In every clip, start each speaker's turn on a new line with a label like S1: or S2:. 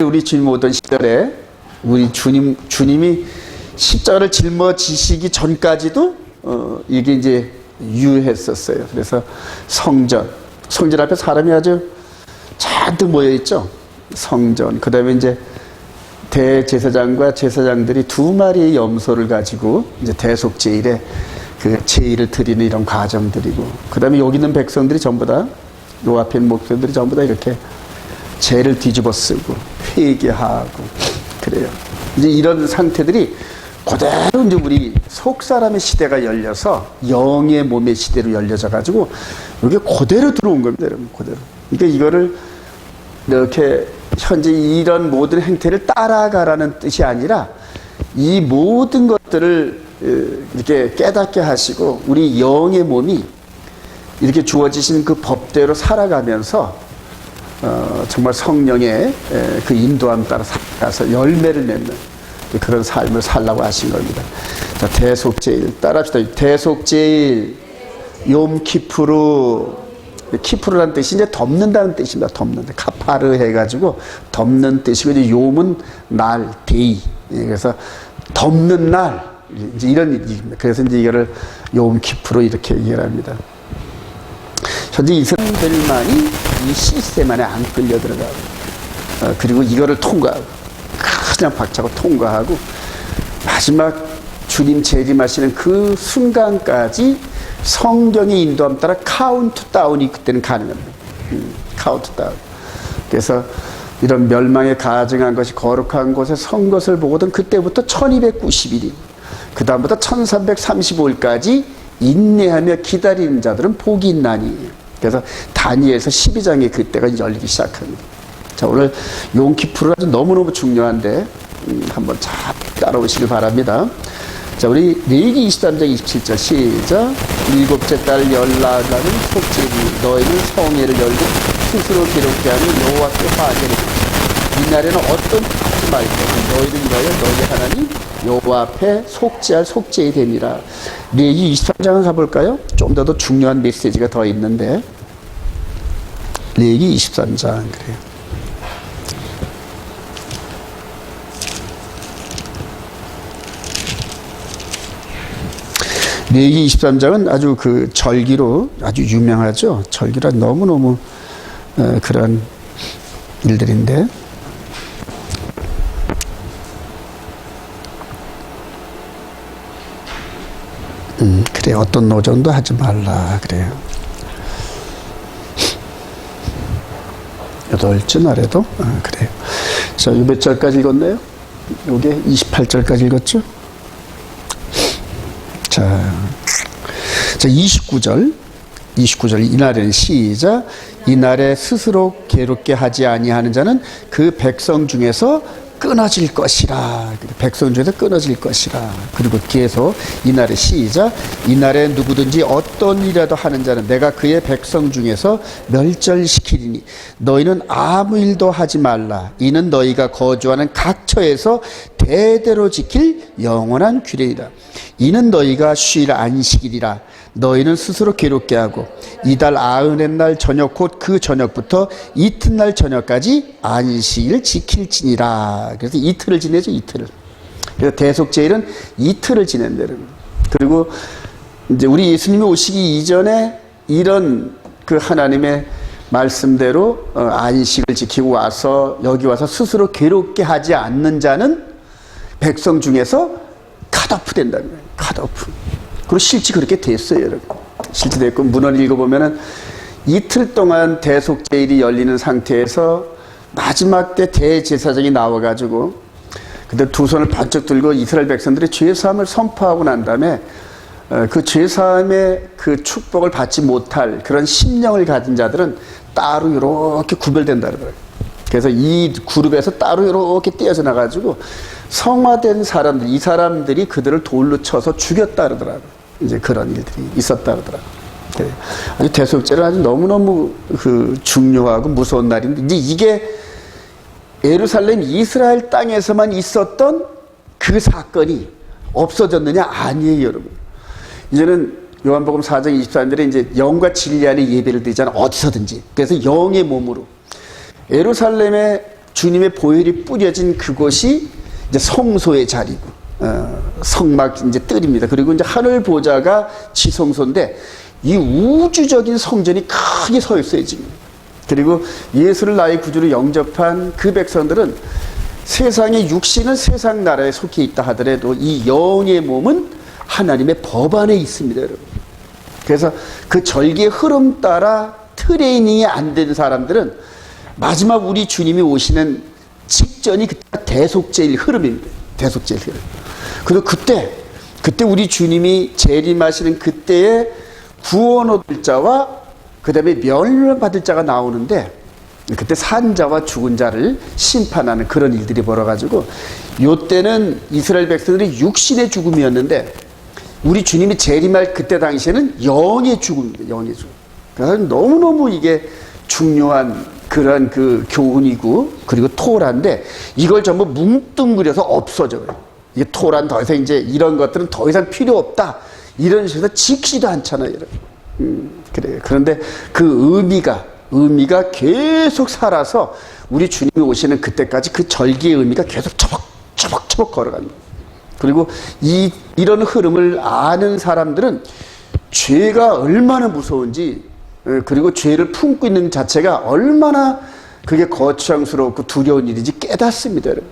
S1: 우리 주님 오던 시절에 우리 주님이 십자가를 짊어지시기 전까지도 이게 이제 유효했었어요. 그래서 성전 앞에 사람이 아주 잔뜩 모여 있죠. 성전. 그다음에 이제 대제사장과 제사장들이 2마리의 염소를 가지고 이제 대속제일에 그 제일을 드리는 이런 과정들이고, 그다음에 여기 있는 백성들이 전부 다, 요 앞에 있는 목사들이 전부 다 이렇게 죄를 뒤집어 쓰고 회개하고 그래요. 이제 이런 상태들이 그대로 이제 우리 속 사람의 시대가 열려서 영의 몸의 시대로 열려져 가지고 이게 그대로 들어온 겁니다, 여러분. 그대로. 그러니까 이거를 이렇게 현재 이런 모든 행태를 따라가라는 뜻이 아니라 이 모든 것들을 이렇게 깨닫게 하시고 우리 영의 몸이 이렇게 주어지신 그 법대로 살아가면서 정말 성령의 그 인도함 따라 살아가서 열매를 맺는 그런 삶을 살라고 하신 겁니다. 자, 대속제일 따라합시다. 대속제일, 욤키푸르. 키푸르라는 뜻이 이제 덮는다는 뜻입니다. 덮는다. 카파르 해가지고 덮는 뜻이고, 이제 욤은 날, 데이. 그래서 덮는 날. 이제 이런 얘기입니다. 그래서 이제 이거를 욤키푸르 이렇게 얘기를 합니다. 현재 이스라엘만이 이 시스템 안에 안 끌려 들어가고, 그리고 이거를 통과하고, 그냥 박차고 통과하고, 마지막 주님 재림하시는 그 순간까지 성경의 인도함 따라 카운트다운이 그때는 가능합니다. 카운트다운. 그래서 이런 멸망에 가증한 것이 거룩한 곳에 선 것을 보거든 그때부터 1290일이, 그 다음부터 1335일까지 인내하며 기다리는 자들은 복이 있나니. 그래서 다니엘서 12장에 그때가 열리기 시작합니다. 자, 오늘 욤키푸르가 너무너무 중요한데 한번 잘 따라오시길 바랍니다. 자, 우리 레위기 23장 27절 시작. 7째 달 열나가는 속죄니 너희는 성회를 열고 스스로 기록케 하는 여호와께 화제를 드리라. 이날에는 어떤 하지 말고 너희를 위하여 너희 하나님 여호와 앞에 속죄할 속죄의 됨이라. 레위기 23장을 가볼까요? 좀 더 중요한 메시지가 더 있는데, 레위기 23장 그래요. 레위기 23장은 아주 그 절기로 아주 유명하죠. 절기라 너무너무 그런 일들인데, 그래, 어떤 노정도 하지 말라 그래요. 8째 날에도 그래요. 자, 몇 절까지 읽었나요? 요게 28절까지 읽었죠? 자, 29절 이날에는 시작. 이날에 스스로 괴롭게 하지 아니하는 자는 그 백성 중에서 끊어질 것이라. 백성 중에서 끊어질 것이라. 그리고 계속 이날에 시작. 이날에 누구든지 어떤 일이라도 하는 자는 내가 그의 백성 중에서 멸절시키리니 너희는 아무 일도 하지 말라. 이는 너희가 거주하는 각 처에서 대대로 지킬 영원한 규례이라. 이는 너희가 쉴 안식일이라. 너희는 스스로 괴롭게 하고 이달 아흔의 날 저녁 곧 그 저녁부터 이튿날 저녁까지 안식일을 지킬지니라. 그래서 이틀을 지내죠, 이틀을. 그래서 대속제일은 이틀을 지낸다. 그리고 이제 우리 예수님이 오시기 이전에 이런 그 하나님의 말씀대로 안식을 지키고 와서 여기 와서 스스로 괴롭게 하지 않는 자는 백성 중에서 컷오프 된다는 거예요. 컷오프. 그리고 실제 그렇게 됐어요, 여러분. 실제 됐고, 문헌을 읽어보면은 이틀 동안 대속제일이 열리는 상태에서 마지막 때 대제사장이 나와가지고, 근데 두 손을 번쩍 들고 이스라엘 백성들이 죄사함을 선포하고 난 다음에 그 죄사함의 그 축복을 받지 못할 그런 심령을 가진 자들은 따로 이렇게 구별된다는 거예요. 그래서 이 그룹에서 따로 이렇게 떼어져 나가지고 성화된 사람들, 이 사람들이 그들을 돌로 쳐서 죽였다 그러더라고요. 이제 그런 일들이 있었다 그러더라고요. 아주 대속제는 아주 너무너무 그 중요하고 무서운 날인데, 이제 이게 예루살렘 이스라엘 땅에서만 있었던 그 사건이 없어졌느냐? 아니에요, 여러분. 이제는 요한복음 4장 24절에 이제 영과 진리 안에 예배를 드리잖아, 어디서든지. 그래서 영의 몸으로 예루살렘에 주님의 보혈이 뿌려진 그곳이 이제 성소의 자리고, 성막 이제 뜰입니다. 그리고 이제 하늘 보좌가 지성소인데 이 우주적인 성전이 크게 서 있어요, 지금. 그리고 예수를 나의 구주로 영접한 그 백성들은 세상의 육신은 세상 나라에 속해 있다 하더라도 이 영의 몸은 하나님의 법 안에 있습니다, 여러분. 그래서 그 절기의 흐름 따라 트레이닝이 안 된 사람들은 마지막 우리 주님이 오시는 직전이 대속제일 흐름입니다. 대속제일 흐름. 그리고 그때 우리 주님이 재림하시는 그때에 구원 얻을 자와 그 다음에 멸망받을 자가 나오는데, 그때 산 자와 죽은 자를 심판하는 그런 일들이 벌어가지고, 요때는 이스라엘 백성들이 육신의 죽음이었는데 우리 주님이 재림할 그때 당시에는 영의 죽음입니다. 영의 죽음. 그래서 너무너무 이게 중요한 그런 그 교훈이고, 그리고 토라인데 이걸 전부 뭉뚱그려서 없어져요. 이게 토란 더 이상 이제 이런 것들은 더 이상 필요 없다, 이런 식으로 지키지도 않잖아요. 그래요. 그런데 그 의미가 계속 살아서 우리 주님이 오시는 그때까지 그 절기의 의미가 계속 처벅처벅 걸어갑니다. 그리고 이런 흐름을 아는 사람들은 죄가 얼마나 무서운지, 그리고 죄를 품고 있는 자체가 얼마나 그게 거창스럽고 두려운 일인지 깨닫습니다, 여러분.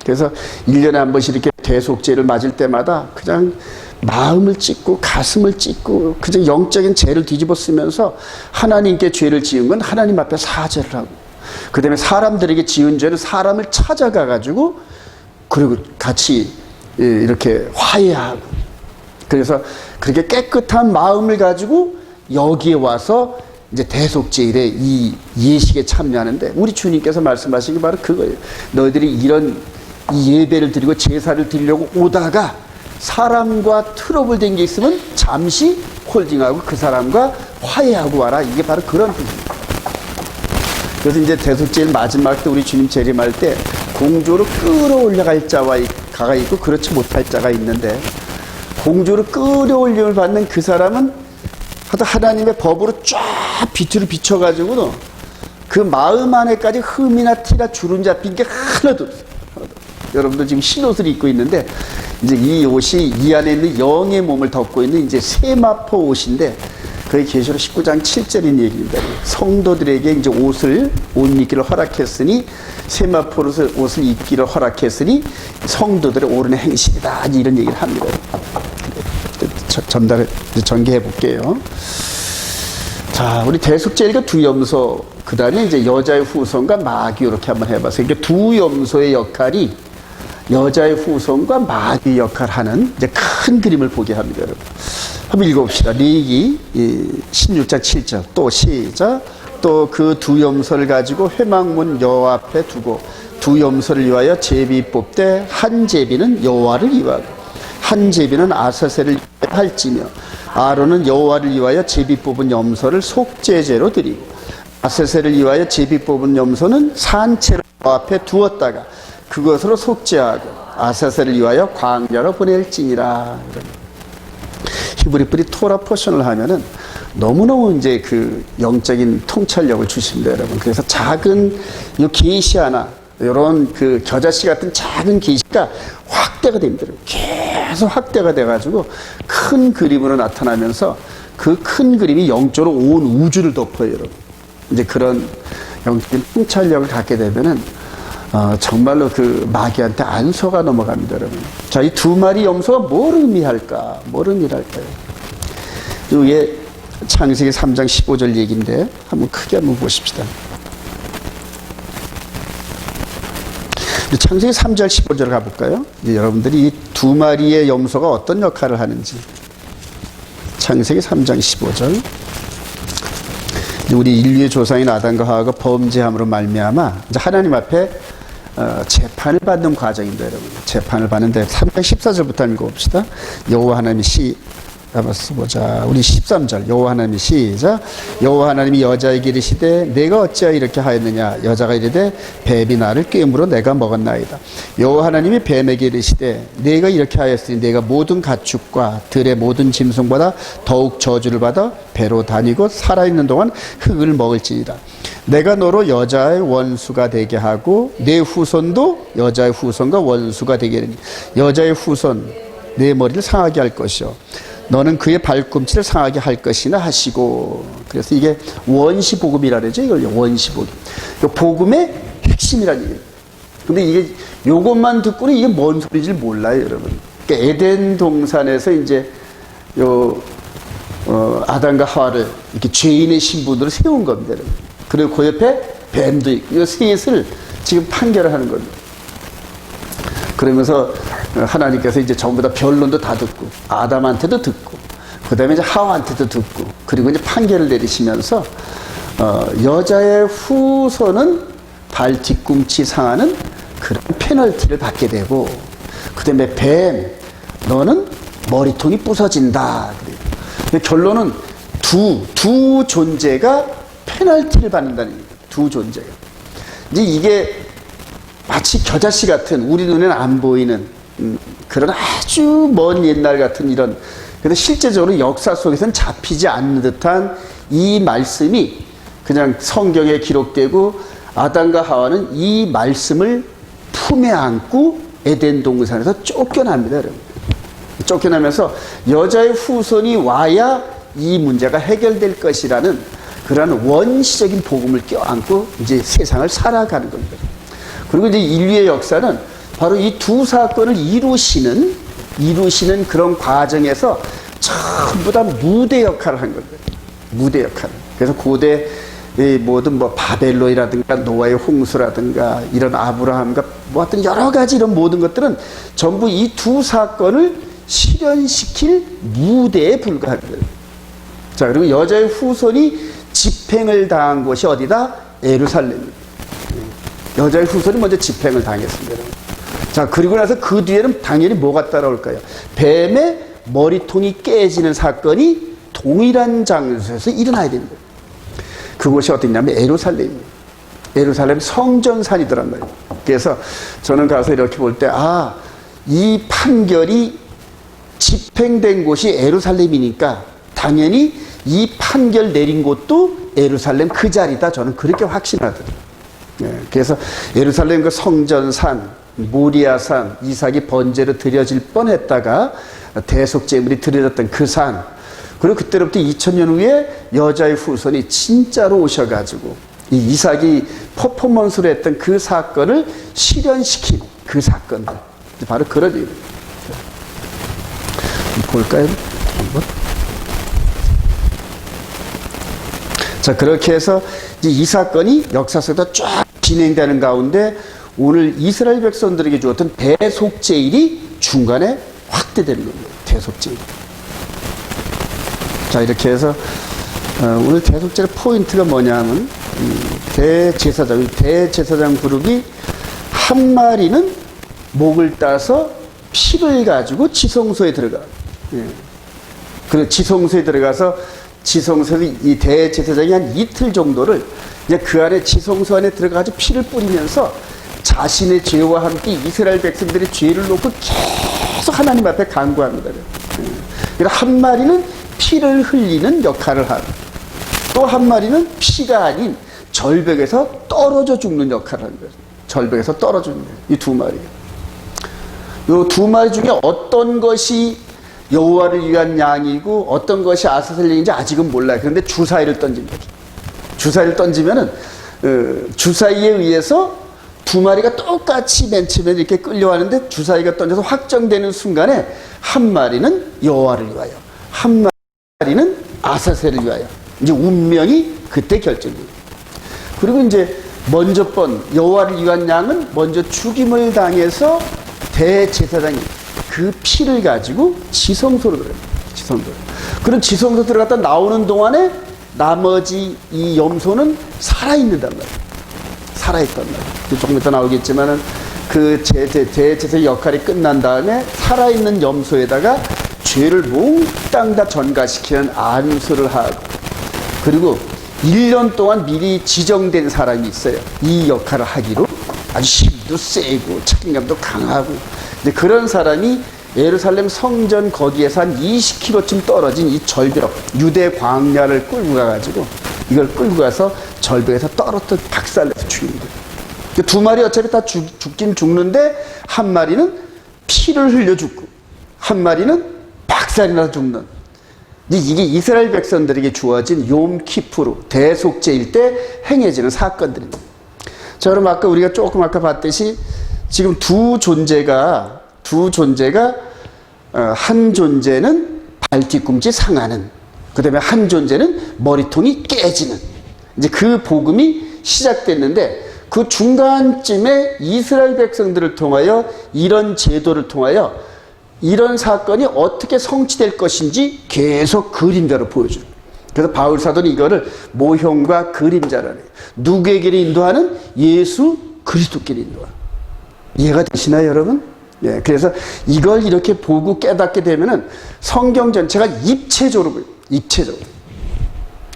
S1: 그래서 1년에 한 번씩 이렇게 대속죄를 맞을 때마다 그냥 마음을 찢고 가슴을 찢고 그냥 영적인 죄를 뒤집어 쓰면서 하나님께 죄를 지은 건 하나님 앞에 사죄를 하고, 그 다음에 사람들에게 지은 죄는 사람을 찾아가 가지고 그리고 같이 이렇게 화해하고, 그래서 그렇게 깨끗한 마음을 가지고 여기에 와서 이제 대속제일에 이 예식에 참여하는데, 우리 주님께서 말씀하신 게 바로 그거예요. 너희들이 이런 이 예배를 드리고 제사를 드리려고 오다가 사람과 트러블 된 게 있으면 잠시 홀딩하고 그 사람과 화해하고 와라. 이게 바로 그런 뜻입니다. 그래서 이제 대속제일 마지막 때 우리 주님 재림할 때 공주로 끌어올려갈 자가 있고 그렇지 못할 자가 있는데, 공주로 끌어올림을 받는 그 사람은 하나님의 법으로 쫙 빛으로 비춰가지고도 그 마음 안에까지 흠이나 티나 주름 잡힌 게 하나도 없어요. 여러분들 지금 흰옷을 입고 있는데, 이제 이 옷이 이 안에 있는 영의 몸을 덮고 있는 이제 세마포 옷인데, 그게 계시록 19장 7절인 얘기입니다. 성도들에게 이제 옷 입기를 허락했으니, 세마포 옷을 입기를 허락했으니 성도들의 옳은 행실이다, 이런 얘기를 합니다. 전개해 볼게요. 자, 우리 대속제일과 두염소, 그 다음에 이제 여자의 후손과 마귀, 이렇게 한번 해봤어요. 그러니까 두염소의 역할이 여자의 후손과 마귀의 역할을 하는 이제 큰 그림을 보게 합니다, 여러분. 한번 읽어봅시다. 레위기 16장 7절. 또 시작. 또 그 두염소를 가지고 회막문 여호와 앞에 두고 두 염소를 위하여 제비 뽑되 한 제비는 여호와를 위하고 한 제비는 아사셀을 할지며 아론은 여호와를 위하여 제비 뽑은 염소를 속죄제로 드리고 아사셀을 위하여 제비 뽑은 염소는 산채로 여호와 앞에 두었다가 그것으로 속죄하고 아사셀을 위하여 광야로 보낼지니라. 히브리 뿌리 토라 포션을 하면은 너무너무 이제 그 영적인 통찰력을 주십니다, 여러분. 그래서 작은 이 계시 하나, 이런 그 겨자씨 같은 작은 계시가 확대가 됩니다. 계속 확대가 돼가지고 큰 그림으로 나타나면서 그 큰 그림이 영적으로 온 우주를 덮어요, 여러분. 이제 그런 영적인 통찰력을 갖게 되면은 정말로 그 마귀한테 안 속아 넘어갑니다, 여러분. 자, 이 두 마리 염소가 뭘 의미할까? 뭘 의미할까요? 이게 창세기 3장 15절 얘기인데 한번 크게 한번 보십시다. 창세기 3절 15절 가볼까요? 이제 여러분들이 이 두 마리의 염소가 어떤 역할을 하는지. 창세기 3장 15절. 우리 인류의 조상인 아담과 하와가 범죄함으로 말미암아 이제 하나님 앞에 재판을 받는 과정입니다, 여러분. 재판을 받는데 3장 14절부터 읽어봅시다. 여호와 하나님이 한번 써보자. 우리 13절 여호와 하나님이 시작. 여호와 하나님이 여자에게 이르시되 내가 어찌하여 이렇게 하였느냐. 여자가 이르되 뱀이 나를 꿰물어 내가 먹었나이다. 여호와 하나님이 뱀에게 이르시되 내가 이렇게 하였으니 내가 모든 가축과 들의 모든 짐승보다 더욱 저주를 받아 배로 다니고 살아있는 동안 흙을 먹을지니라. 내가 너로 여자의 원수가 되게 하고 내 후손도 여자의 후손과 원수가 되게 하리니 여자의 후손 내 머리를 상하게 할 것이요 너는 그의 발꿈치를 상하게 할 것이나 하시고. 그래서 이게 원시복음이라 그러죠. 이걸 원시복음. 복음의 핵심이라는 얘기예요. 근데 이게 요것만 듣고는 이게 뭔 소리인지 몰라요, 여러분. 그러니까 에덴 동산에서 이제 아담과 하와를 이렇게 죄인의 신분으로 세운 겁니다, 여러분. 그리고 그 옆에 뱀도 있고 이 셋을 지금 판결을 하는 겁니다. 그러면서 하나님께서 이제 전부 다 변론도 다 듣고 아담한테도 듣고 그 다음에 이제 하와한테도 듣고 그리고 이제 판결을 내리시면서 여자의 후손은 발 뒤꿈치 상하는 그런 페널티를 받게 되고 그 다음에 뱀 너는 머리통이 부서진다. 결론은 두 존재가 페널티를 받는다는 얘기예요. 두 존재가. 이제 이게 마치 겨자씨 같은 우리 눈에는 안 보이는 그런 아주 먼 옛날 같은 이런, 그래서 실제적으로 역사 속에서는 잡히지 않는 듯한 이 말씀이 그냥 성경에 기록되고 아담과 하와는 이 말씀을 품에 안고 에덴 동산에서 쫓겨납니다, 여러분. 쫓겨나면서 여자의 후손이 와야 이 문제가 해결될 것이라는 그런 원시적인 복음을 껴안고 이제 세상을 살아가는 겁니다. 그리고 이제 인류의 역사는 바로 이 두 사건을 이루시는 그런 과정에서 전부 다 무대 역할을 한 겁니다. 무대 역할. 그래서 고대 모든 바벨론이라든가 노아의 홍수라든가 이런 아브라함과 어떤 여러 가지 이런 모든 것들은 전부 이 두 사건을 실현시킬 무대에 불과한 거예요. 자, 그리고 여자의 후손이 집행을 당한 곳이 어디다? 예루살렘입니다. 여자의 후손이 먼저 집행을 당했습니다. 자, 그리고 나서 그 뒤에는 당연히 뭐가 따라올까요? 뱀의 머리통이 깨지는 사건이 동일한 장소에서 일어나야 됩니다. 그곳이 어디냐면 예루살렘입니다. 예루살렘 성전산이더란 말이에요. 그래서 저는 가서 이렇게 볼 때, 이 판결이 집행된 곳이 예루살렘이니까 당연히 이 판결 내린 곳도 예루살렘 그 자리다. 저는 그렇게 확신하더라고요. 그래서 예루살렘 그 성전산, 모리아산, 이삭이 번제로 드려질 뻔했다가 대속제물이 드려졌던 그 산, 그리고 그때로부터 2000년 후에 여자의 후손이 진짜로 오셔가지고 이 이삭이 퍼포먼스로 했던 그 사건을 실현시킨 그 사건들, 바로 그런 얘기입니다. 볼까요? 한번. 자, 그렇게 해서 이제 이 사건이 역사 속에서 쫙 진행되는 가운데 오늘 이스라엘 백성들에게 주었던 대속제일이 중간에 확대되는 겁니다. 대속제일. 자, 이렇게 해서 오늘 대속제일 포인트가 뭐냐면 대제사장 그룹이 한 마리는 목을 따서 피를 가지고 지성소에 들어가. 그리고 지성소에 들어가서 지성소에서 이 대제사장이 한 이틀 정도를 이제 그 안에 지성소 안에 들어가서 피를 뿌리면서 자신의 죄와 함께 이스라엘 백성들의 죄를 놓고 계속 하나님 앞에 간구합니다. 그래서 한 마리는 피를 흘리는 역할을 하고 또 한 마리는 피가 아닌 절벽에서 떨어져 죽는 역할을 하는 거예요. 절벽에서 떨어져 죽는 거예요. 이 두 마리가. 이 두 마리 중에 어떤 것이 여호와를 위한 양이고 어떤 것이 아사셀령인지 아직은 몰라요. 그런데 주사위를 던진 거죠. 주사위를 던지면은 주사위에 의해서 두 마리가 똑같이 맨 처음에 이렇게 끌려왔는데 주사위가 던져서 확정되는 순간에 한 마리는 여호와를 위하여, 한 마리는 아사셀을 위하여. 이제 운명이 그때 결정돼요. 그리고 이제 먼저 여호와를 위한 양은 먼저 죽임을 당해서 대제사장이 그 피를 가지고 지성소로 들어가요. 지성소. 그런 지성소 들어갔다 나오는 동안에 나머지 이 염소는 살아있는단 말이에요. 살아있단 말이에요. 조금 이따 나오겠지만은 그 대제사장 역할이 끝난 다음에 살아있는 염소에다가 죄를 몽땅 다 전가시키는 안수를 하고, 그리고 1년 동안 미리 지정된 사람이 있어요. 이 역할을 하기로. 아주 힘도 세고 책임감도 강하고. 근데 그런 사람이 예루살렘 성전 거기에서 한 20km쯤 떨어진 이 절벽, 유대 광야를 끌고 가가지고 이걸 끌고 가서 절벽에서 떨어뜨려 박살내서 죽이는 거예요. 두 마리 어차피 다 죽긴 죽는데, 한 마리는 피를 흘려 죽고 한 마리는 박살이 나서 죽는. 이게 이스라엘 백성들에게 주어진 욤키푸르 대속죄일 때 행해지는 사건들입니다. 자, 그럼 아까 우리가 조금 아까 봤듯이 지금 두 존재가 한 존재는 발뒤꿈치 상하는, 그 다음에 한 존재는 머리통이 깨지는, 이제 그 복음이 시작됐는데, 그 중간쯤에 이스라엘 백성들을 통하여 이런 제도를 통하여 이런 사건이 어떻게 성취될 것인지 계속 그림자로 보여줘요. 그래서 바울 사도는 이거를 모형과 그림자라는 거예요. 누구에게를 인도하는? 예수 그리스도께를 인도하는. 이해가 되시나요, 여러분? 예, 그래서 이걸 이렇게 보고 깨닫게 되면은 성경 전체가 입체적으로 보여요. 입체적으로.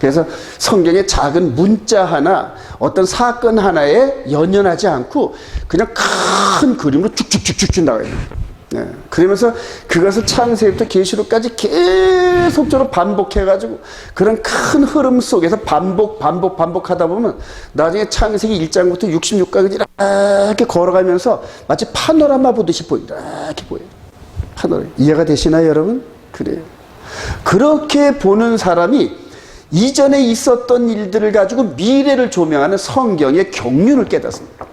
S1: 그래서 성경의 작은 문자 하나, 어떤 사건 하나에 연연하지 않고 그냥 큰 그림으로 쭉쭉쭉쭉 나와요. 네. 그러면서 그것을 창세기부터 계시록까지 계속적으로 반복해가지고 그런 큰 흐름 속에서 반복하다 보면 나중에 창세기 1장부터 66장까지 이렇게 걸어가면서 마치 파노라마 보듯이 보인다. 이렇게 보여요. 파노라마. 이해가 되시나요, 여러분? 그래요. 그렇게 보는 사람이 이전에 있었던 일들을 가지고 미래를 조명하는 성경의 경륜을 깨닫습니다.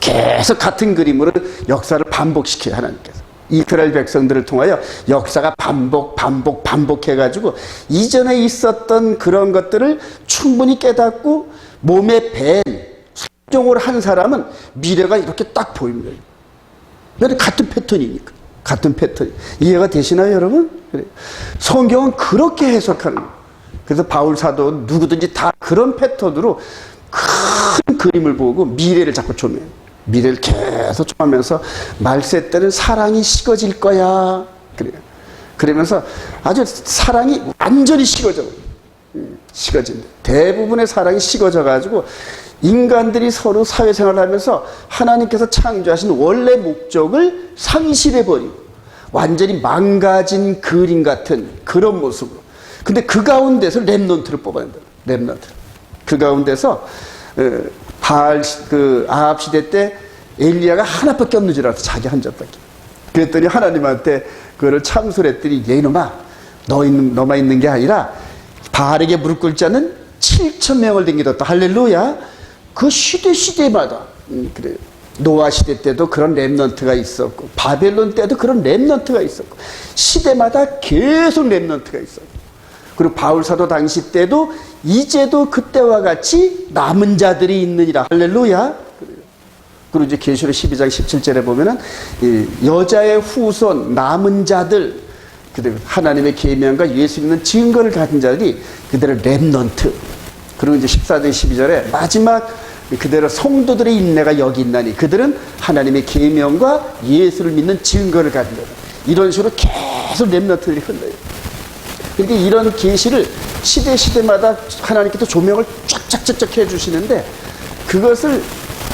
S1: 계속 같은 그림으로 역사를 반복시켜요, 하나님께서. 이스라엘 백성들을 통하여 역사가 반복해가지고 이전에 있었던 그런 것들을 충분히 깨닫고 몸에 밴 순종을 한 사람은 미래가 이렇게 딱 보입니다. 같은 패턴이니까. 같은 패턴. 이해가 되시나요, 여러분? 그래요. 성경은 그렇게 해석하는 거예요. 그래서 바울 사도 누구든지 다 그런 패턴으로 큰 그림을 보고 미래를 자꾸 조명해요. 미래를 계속 조명하면서 말세 때는 사랑이 식어질 거야. 그래요. 그러면서 아주 사랑이 완전히 식어져요. 식어진다. 대부분의 사랑이 식어져가지고 인간들이 서로 사회생활을 하면서 하나님께서 창조하신 원래 목적을 상실해버리고 완전히 망가진 그림 같은 그런 모습으로. 근데 그 가운데서 렘넌트를 뽑아낸다. 렘넌트. 그 가운데서 아합 시대 때 엘리야가 하나밖에 없는 줄 알았어. 자기 한 젖밖에. 그랬더니 하나님한테 그거를 참소했더니 이놈아, 너만 있는 게 아니라 바알에게 무릎 꿇지 않는 7,000명을 댕기뒀다. 할렐루야. 그 시대마다 그래요. 노아 시대 때도 그런 렘넌트가 있었고 바벨론 때도 그런 렘넌트가 있었고 시대마다 계속 렘넌트가 있었고, 그리고 바울 사도 당시 때도 이제도 그때와 같이 남은 자들이 있느니라. 할렐루야. 그리고 이제 계시록 12장 17절에 보면은 여자의 후손 남은 자들, 그대로 하나님의 계명과 예수 믿는 증거를 가진 자들이 그대로 렘넌트. 그리고 이제 14장 12절에 마지막 그대로 성도들의 인내가 여기 있나니 그들은 하나님의 계명과 예수를 믿는 증거를 가진 자들. 이런 식으로 계속 렘넌트들이 흘러요. 그러니까 이런 계시를 시대마다 하나님께서 조명을 쫙쫙쫙쫙 해주시는데, 그것을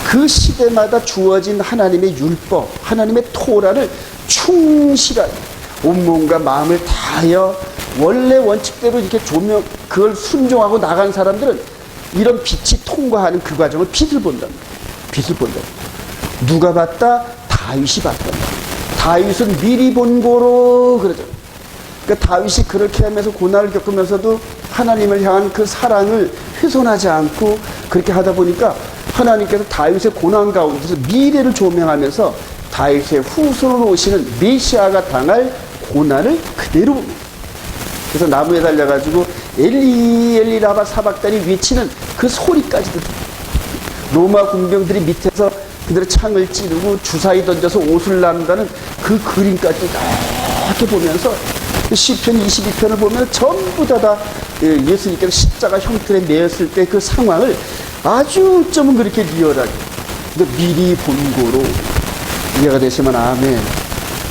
S1: 그 시대마다 주어진 하나님의 율법, 하나님의 토라를 충실하게 온몸과 마음을 다하여 원래 원칙대로 이렇게 그걸 순종하고 나간 사람들은 이런 빛이 통과하는 그 과정을 빛을 본답니다. 빛을 본답니다. 누가 봤다? 다윗이 봤다. 다윗은 미리 본 거로 그러죠. 그러니까 다윗이 그렇게 하면서 고난을 겪으면서도 하나님을 향한 그 사랑을 훼손하지 않고 그렇게 하다 보니까 하나님께서 다윗의 고난 가운데서 미래를 조명하면서 다윗의 후손으로 오시는 메시아가 당할 고난을 그대로 봅니다. 그래서 나무에 달려가지고 엘리 엘리 라마 사박단이 외치는 그 소리까지도 로마 군병들이 밑에서 그대로 창을 찌르고 주사위 던져서 옷을 나눈다는 그 그림까지 이렇게 보면서 시편 22편을 보면 전부 다 예수님께서 십자가 형틀에 매었을 때 그 상황을 아주 점은 그렇게 리얼하게 미리 본고로 이해가 되시면 아멘.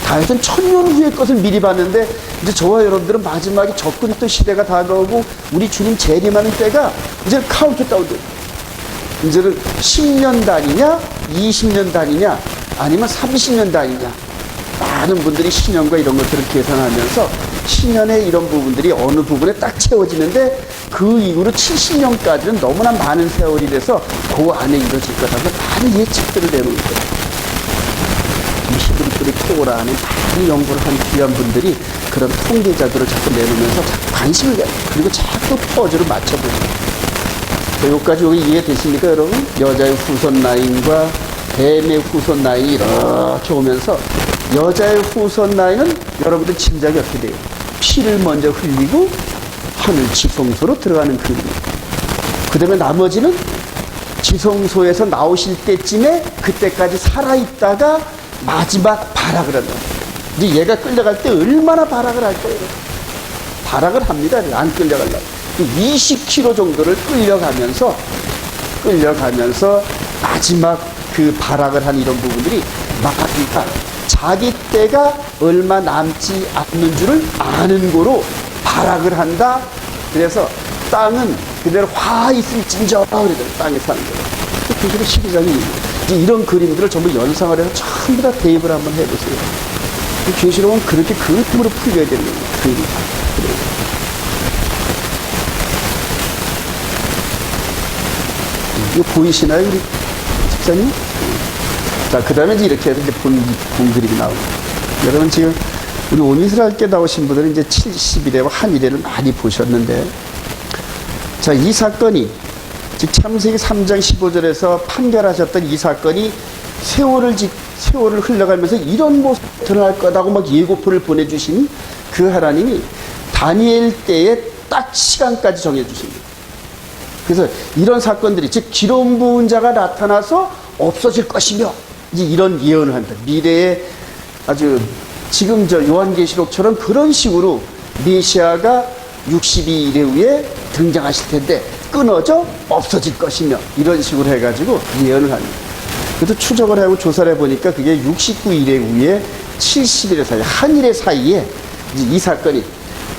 S1: 다윗은 1000년 후의 것을 미리 봤는데 이제 저와 여러분들은 마지막에 적그리스도 시대가 다가오고 우리 주님 재림하는 때가 이제 카운트다운 돼. 이제는 10년 단위냐 20년 단위냐 아니면 30년 단위냐. 많은 분들이 신년과 이런 것들을 계산하면서 신년의 이런 부분들이 어느 부분에 딱 채워지는데 그 이후로 70년까지는 너무나 많은 세월이 돼서 그 안에 이루어질 거라고 많은 예측들을 내놓은 거예요. 히브리들의 토라 안에 많은 연구를 한 귀한 분들이 그런 통계자들을 자꾸 내놓으면서 자꾸 관심을 가요. 그리고 자꾸 퍼즐을 맞춰보죠. 여기까지 여기 이해되십니까, 여러분? 여자의 후손 라인과 뱀의 후손 라인이 이렇게 오면서 여자의 후손 라인은 여러분들 짐작이 어떻게 돼요? 피를 먼저 흘리고 하늘 지성소로 들어가는 그림입니다. 그 다음에 나머지는 지성소에서 나오실 때쯤에 그때까지 살아있다가 마지막 발악을 한다. 이제 얘가 끌려갈 때 얼마나 발악을 할 거예요? 발악을 합니다. 안 끌려가려고. 20km 정도를 끌려가면서 마지막 그 발악을 한 이런 부분들이 막 그러니까 자기 때가 얼마 남지 않는 줄을 아는 거로 발악을 한다. 그래서 땅은 그대로 화 있을진저 그래요. 땅에 사는 거예요. 그 식으로 12장이 이런 그림들을 전부 연상을 해서 전부 다 대입을 한번 해보세요. 계시록은 그렇게 그림으로 풀려야 되는 거예요. 그림. 이거 보이시나요, 우리 집사님? 자, 그 다음에 이렇게 해서 이제 본 그림이 나옵니다. 여러분 지금 우리 온이스라엘께 나오신 분들은 이제 70일에와 한일회를 많이 보셨는데, 자, 이 사건이 즉 창세기 3장 15절에서 판결하셨던 이 사건이 세월을 흘러가면서 이런 모습이 드러날 거다고 막 예고표를 보내주신 그 하나님이 다니엘 때에 딱 시간까지 정해주십니다. 그래서 이런 사건들이 즉 기름 부은 자가 나타나서 없어질 것이며 이제 이런 예언을 한다. 미래에 아주 지금 저 요한계시록처럼 그런 식으로 메시아가 62일 후에 등장하실 텐데 끊어져 없어질 것이며 이런 식으로 해가지고 예언을 합니다. 그래서 추적을 하고 조사를 해보니까 그게 69일에 후에 70일의 사이 한일의 사이에 이 사건이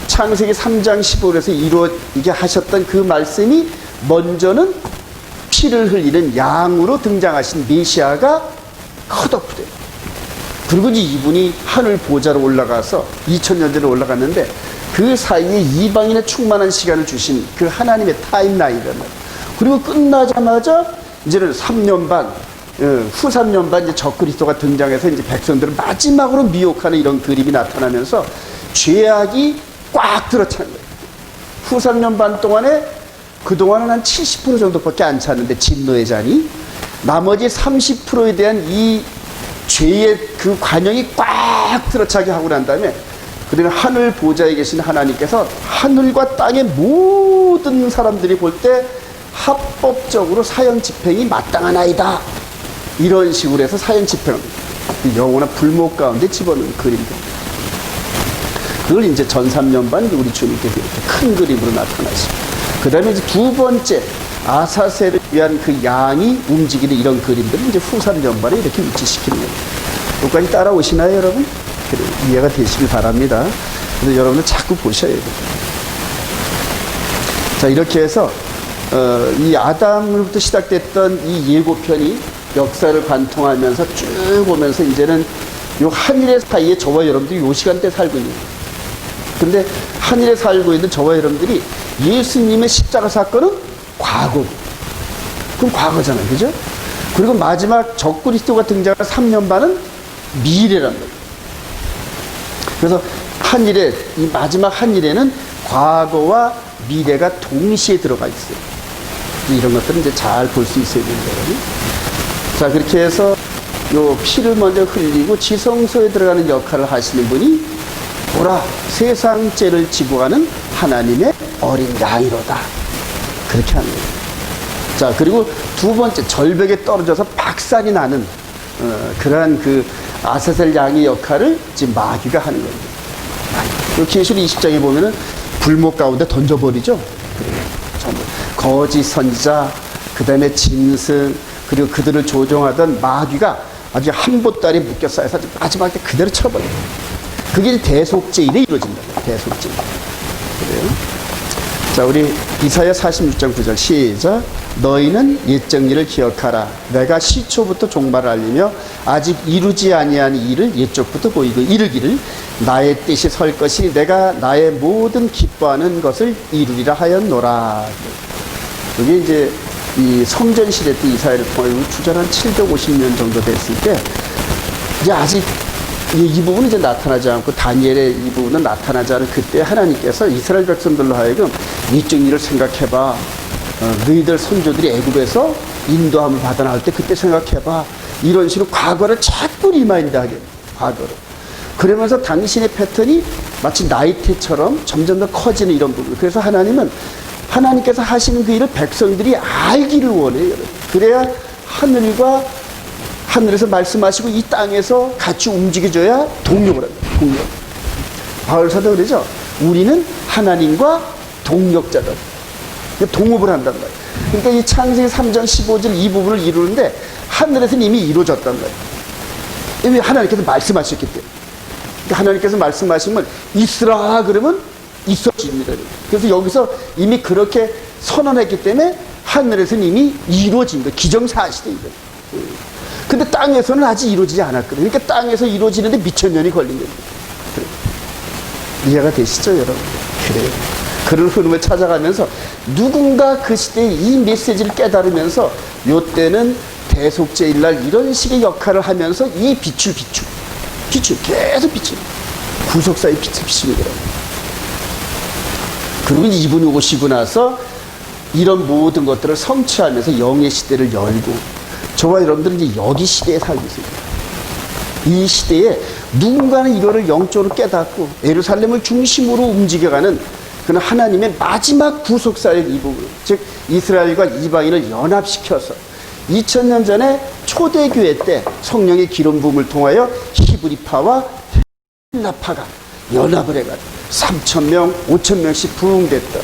S1: 창세기 3장 15절에서 이루어지게 하셨던 그 말씀이 먼저는 피를 흘리는 양으로 등장하신 메시아가 컷오프돼요. 그리고 이제 이분이 하늘 보좌로 올라가서 2000년 전에 올라갔는데 그 사이에 이방인의 충만한 시간을 주신 그 하나님의 타임라인이란 말이에요. 그리고 끝나자마자 이제는 3년 반, 후 3년 반 이제 적그리스도가 등장해서 이제 백성들을 마지막으로 미혹하는 이런 그림이 나타나면서 죄악이 꽉 들어찬 거예요. 후 3년 반 동안에 그동안은 한 70% 정도밖에 안 찼는데 진노의 잔이 나머지 30%에 대한 이 죄의 그 관영이 꽉 들어차게 하고 난 다음에 그다음에 하늘 보좌에 계신 하나님께서 하늘과 땅의 모든 사람들이 볼 때 합법적으로 사형 집행이 마땅하나이다. 이런 식으로 해서 사형 집행 영원한 불목 가운데 집어넣은 그림입니다. 그걸 이제 전 3년반 우리 주님께서 이렇게 큰 그림으로 나타나시고 그 다음에 이제 두 번째 아사셀을 위한 그 양이 움직이는 이런 그림들을 이제 후 3년반에 이렇게 위치시키는 거예요. 여기까지 따라오시나요, 여러분? 그래, 이해가 되시길 바랍니다. 그래서 여러분들 자꾸 보셔야 돼요. 자, 이렇게 해서 이 아담으로부터 시작됐던 이 예고편이 역사를 관통하면서 쭉 오면서 이제는 요 한일의 사이에 저와 여러분들이 요 시간대 살고 있는 거예요. 근데 한일에 살고 있는 저와 여러분들이 예수님의 십자가 사건은 과거. 그럼 과거잖아요. 그죠? 그리고 마지막 적그리스도가 등장한 3년 반은 미래란 말이에요. 그래서 한일에, 이 마지막 한일에는 과거와 미래가 동시에 들어가 있어요. 이런 것들은 이제 잘 볼 수 있어야 됩니다. 자, 그렇게 해서 요 피를 먼저 흘리고 지성소에 들어가는 역할을 하시는 분이 보라, 세상 죄를 지고 가는 하나님의 어린 양이로다. 그렇게 하는 거예요. 자, 그리고 두 번째, 절벽에 떨어져서 박살이 나는 그러한 그 아사셀 양의 역할을 지금 마귀가 하는 겁니다. 계시록 20장에 보면은 불목 가운데 던져버리죠. 전부 거짓 선지자, 그 다음에 짐승, 그리고 그들을 조종하던 마귀가 아주 한 보따리 묶여 쌓여서 마지막 때 그대로 쳐버려요. 그게 대속죄일에 이루어진다. 대속죄일. 그래요. 자, 우리 이사야 46장 9절 시작. 너희는 옛적 일을 기억하라. 내가 시초부터 종말을 알리며 아직 이루지 아니한 일을 옛적부터 보이고 이르기를 나의 뜻이 설 것이 내가 나의 모든 기뻐하는 것을 이루리라 하였노라. 여기 이제 이 성전 시대 때 이사야를 통하여 주전 한 750년 정도 됐을 때 이제 아직 이 부분은 이제 나타나지 않고 다니엘의 이 부분은 나타나지 않은 그때 하나님께서 이스라엘 백성들로 하여금 이쪽 일을 생각해봐. 너희들 선조들이 애굽에서 인도함을 받아 나올 때 그때 생각해봐. 이런 식으로 과거를 자꾸 리마인드하게 과거를. 그러면서 당신의 패턴이 마치 나이테처럼 점점 더 커지는 이런 부분. 그래서 하나님께서 하시는 그 일을 백성들이 알기를 원해요. 그래야 하늘에서 말씀하시고 이 땅에서 같이 움직여줘야 동력을 합니다. 동력. 바울사도 그러죠. 우리는 하나님과 동력자다. 동업을 한단 말이에요. 그러니까 이 창세기 3장 15절 이 부분을 이루는데 하늘에서는 이미 이루어졌단 말이에요. 이미 하나님께서 말씀하셨기 때문에. 그러니까 하나님께서 말씀하시면 있으라 그러면 있어집니다. 그래서 여기서 이미 그렇게 선언했기 때문에 하늘에서는 이미 이루어진 거예요. 기정사실이에요. 근데 땅에서는 아직 이루어지지 않았거든요. 그러니까 땅에서 이루어지는데 미천년이 걸린 겁니다. 이해가 되시죠, 여러분? 그래요. 그런 흐름을 찾아가면서 누군가 그 시대에 이 메시지를 깨달으면서 요때는 대속죄일날 이런 식의 역할을 하면서 이 빛을 계속 비추 구속사의 빛을 비추는 거라고. 그리고 이분이 오시고 나서 이런 모든 것들을 성취하면서 영의 시대를 열고 저와 여러분들은 이제 여기 시대에 살고 있습니다. 이 시대에 누군가는 이거를 영적으로 깨닫고 예루살렘을 중심으로 움직여가는 그는 하나님의 마지막 구속사의 이 부분, 즉 이스라엘과 이방인을 연합시켜서 2000년 전에 초대교회 때 성령의 기름 부음을 통하여 히브리파와 헬라파가 연합을 해가지고 3,000명, 5,000명씩 부흥됐다.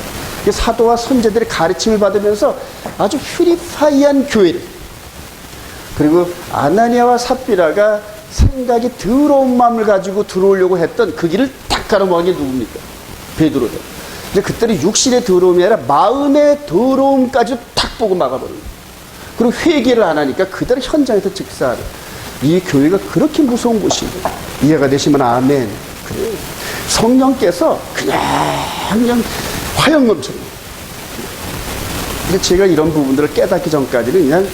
S1: 사도와 선제들의 가르침을 받으면서 아주 퓨리파이한 교회를, 그리고 아나니아와 삽비라가 생각이 더러운 마음을 가지고 들어오려고 했던 그 길을 딱 가로막은 게 누굽니까? 베드로다. 이제 그때는 육신의 더러움이 아니라 마음의 더러움까지 탁 보고 막아버리는 거예요. 그리고 회개를 안 하니까 그대로 현장에서 즉사하는. 이 교회가 그렇게 무서운 곳인데 이해가 되시면 아멘. 그래요. 성령께서 그냥 화형 넘쳐요. 근데 제가 이런 부분들을 깨닫기 전까지는 그냥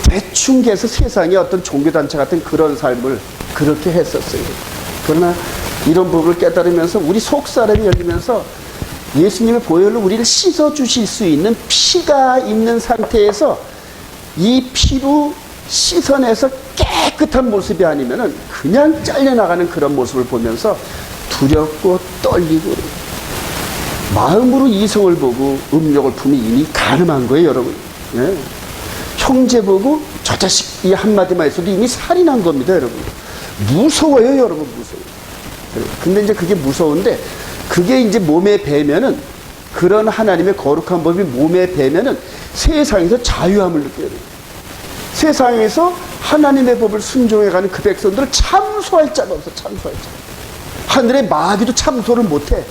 S1: 대충 해서 세상에 어떤 종교단체 같은 그런 삶을 그렇게 했었어요. 그러나 이런 부분을 깨달으면서 우리 속사람이 열리면서 예수님의 보혈로 우리를 씻어주실 수 있는 피가 있는 상태에서 이 피로 씻어내서 깨끗한 모습이 아니면은 그냥 잘려나가는 그런 모습을 보면서 두렵고 떨리고 마음으로 이성을 보고 음욕을 품이 이미 가늠한 거예요, 여러분. 예. 형제 보고 저 자식 이 한마디만 했어도 이미 살인한 겁니다, 여러분. 무서워요, 여러분, 무서워요. 근데 이제 그게 무서운데 그게 이제 몸에 배면은 그런 하나님의 거룩한 법이 몸에 배면은 세상에서 자유함을 느껴야 돼요. 세상에서 하나님의 법을 순종해가는 그 백성들을 참소할 자가 없어, 참소할 자. 하늘의 마귀도 참소를 못해.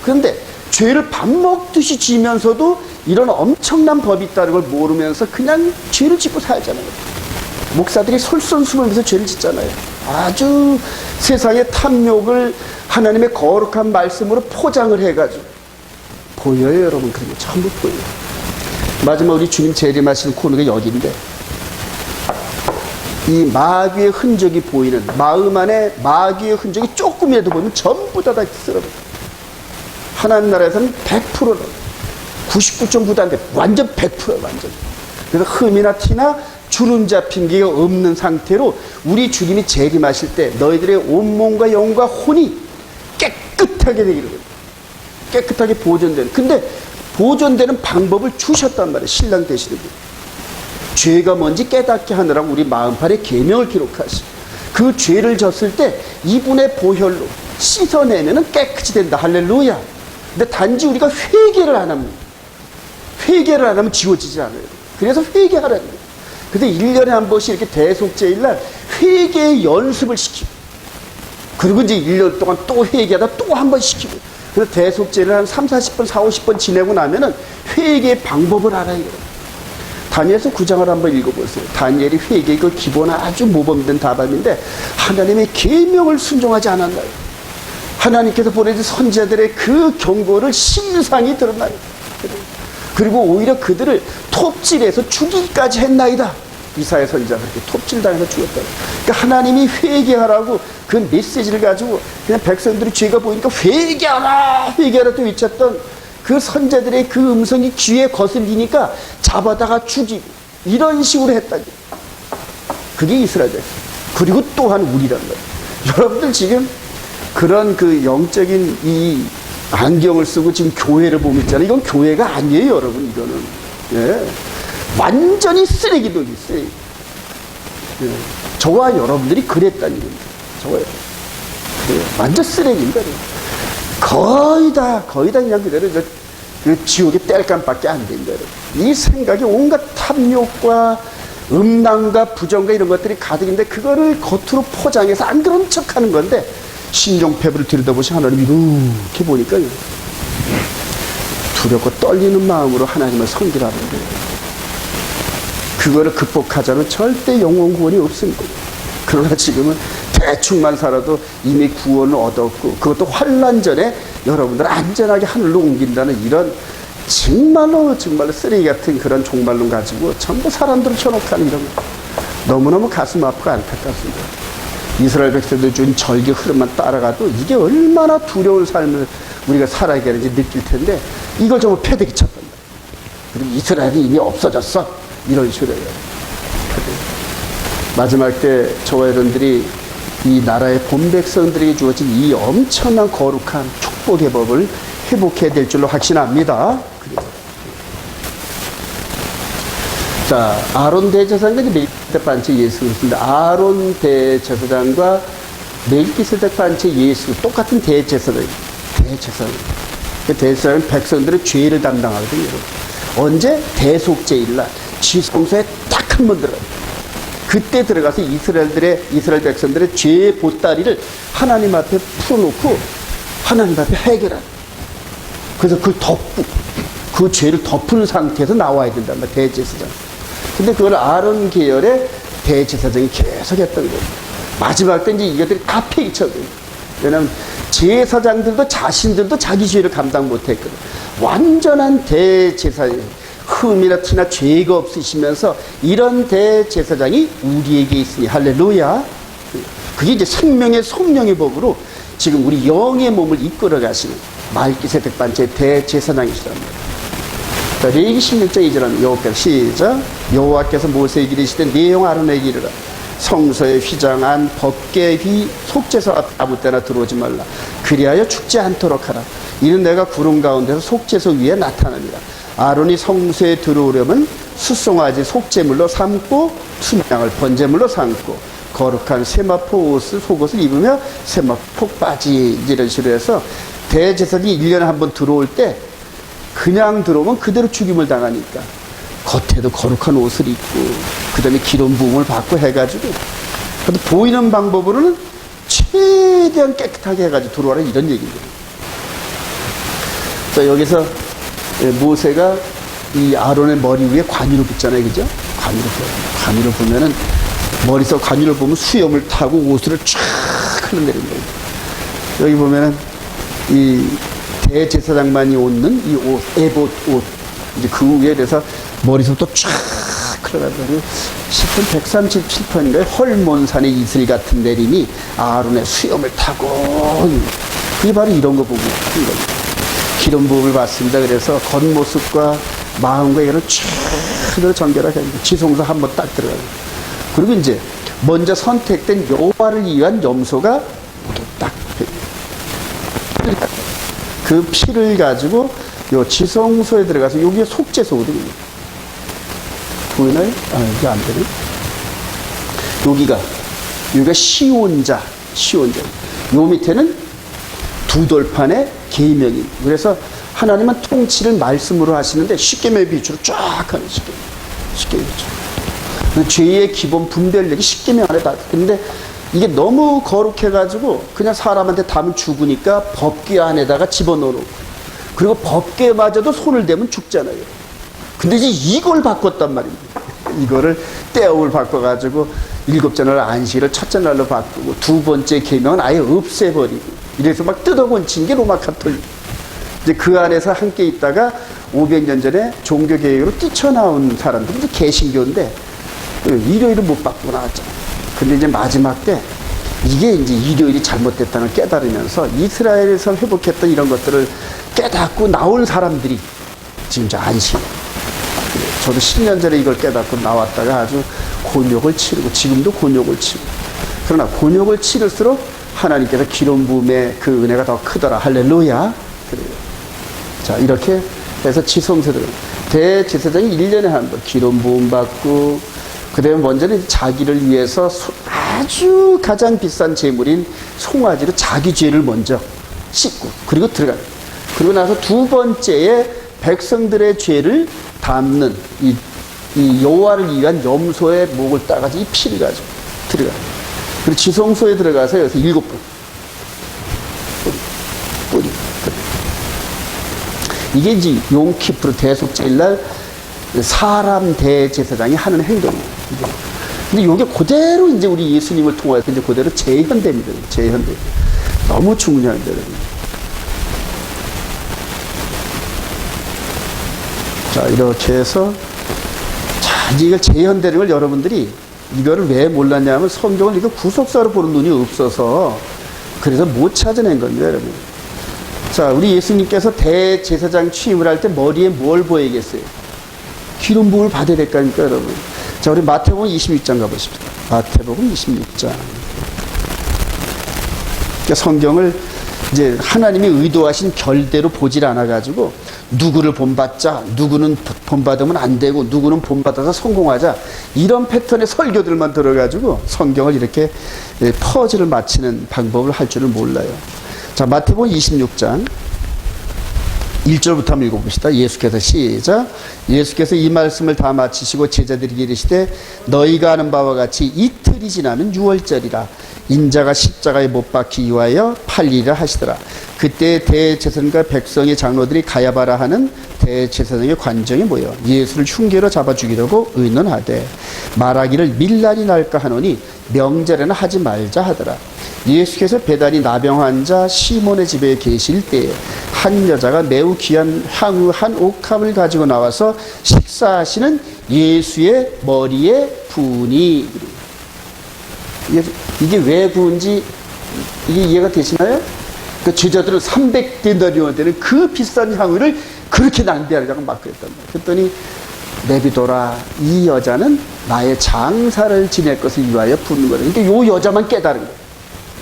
S1: 그런데 죄를 밥 먹듯이 지면서도 이런 엄청난 법이 있다는 걸 모르면서 그냥 죄를 짓고 살잖아요. 목사들이 솔선수범해서 죄를 짓잖아요. 아주 세상의 탐욕을 하나님의 거룩한 말씀으로 포장을 해가지고 보여요, 여러분. 그런 거 전부 보여요. 마지막 우리 주님 재림하시는 코너가 여기인데 이 마귀의 흔적이 보이는 마음 안에 마귀의 흔적이 조금이라도 보이면 전부 다 쓸어버려요. 하나님 나라에서는 100%는 99.9도 안 돼. 완전 100%예요, 완전. 그래서 흠이나 티나 주름 잡힌 게 없는 상태로 우리 주님이 재림하실 때 너희들의 온몸과 영과 혼이 깨끗하게 되기를, 깨끗하게 보존되는. 근데 보존되는 방법을 주셨단 말이에요, 신랑 되시는 분. 죄가 뭔지 깨닫게 하느라고 우리 마음판에 계명을 기록하시. 그 죄를 졌을 때 이분의 보혈로 씻어내면은 깨끗이 된다. 할렐루야. 근데 단지 우리가 회개를 안 합니다. 회개를 안 하면 지워지지 않아요. 그래서 회개하라는 거예요. 그래서 1년에 한 번씩 이렇게 대속죄일날 회개 연습을 시키고, 그리고 이제 1년 동안 또 회개하다 또 한 번 시키고, 그래서 대속죄를 한 3, 40번, 4, 50번 지내고 나면은 회개의 방법을 알아요. 다니엘서 9장을 한번 읽어보세요. 다니엘이 회개의 그 기본 아주 모범된 답안인데, 하나님의 계명을 순종하지 않았나요? 하나님께서 보내준 선지자들의 그 경고를 심상히 들었나요? 그리고 오히려 그들을 톱질해서 죽이기까지 했나이다. 이사야 선지자가 그렇게 톱질당해서 죽었다. 그러니까 하나님이 회개하라고 그 메시지를 가지고 그냥 백성들이 죄가 보이니까 회개하라, 회개하라 또 외쳤던 그 선지자들의 그 음성이 귀에 거슬리니까 잡아다가 죽이고 이런 식으로 했다니. 그게 이스라엘 백성. 그리고 또한 우리란 말이에요. 여러분들 지금 그런 그 영적인 이 안경을 쓰고 지금 교회를 보고 있잖아요. 이건 교회가 아니에요, 여러분. 이거는. 예. 완전히 쓰레기도 쓰레기. 예. 저와 여러분들이 그랬다는 겁니다. 저와요. 예. 완전 쓰레기입니다. 거의 다 그냥 그대로 그 지옥의 땔감밖에 안 됩니다. 이 생각이 온갖 탐욕과 음란과 부정과 이런 것들이 가득인데 그거를 겉으로 포장해서 안 그런 척 하는 건데, 신종패부를 들여다보시 하나님이 이렇게 보니까요, 두렵고 떨리는 마음으로 하나님을 섬기라는 거예요. 그거를 극복하자면 절대 영원 구원이 없습니다. 그러나 지금은 대충만 살아도 이미 구원을 얻었고, 그것도 환난 전에 여러분들 안전하게 하늘로 옮긴다는 이런 정말로 쓰레기 같은 그런 종말론 가지고 전부 사람들을 현혹하는 이런 거, 너무너무 가슴 아프고 안타깝습니다. 이스라엘 백성들 준 절기 흐름만 따라가도 이게 얼마나 두려운 삶을 우리가 살아야 되는지 느낄 텐데, 이걸 정말 패대기 쳤단 말이에요. 그리고 이스라엘이 이미 없어졌어, 이런 식으로 해요. 마지막 때 저와 여러분들이 이 나라의 본 백성들에게 주어진 이 엄청난 거룩한 축복의 법을 회복해야 될 줄로 확신합니다. 자, 아론 대제사장과 멜기세덱 반체 예수 그렇습니다. 아론 대제사장과 멜기세덱 반체 예수 똑같은 대제사장. 그 대제사장은 백성들의 죄를 담당하거든요. 언제? 대속죄일날 지성소에 딱 한 번 들어가요. 그때 들어가서 이스라엘 백성들의 죄의 보따리를 하나님 앞에 풀어놓고 하나님 앞에 해결하는. 그래서 그걸 덮고 그 죄를 덮은 상태에서 나와야 된단 말이에요. 대제사장. 근데 그걸 아론 계열의 대제사장이 계속 했던 거예요. 마지막 때 이제 이것들이 다 폐기쳐버려요. 왜냐하면 제사장들도 자신들도 자기 죄를 감당 못했거든요. 완전한 대제사장, 흠이나 티나 죄가 없으시면서 이런 대제사장이 우리에게 있으니 할렐루야. 그게 이제 생명의 성령의 법으로 지금 우리 영의 몸을 이끌어 가시는 멜기세덱 반체 대제사장이시란 말이에요. 자, 레위기 16장 2절 여호와께서 시작. 여호와께서 모세에게 이르시되 네 형 아론에게 이르라. 성소에 휘장한 법궤 휘 속죄소 아무 때나 들어오지 말라. 그리하여 죽지 않도록 하라. 이는 내가 구름 가운데서 속죄소 위에 나타납니다. 아론이 성소에 들어오려면 수송아지 속죄물로 삼고 순양을 번제물로 삼고 거룩한 세마포 속옷을 입으며 세마포 바지 이런 식으로 해서 대제사장이 1년에 한 번 들어올 때 그냥 들어오면 그대로 죽임을 당하니까 겉에도 거룩한 옷을 입고 그 다음에 기름 부음을 받고 해가지고 보이는 방법으로는 최대한 깨끗하게 해가지고 들어와라 이런 얘기입니다. 자, 여기서 모세가 이 아론의 머리 위에 관유를 붓잖아요, 그죠? 관유를 보면은 머리서 관유를 보면 수염을 타고 옷을 쫙 흘러내리는 거예요. 여기 보면은 이 대제사장만이 옷는 이 옷, 에봇 옷, 이제 그 위에 대해서 머리서부터 쫙 흘러가고 10분 137편인가요? 헐몬산의 이슬 같은 내림이 아론의 수염을 타고, 그게 바로 이런 거 보고 한 겁니다. 기름 부음을 받습니다. 그래서 겉모습과 마음과 이거를 쫙 정결하게 합니다. 지성소 한번 딱 들어가요. 그리고 이제 먼저 선택된 여호와를 위한 염소가 딱 그 피를 가지고 요 지성소에 들어가서 여기에 속죄소거든요. 보이나요? 아, 이게 안 되네. 여기가 시온자. 요 밑에는 두 돌판의 계명이. 그래서 하나님은 통치를 말씀으로 하시는데 십계명의 비추로 쫙 하는 십계명 비추. 죄의 기본 분별력이 십계명 안에 다. 근데 이게 너무 거룩해가지고 그냥 사람한테 담을 죽으니까 법궤 안에다가 집어넣어놓고, 그리고 법궤마저도 손을 대면 죽잖아요. 근데 이제 이걸 바꿨단 말입니다. 이거를 떼옥을 바꿔가지고 7째 날 안식일을 첫째 날로 바꾸고, 두 번째 계명은 아예 없애버리고, 이래서 막 뜯어곤친 게 로마 카톨릭. 이제 그 안에서 함께 있다가 500년 전에 종교개혁으로 뛰쳐나온 사람들이 이제 개신교인데, 일요일을 못 받고 나왔잖아요. 근데 이제 마지막 때 이게 이제 일요일이 잘못됐다는 걸 깨달으면서 이스라엘에서 회복했던 이런 것들을 깨닫고 나온 사람들이 지금 이제 안식. 저도 10년 전에 이걸 깨닫고 나왔다가 아주 곤욕을 치르고, 지금도 곤욕을 치고. 그러나 곤욕을 치를수록 하나님께서 기름 부음의 그 은혜가 더 크더라. 할렐루야. 그래요. 자, 이렇게 해서 지성소들, 대제사장이 1년에 한 번 기름 부음 받고, 그 다음에 먼저는 자기를 위해서 아주 가장 비싼 제물인 송아지로 자기 죄를 먼저 씻고, 그리고 들어가요. 그리고 나서 두 번째에 백성들의 죄를 담는 이 여호와를 위한 염소의 목을 따가지고 이 피를 가지고 들어가요. 그리고 지성소에 들어가서 여기서 7번 뿌리. 이게 이제 용키프르 대속제일날 사람 대제사장이 하는 행동이에요. 근데 이게 그대로 이제 우리 예수님을 통해서 이제 그대로 재현됩니다. 재현돼. 너무 중요한데, 여러분. 자, 이렇게 해서, 자, 이제 이걸 재현되는 걸 여러분들이 이거를 왜 몰랐냐면 성경을 이거 구속사로 보는 눈이 없어서 그래서 못 찾아낸 겁니다, 여러분. 자, 우리 예수님께서 대제사장 취임을 할 때 머리에 뭘 보이겠어요? 기름 부음을 받아야 될 거 아닙니까, 여러분? 자, 우리 마태복음 26장 가보십시다. 마태복음 26장. 그러니까 성경을 이제 하나님이 의도하신 결대로 보질 않아가지고, 누구를 본받자, 누구는 본받으면 안 되고, 누구는 본받아서 성공하자, 이런 패턴의 설교들만 들어가지고 성경을 이렇게 퍼즐을 맞히는 방법을 할 줄을 몰라요. 자, 마태복음 26장 1절부터 한번 읽어봅시다. 예수께서 시작. 예수께서 이 말씀을 다 마치시고 제자들에게 이르시되 너희가 아는 바와 같이 이틀이 지나면 유월절이라 인자가 십자가에 못 박히기 위하여 팔리라 하시더라. 그때 대제사장과 백성의 장로들이 가야바라 하는 대제사장의 관정에 모여 예수를 흉계로 잡아 죽이려고 의논하되 말하기를 밀날이 날까 하노니 명절에는 하지 말자 하더라. 예수께서 배단이 나병 환자 시몬의 집에 계실 때에 한 여자가 매우 귀한 향후 한 옥합을 가지고 나와서 식사하시는 예수의 머리에 부으니. 이게 왜 부은지 이게 이해가 되시나요? 그 제자들은 300데나리온 되는 그 비싼 향유를 그렇게 낭비하려고 막 그랬단 말이에요. 그랬더니 내비둬라, 이 여자는 나의 장사를 지낼 것을 위하여 부는 거다. 그러니까 요 여자만 깨달은 거예요.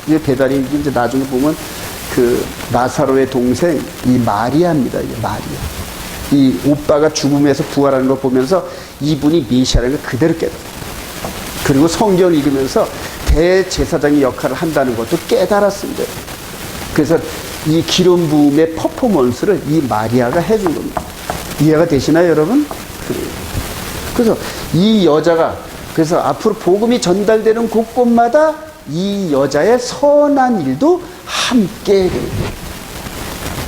S1: 이게 배달이 이제 나중에 보면 그 나사로의 동생 이 마리아입니다. 이게 마리아. 이 오빠가 죽음에서 부활하는 거 보면서 이분이 메시아라는 걸 그대로 깨달아요. 그리고 성경을 읽으면서 대제사장의 역할을 한다는 것도 깨달았습니다. 그래서 이 기름 부음의 퍼포먼스를 이 마리아가 해준 겁니다. 이해가 되시나요, 여러분? 그래서 이 여자가 그래서 앞으로 복음이 전달되는 곳곳마다 이 여자의 선한 일도 함께 됩니다.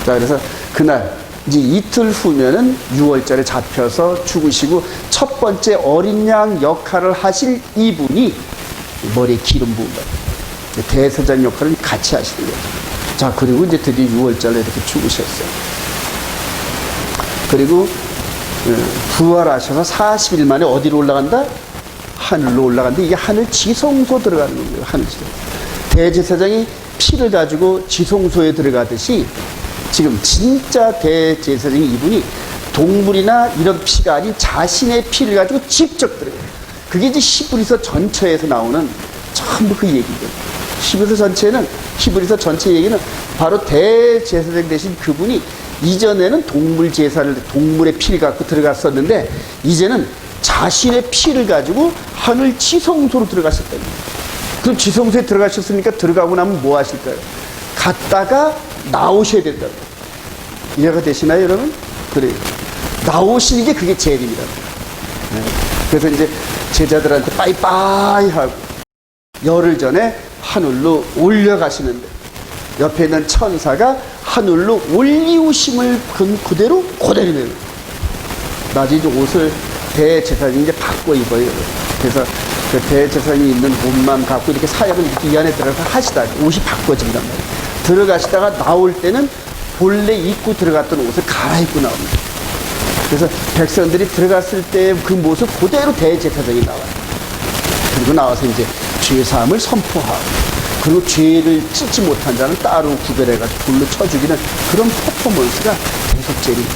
S1: 자, 그래서 그날 이제 이틀 후면은 6월절에 잡혀서 죽으시고 첫 번째 어린 양 역할을 하실 이분이 머리에 기름 부은 거예요. 대제사장 역할을 같이 하시는 거죠. 자, 그리고 이제 드디어 6월절에 이렇게 죽으셨어요. 그리고 부활하셔서 40일 만에 어디로 올라간다? 하늘로 올라간다. 이게 하늘 지성소 들어가는 거예요. 하늘 지성소. 대제사장이 피를 가지고 지성소에 들어가듯이 지금 진짜 대제사장이 이분이 동물이나 이런 피가 아닌 자신의 피를 가지고 직접 들어가요. 그게 이제 히브리서 전체에서 나오는 전부 그 얘기죠. 히브리서 전체 얘기는 바로 대제사장 대신 그분이 이전에는 동물 제사를 동물의 피를 갖고 들어갔었는데 이제는 자신의 피를 가지고 하늘 지성소로 들어가셨다는 거예요. 그럼 지성소에 들어가셨으니까 들어가고 나면 뭐 하실까요? 갔다가 나오셔야 된다고. 이해가 되시나요, 여러분? 그래요. 나오시는 게 그게 제일입니다. 네. 그래서 이제 제자들한테 빠이빠이 하고 열흘 전에 하늘로 올려가시는데 옆에 있는 천사가 하늘로 올리우심을 그대로 내요. 나중에 이제 옷을 대제사장이 이제 바꿔 입어요. 그래서 그 대제사장이 있는 옷만 갖고 이렇게 사역을 이렇게 이 안에 들어가서 하시다가 옷이 바꿔진단 말이에요. 들어가시다가 나올 때는 본래 입고 들어갔던 옷을 갈아입고 나옵니다. 그래서 백성들이 들어갔을 때 그 모습 그대로 대제사장이 나와요. 그리고 나와서 이제 죄사함을 선포하고 그리고 죄를 찢지 못한 자는 따로 구별해가지고 불로 쳐 죽이는 그런 퍼포먼스가 대속죄입니다.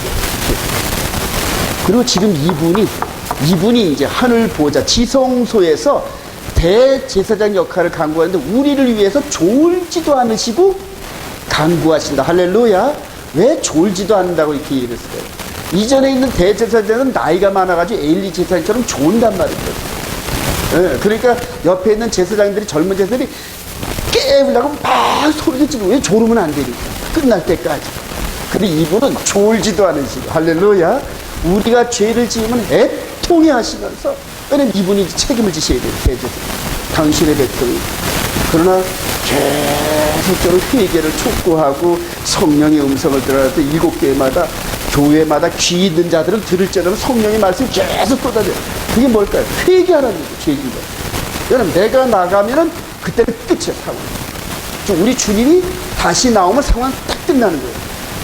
S1: 그리고 지금 이분이 이제 하늘 보좌 지성소에서 대제사장 역할을 강구하는데 우리를 위해서 졸지도 않으시고 강구하신다. 할렐루야. 왜 졸지도 않는다고 이렇게 얘기를 했어요? 이전에 있는 대제사장은 나이가 많아가지고 에일리 제사장처럼 졸단 말이죠. 네, 그러니까 옆에 있는 제사장들이 젊은 제사들이 깨우려고 막 소리를 지르고 왜 졸으면 안 되니까 끝날 때까지. 근데 이분은 졸지도 않으시고 할렐루야. 우리가 죄를 지으면 애통해 하시면서 왜냐면 이분이 책임을 지셔야 돼요. 대제사장 당신의 백성이. 그러나 계속적으로 회개를 촉구하고 성령의 음성을 들어서 7교회마다 교회마다 귀 있는 자들은 들을지라도 성령의 말씀이 계속 쏟아져요. 그게 뭘까요? 회개하라는 거죠. 죄진 거. 왜냐면 내가 나가면은 그때는 끝이야. 상황. 우리 주님이 다시 나오면 상황 딱 끝나는 거예요.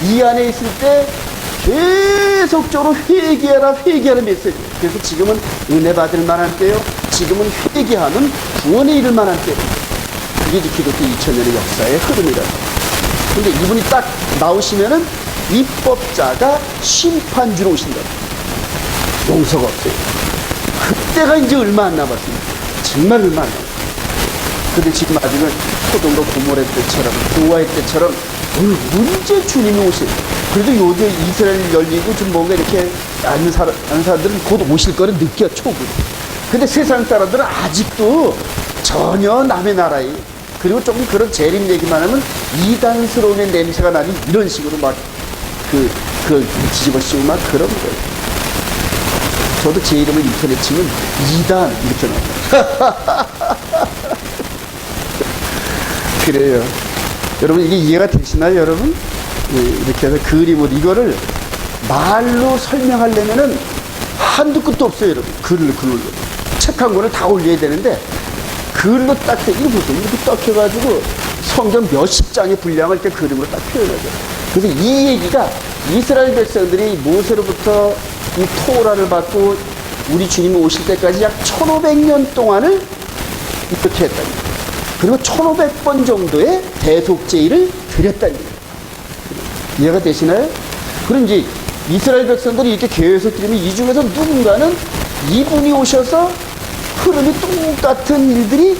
S1: 이 안에 있을 때 계속적으로 회개하는 메시지. 그래서 지금은 은혜 받을 만한 때요. 지금은 회개하는 구원에 이를 만한 때예요. 그게 이제 기독교 2000년의 역사의 흐름이라서. 근데 이분이 딱 나오시면은 입법자가 심판주로 오신다. 용서가 없어요. 그때가 이제 얼마 안 남았습니다. 정말 얼마 안 남았어요. 근데 지금 아직은 소돔과 고모라 때처럼 노아의 때처럼 언제 주님이 오실? 그래도 요새 이스라엘 열리고 좀 뭔가 이렇게 아는 사람들은 곧 오실 거를 느껴 초고. 근데 세상 사람들은 아직도 전혀 남의 나라에 그리고 조금 그런 재림 얘기만 하면 이단스러운 냄새가 나니 이런 식으로 막 뒤집어 씌우고 막 그런 거예요. 저도 제 이름을 인터넷 치면 이단 이렇게 나와요. 그래요. 여러분 이게 이해가 되시나요, 여러분? 이렇게 해서 그림으로 이거를 말로 설명하려면은 한두 끝도 없어요, 여러분. 글로. 책 한 권을 다 올려야 되는데 글로 딱 이거 보세요. 이렇게 딱 해가지고 성경 몇십 장의 분량을 이렇게 그림으로 딱 표현하죠. 그래서 이 얘기가 이스라엘 백성들이 모세로부터 이 토라를 받고 우리 주님이 오실 때까지 약 1500년 동안을 이렇게 했다는 거예요. 그리고 1500번 정도의 대속죄를 드렸다는 거예요. 이해가 되시나요? 그럼 이제 이스라엘 백성들이 이렇게 계속 드리면 이 중에서 누군가는 이분이 오셔서 흐름이 똑같은 일들이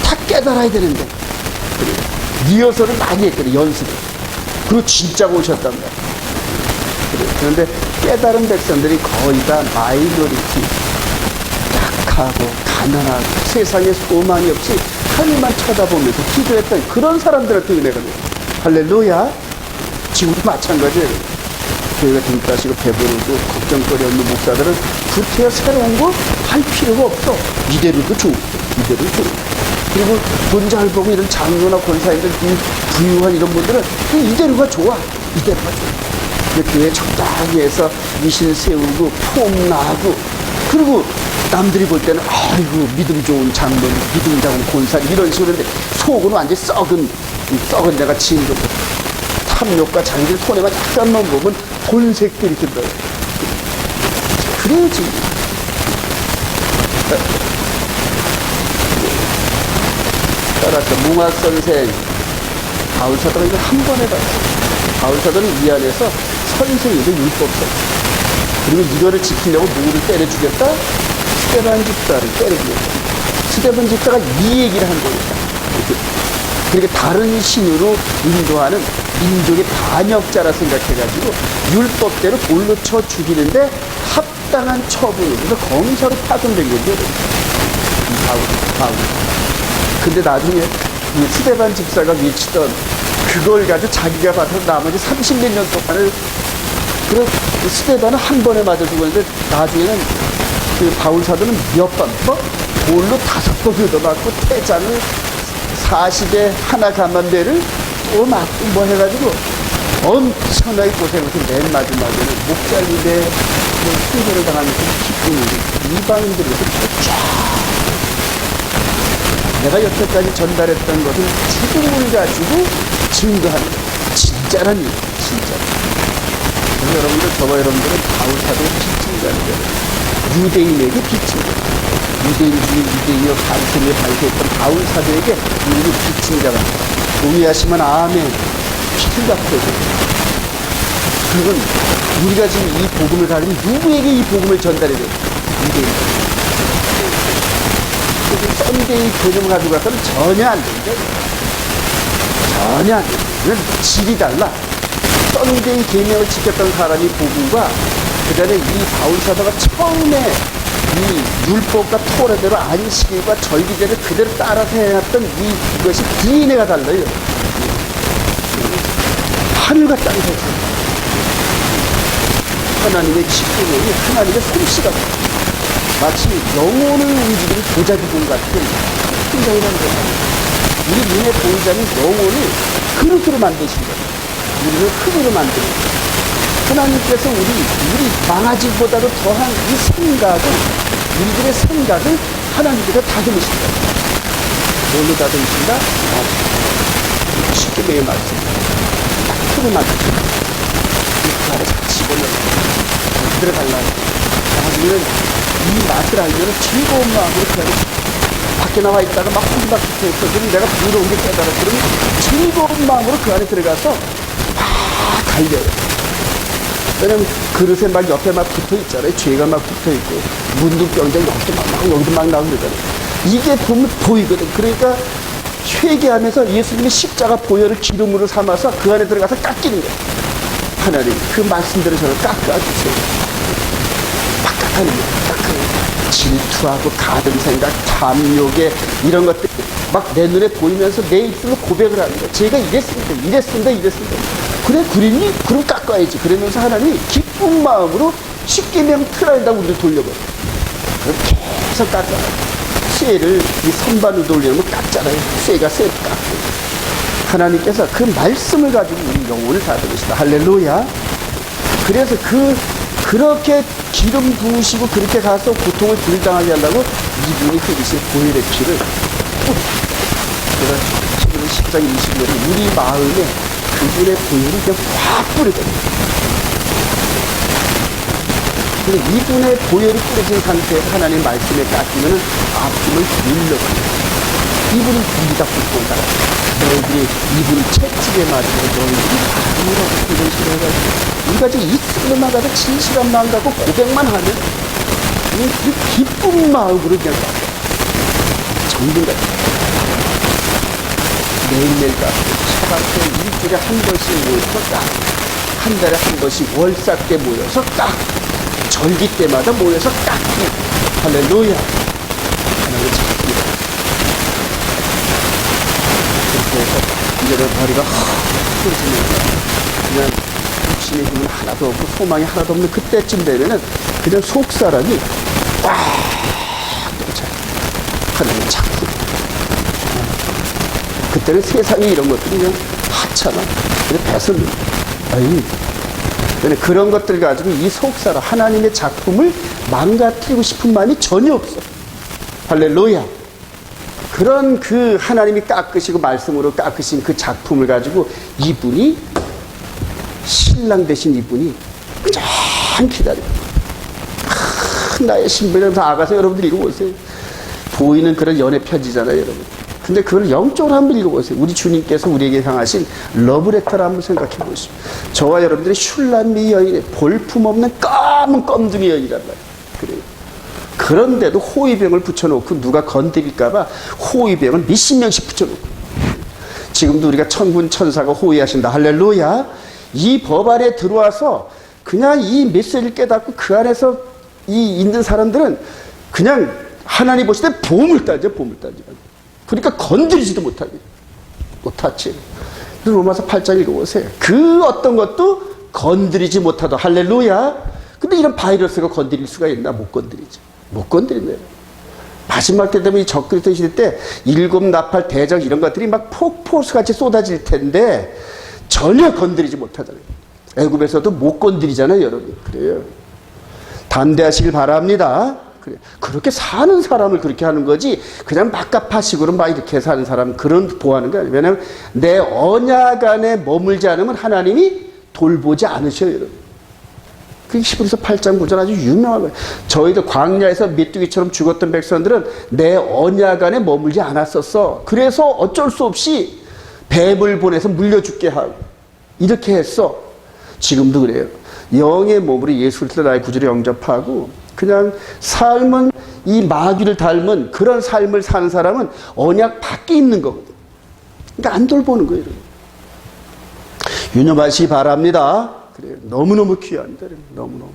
S1: 다 깨달아야 되는데 리허설을 많이 했거든요. 연습을. 그리고 진짜가 오셨단 말이에요. 그런데 깨달은 백성들이 거의 다 마이너리티, 약하고 가난하고 세상에 소망이 없이 하늘만 쳐다보면서 기도했던 그런 사람들한테 은혜가 돼요. 할렐루야. 지금도 마찬가지예요. 교회가 등가시고 배부르고 걱정거리 없는 목사들은 구태여 새로운 거 할 필요가 없어. 이대로도 좋고 이대로도 좋고. 그리고 돈 잘 벌고 이런 장로나 권사님들 부유한 이런 분들은 이대로가 좋아. 이대로가 좋아. 교회 적당히 해서 미신 세우고 폼 나고 그리고 남들이 볼 때는 아이고 믿음 좋은 장로, 믿음 좋은 권사님 이런 식으로 했는데 속은 완전히 썩은 내가 지은 거 탐욕과 장기를 손에만 약간만 보면 본색도 이렇게 들어요. 그래야지. 따라서 뭉학선생 바울사도가 이걸 한 번 해봤어요. 바울사도는 이 안에서 선생이고 율법서. 그리고 이거를 지키려고 누구를 때려 죽였다? 스데반 집사를 때려 죽였다. 스데반 집사가 이 얘기를 한 거예요. 그렇게 다른 신으로 인도하는 민족의 반역자라 생각해가지고 율법대로 돌로 쳐 죽이는데 합당한 처분으로 그래서 검사로 파손된 건데 바울. 근데 나중에 이 스데반 집사가 미치던 그걸 가지고 자기가 받아서 나머지 30몇 년 동안을 그래서 스데반은 한 번에 맞아 죽었는데 나중에는 그 바울 사도는 몇 번, 돌로 5번 얻어맞고 태장을 40에 하나 감만대를 또 맞고 뭐 해가지고 엄청나게 고생해서 맨 마지막에는 목잘림에 순교를 당하면서 기쁨을 이방인들에서 쫙 내가 여태까지 전달했던 것은 죽음을 가지고 증거하는 진짜란 일, 진짜. 그래서 여러분들, 저와 여러분들은 바울 사도의 빛인자는 거예요. 유대인에게 빛인자. 유대인주의, 유대인의 발생에 발표했던 바울 사도에게 우리는 빛인자가 동의하시면 아멘. 빛을 갖고 계세요. 그건 우리가 지금 이 복음을 가지면 누구에게 이 복음을 전달해야 돼요? 유대인. 그래서 썬데이 개념을 가지고 가서는 전혀 안 된다. 전혀 안 된다. 그건 질이 달라. 썬데이 계명을 지켰던 사람이 복음과 그 전에 이 바울 사도가 처음에 이 율법과 토라대로 안식일과 절기제를 그대로 따라서 해왔던 이것이 DNA가 달라요. 하늘과 땅이 달라요. 하나님의 직분이 하나님의 솜씨가 마치 영혼을 움직이는 도자기공 같은 풍경이라는 거예요. 우리 눈에 보이지 않는 영혼을 그릇으로 만드신 거예요. 우리를 흙으로 만드는 거예요. 하나님께서 우리 망아지보다도 더한 이 생각을, 우리들의 생각을 하나님께서 다듬으신 거예요. 뭘로 다듬으신다? 쉽게 매일 말씀입니다. 딱 틀을 만드신 거예요. 그 안에 다 집어넣어요. 그대로 달라요. 우리는 이 맛을 알면 즐거운 마음으로 그 안에 밖에 나와 있다가 막 혼밥 붙어 있어. 그럼 내가 부러운 게 깨달아. 그러면 즐거운 마음으로 그 안에 들어가서 막 달려요. 왜냐면 그릇에 막 옆에 막 붙어 있잖아요. 죄가 막 붙어 있고 문둥병자 여기도 막 나오고 그러잖아요. 이게 보면 보이거든. 그러니까 회개하면서 예수님의 십자가 보혈을 기름으로 삼아서 그 안에 들어가서 깎이는 거예요. 하나님 그 말씀대로 저를 깎아주세요. 깎아가는 거예요. 깎아가는 거예요. 질투하고 가든 생각, 탐욕에 이런 것들이 막 내 눈에 보이면서 내 입술로 고백을 하는 거예요. 제가 이랬습니다. 그래 그랬니? 그럼 깎아야지. 그러면서 하나님이 기쁜 마음으로 십계명 틀 안에다 우리를 돌려버려요. 그럼 계속 깎아요. 쇠를 이 선반으로 돌리면 깎잖아요. 쇠가 쇠를 깎고. 하나님께서 그 말씀을 가지고 우리 영혼을 다듬으시다. 할렐루야. 그래서 그렇게 기름 부으시고 그렇게 가서 고통을 덜 당하게 하려고 이분이 흘리신 보혈의 피를 뿌려. 그래서 지금 10장 20절에 우리 마음에 그분의 보혈이 그냥 확 뿌려져요. 그래서 이분의 보혈이 뿌려진 상태에서 하나님의 말씀에 깎이면 아픔을 눌러버려요. 이분이 우리가 불pon다. 너희들이 이분 채찍에 맞으면 너희들이 아무라고 이런 식으로 해가지고 우리가 지금 입술로만 가서 진실한 마음 갖고 고백만 하면 그 기쁜 마음으로 그냥 깎아요. 정든 같아요. 매일매일 깎고 차갑게 일주일에 한 번씩 모여서 깎고 한 달에 한 번씩 월삭 때 모여서 깎고 절기 때마다 모여서 깎고 할렐루야. 하나님의 작품이다. 그렇게 해서 이제는 머리가 흐르면서 그냥 육신의 힘은 하나도 없고 소망이 하나도 없는 그때쯤 되면은 그냥 속사람이 꽉 꽂혀요. 하나님의 작품. 그때는 세상에 이런 것들이 그냥 하찮아. 근데 배설물. 아니. 그런 것들 가지고 이 속사람, 하나님의 작품을 망가뜨리고 싶은 마음이 전혀 없어. 할렐루야. 그런 그 하나님이 깎으시고 말씀으로 깎으신 그 작품을 가지고 이분이, 신랑 되신 이분이 참 기다려요. 나의 신부라면서 아가서 여러분들 읽어보세요. 보이는 그런 연애 편지잖아요, 여러분. 근데 그걸 영적으로 한번 읽어보세요. 우리 주님께서 우리에게 향하신 러브레터를 한번 생각해 보시죠. 저와 여러분들이 슐람미 여인의 볼품없는 까만 껌둥이 여인이란 말이에요. 그래요. 그런데도 호위병을 붙여놓고 누가 건드릴까봐 호위병을 몇십 명씩 붙여놓고. 지금도 우리가 천군 천사가 호위하신다. 할렐루야. 이 법 안에 들어와서 그냥 이 메시지를 깨닫고 그 안에서 이 있는 사람들은 그냥 하나님 보실 때 보물 따져. 그러니까 건드리지도 못하지. 로마서 8장 읽어보세요. 그 어떤 것도 건드리지 못하다. 할렐루야. 근데 이런 바이러스가 건드릴 수가 있나? 못 건드리죠. 못 건드린대요. 마지막 때 되면 이 적그리스도 시대 때 일곱 나팔 대적 이런 것들이 막 폭포수같이 쏟아질 텐데 전혀 건드리지 못하잖아요. 애굽에서도 못 건드리잖아요, 여러분. 그래요. 담대하시길 바랍니다. 그래. 그렇게 사는 사람을 그렇게 하는 거지, 그냥 막가파식으로 막 이렇게 사는 사람, 그런 보호하는 거 아니에요. 왜냐하면 내 언약 안에 머물지 않으면 하나님이 돌보지 않으셔요, 여러분. 그 히브리서 8장 9절 아주 유명한 거예요. 저희도 광야에서 메뚜기처럼 죽었던 백성들은 내 언약 안에 머물지 않았었어. 그래서 어쩔 수 없이 뱀을 보내서 물려 죽게 하고 이렇게 했어. 지금도 그래요. 영의 몸으로 예수 그리스도 나의 구주를 영접하고 그냥 삶은 이 마귀를 닮은 그런 삶을 사는 사람은 언약 밖에 있는 거거든. 그러니까 안 돌보는 거예요. 유념하시기 바랍니다. 그래요. 너무너무 귀합니다. 너무너무.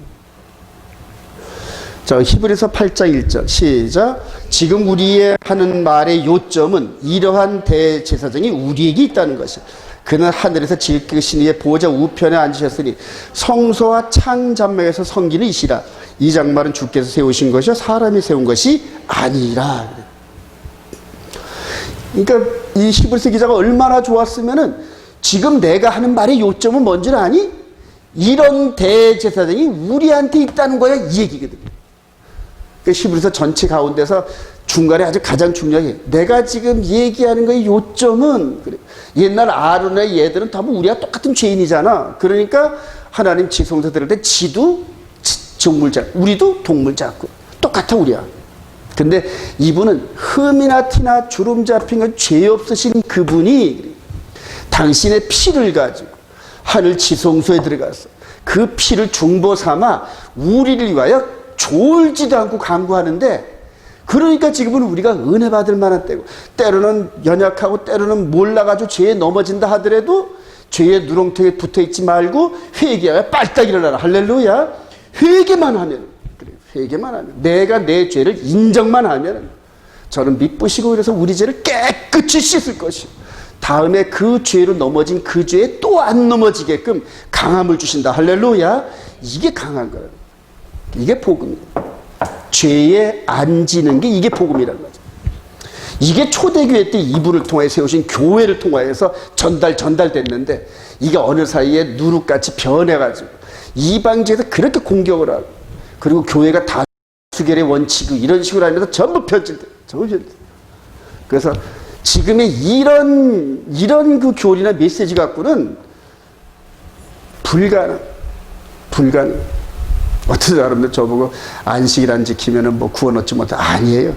S1: 자, 히브리서 8장 1절 시작. 지금 우리의 하는 말의 요점은 이러한 대제사장이 우리에게 있다는 것이야. 그는 하늘에서 지키신 이의 보좌 우편에 앉으셨으니 성소와 창잔명에서 섬기는 이시라. 이 장말은 주께서 세우신 것이요 사람이 세운 것이 아니라. 그러니까 이 히브리서 기자가 얼마나 좋았으면은 지금 내가 하는 말의 요점은 뭔지 아니? 이런 대제사장이 우리한테 있다는 거야, 이 얘기거든요. 그 히브리서 전체 가운데서 중간에 아주 가장 중요하게 내가 지금 얘기하는 거의 요점은 그래. 옛날 아론의 얘들은 다 우리와 똑같은 죄인이잖아. 그러니까 하나님 지성소 들을 때 지도 동물 잡고 우리도 동물 잡고 똑같아 우리야. 근데 이분은 흠이나 티나 주름 잡힌 건 죄 없으신 그분이 당신의 피를 가지고 하늘 지성소에 들어가서 그 피를 중보 삼아 우리를 위하여 졸지도 않고 간구하는데, 그러니까 지금은 우리가 은혜 받을 만한 때고, 때로는 연약하고 때로는 몰라가지고 죄에 넘어진다 하더라도 죄의 누렁텅이에 붙어있지 말고 회개하여 빨딱 일어나라. 할렐루야. 회개만 하면, 그래, 회개만 하면, 내가 내 죄를 인정만 하면 저는 미쁘시고 그래서 우리 죄를 깨끗이 씻을 것이요 다음에 그 죄로 넘어진 그 죄에 또 안 넘어지게끔 강함을 주신다. 할렐루야. 이게 강한 거예요. 이게 복음이에요. 죄에 안 지는 게 이게 복음이라는 거죠. 이게 초대교회 때 이분을 통해 세우신 교회를 통하여서 전달됐는데, 이게 어느 사이에 누룩같이 변해가지고 이방지에서 그렇게 공격을 하고, 그리고 교회가 다수결의 원칙이 이런 식으로 하면서 전부 편질돼. 그래서 지금의 이런 그 교리나 메시지 갖고는 불가능. 어떤 사람들 저보고 안식일 안 지키면은 뭐 구원 얻지 못해. 아니에요.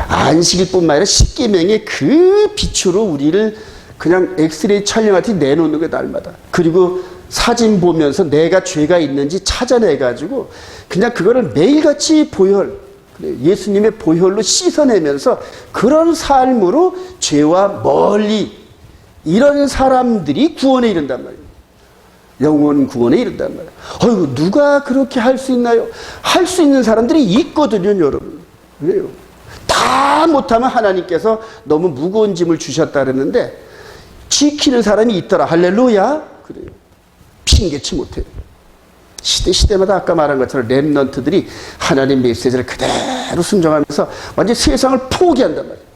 S1: 안식일 뿐만 아니라 십계명의 그 빛으로 우리를 그냥 엑스레이 촬영같이 내놓는 게 날마다. 그리고 사진 보면서 내가 죄가 있는지 찾아내가지고 그냥 그거를 매일같이 예수님의 보혈로 씻어내면서 그런 삶으로 죄와 멀리 이런 사람들이 구원에 이른단 말이에요. 영원 구원에 이른단 말이에요. 어이구, 누가 그렇게 할 수 있나요? 할 수 있는 사람들이 있거든요, 여러분. 그래요. 다 못하면 하나님께서 너무 무거운 짐을 주셨다 그랬는데 지키는 사람이 있더라. 할렐루야. 그래요. 핑계치 못해요. 시대마다 아까 말한 것처럼 렘넌트들이 하나님 메시지를 그대로 순종하면서 완전히 세상을 포기한단 말이에요.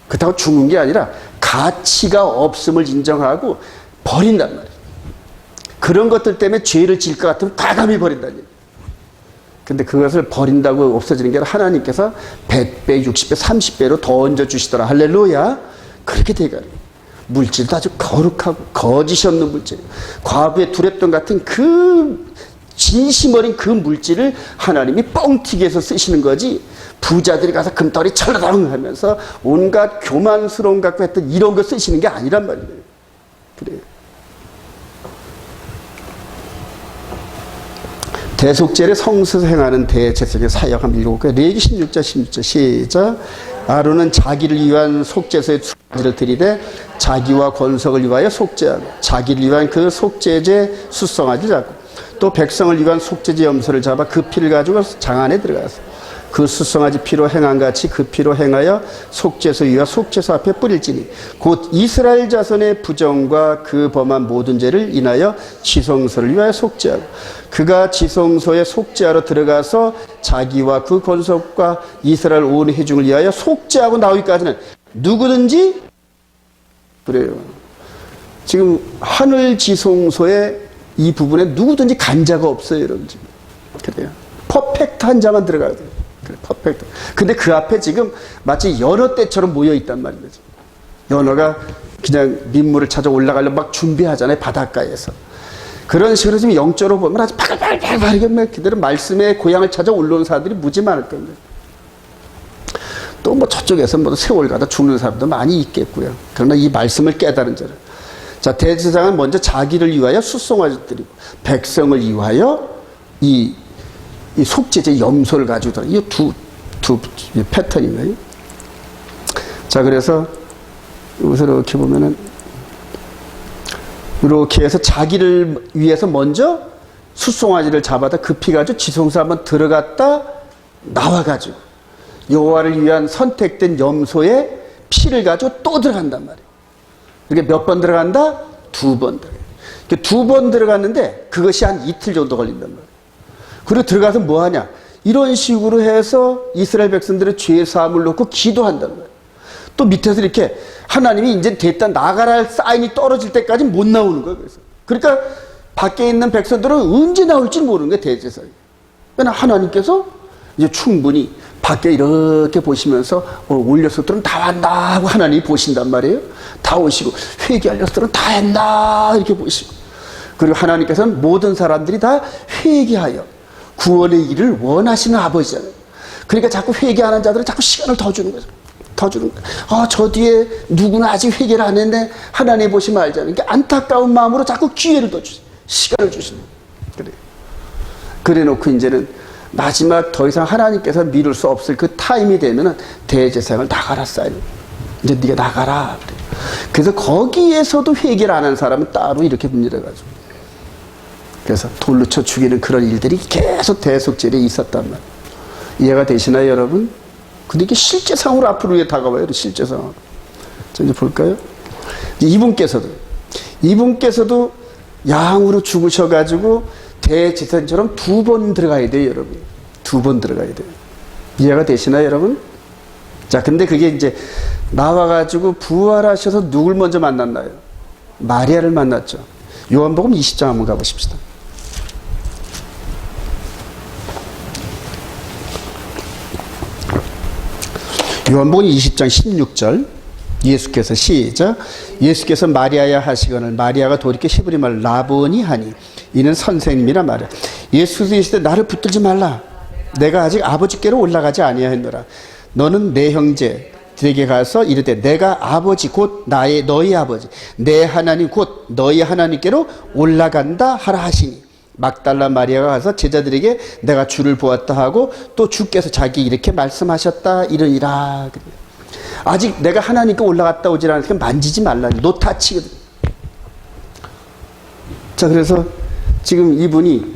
S1: 그렇다고 죽는 게 아니라 가치가 없음을 인정하고 버린단 말이에요. 그런 것들 때문에 죄를 질 것 같으면 과감히 버린다는 얘기예요. 근데 그것을 버린다고 없어지는 게 아니라 하나님께서 100배, 60배, 30배로 더 얹어주시더라. 할렐루야. 그렇게 돼가요. 물질도 아주 거룩하고 거짓이 없는 물질, 과부의 두렵던 같은 그 진심 어린 그 물질을 하나님이 뻥튀기 해서 쓰시는 거지, 부자들이 가서 금덩어리 철렁 하면서 온갖 교만스러움 갖고 했던 이런 거 쓰시는 게 아니란 말이에요. 그래요. 대속죄를 성수에서 행하는 대제사장의 사역 한번 읽어볼까요? 레위기 16장 16절 시작. 아론은 자기를 위한 속죄소에 두 가지를 들이되 자기와 권속을 위하여 속죄하고 자기를 위한 그 속죄제 수송아지를 잡고 또 백성을 위한 속죄제 염소를 잡아 그 피를 가지고 장 안에 들어가서 그 수송아지 피로 행한 같이 그 피로 행하여 속죄소 위와 속죄소 앞에 뿌릴지니 곧 이스라엘 자손의 부정과 그 범한 모든 죄를 인하여 지성소를 위하여 속죄하고 그가 지성소에 속죄하러 들어가서 자기와 그 권속과 이스라엘 온 회중을 위하여 속죄하고 나오기까지는 누구든지 그래요. 지금 하늘 지성소의 이 부분에 누구든지 간자가 없어요, 여러분. 지금. 그래요. 퍼펙트한 자만 들어가야 돼요. 그래, 퍼펙트. 근데 그 앞에 지금 마치 연어 떼처럼 모여 있단 말이에요. 연어가 그냥 민물을 찾아 올라가려고 막 준비하잖아요, 바닷가에서. 그런 식으로 지금 영적으로 보면 아주 바글바글바글 그대로 말씀의 고향을 찾아 올라온 사람들이 무지 많을 겁니다. 또 뭐 저쪽에서 뭐 세월 가다 죽는 사람도 많이 있겠고요. 그러나 이 말씀을 깨달은 자를. 자, 대제사장은 먼저 자기를 위하여 수송아지 드리고 백성을 위하여 이 속죄제 염소를 가지고 들어. 이 두 패턴이에요. 자, 그래서 여기서 이렇게 보면은 이렇게 해서 자기를 위해서 먼저 수송아지를 잡아다 급히 가지고 지성소 한번 들어갔다 나와가지고 여호와를 위한 선택된 염소의 피를 가지고 또 들어간단 말이에요. 이게 몇 번 들어간다? 2번 들어가요. 2번 들어갔는데 그것이 한 이틀 정도 걸린단 말이에요. 그리고 들어가서 뭐 하냐? 이런 식으로 해서 이스라엘 백성들의 죄 사함을 놓고 기도한단 말이에요. 또 밑에서 이렇게 하나님이 이제 됐다 나가라 할 사인이 떨어질 때까지 못 나오는 거예요. 그러니까 밖에 있는 백성들은 언제 나올지 모르는 거예요, 대제사장이. 왜냐하면 하나님께서 이제 충분히 밖에 이렇게 보시면서 올 녀석들은 다 왔나 하고 하나님이 보신단 말이에요. 다 오시고 회개할 녀석들은 다 했나 이렇게 보시고 그리고 하나님께서는 모든 사람들이 다 회개하여 구원의 일을 원하시는 아버지잖아요. 그러니까 자꾸 회개하는 자들은 자꾸 시간을 더 주는 거죠. 더 주는 거예요. 아, 저 뒤에 누구는 아직 회개를 안 했네. 하나님 보시면 알잖아요. 그러니까 안타까운 마음으로 자꾸 기회를 더 주세요. 시간을 주시는 거예요. 그래 놓고 이제는 마지막 더 이상 하나님께서 미룰 수 없을 그 타임이 되면은 대제사장을 나가라 사인. 이제 네가 나가라. 그래서 거기에서도 회개를 안 한 사람은 따로 이렇게 분열해가지고. 그래서 돌로 쳐 죽이는 그런 일들이 계속 대속절에 있었단 말이에요. 이해가 되시나요, 여러분? 근데 이게 실제상으로 앞으로 왜 다가와요, 실제상으로. 자, 이제 볼까요? 이분께서도 양으로 죽으셔가지고 대제사장처럼 2번 들어가야 돼요, 여러분. 2번 들어가야 돼요. 이해가 되시나요, 여러분? 자, 근데 그게 이제 나와가지고 부활하셔서 누굴 먼저 만났나요? 마리아를 만났죠. 요한복음 20장 한번 가보십시다. 요한복음 20장 16절. 예수께서 시작. 예수께서 마리아야 하시거늘 마리아가 돌이켜 히브리 말 라보니 하니 이는 선생님이라 말이야. 예수께서 이르시되 나를 붙들지 말라. 내가 아직 아버지께로 올라가지 아니하였노라. 너는 내 형제들에게 가서 이르되 내가 아버지 곧 너희 아버지 내 하나님 곧 너희 하나님께로 올라간다 하라 하시니 막달라 마리아가 가서 제자들에게 내가 주를 보았다 하고 또 주께서 자기 이렇게 말씀하셨다 이르니라. 아직 내가 하나님께 올라갔다 오지 않으니까 만지지 말라. 노타치거든. 자, 그래서 지금 이분이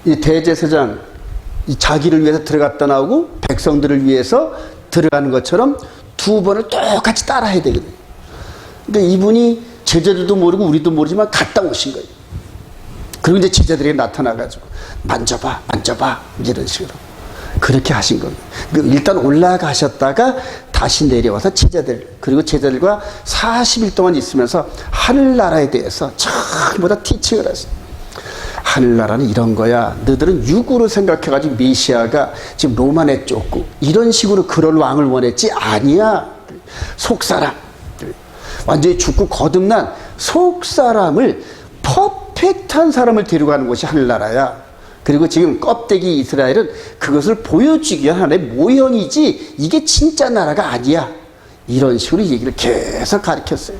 S1: 이 대제사장 이 자기를 위해서 들어갔다 나오고 백성들을 위해서 들어가는 것처럼 2번을 똑같이 따라야 되거든요. 그러니까 이분이 제자들도 모르고 우리도 모르지만 갔다 오신 거예요. 그리고 이제 제자들에게 나타나가지고 만져봐 이런 식으로 그렇게 하신 겁니다. 일단 올라가셨다가 다시 내려와서 그리고 제자들과 40일 동안 있으면서 하늘나라에 대해서 전부 다 티칭을 하셨어요. 하늘나라는 이런 거야. 너희들은 육으로 생각해가지고 메시아가 지금 로만에 쫓고 이런 식으로 그런 왕을 원했지 아니야. 속사람. 완전히 죽고 거듭난 속사람을 퍼펙트한 사람을 데려가는 것이 하늘나라야. 그리고 지금 껍데기 이스라엘은 그것을 보여주기 위한 하나의 모형이지 이게 진짜 나라가 아니야. 이런 식으로 얘기를 계속 가르쳤어요.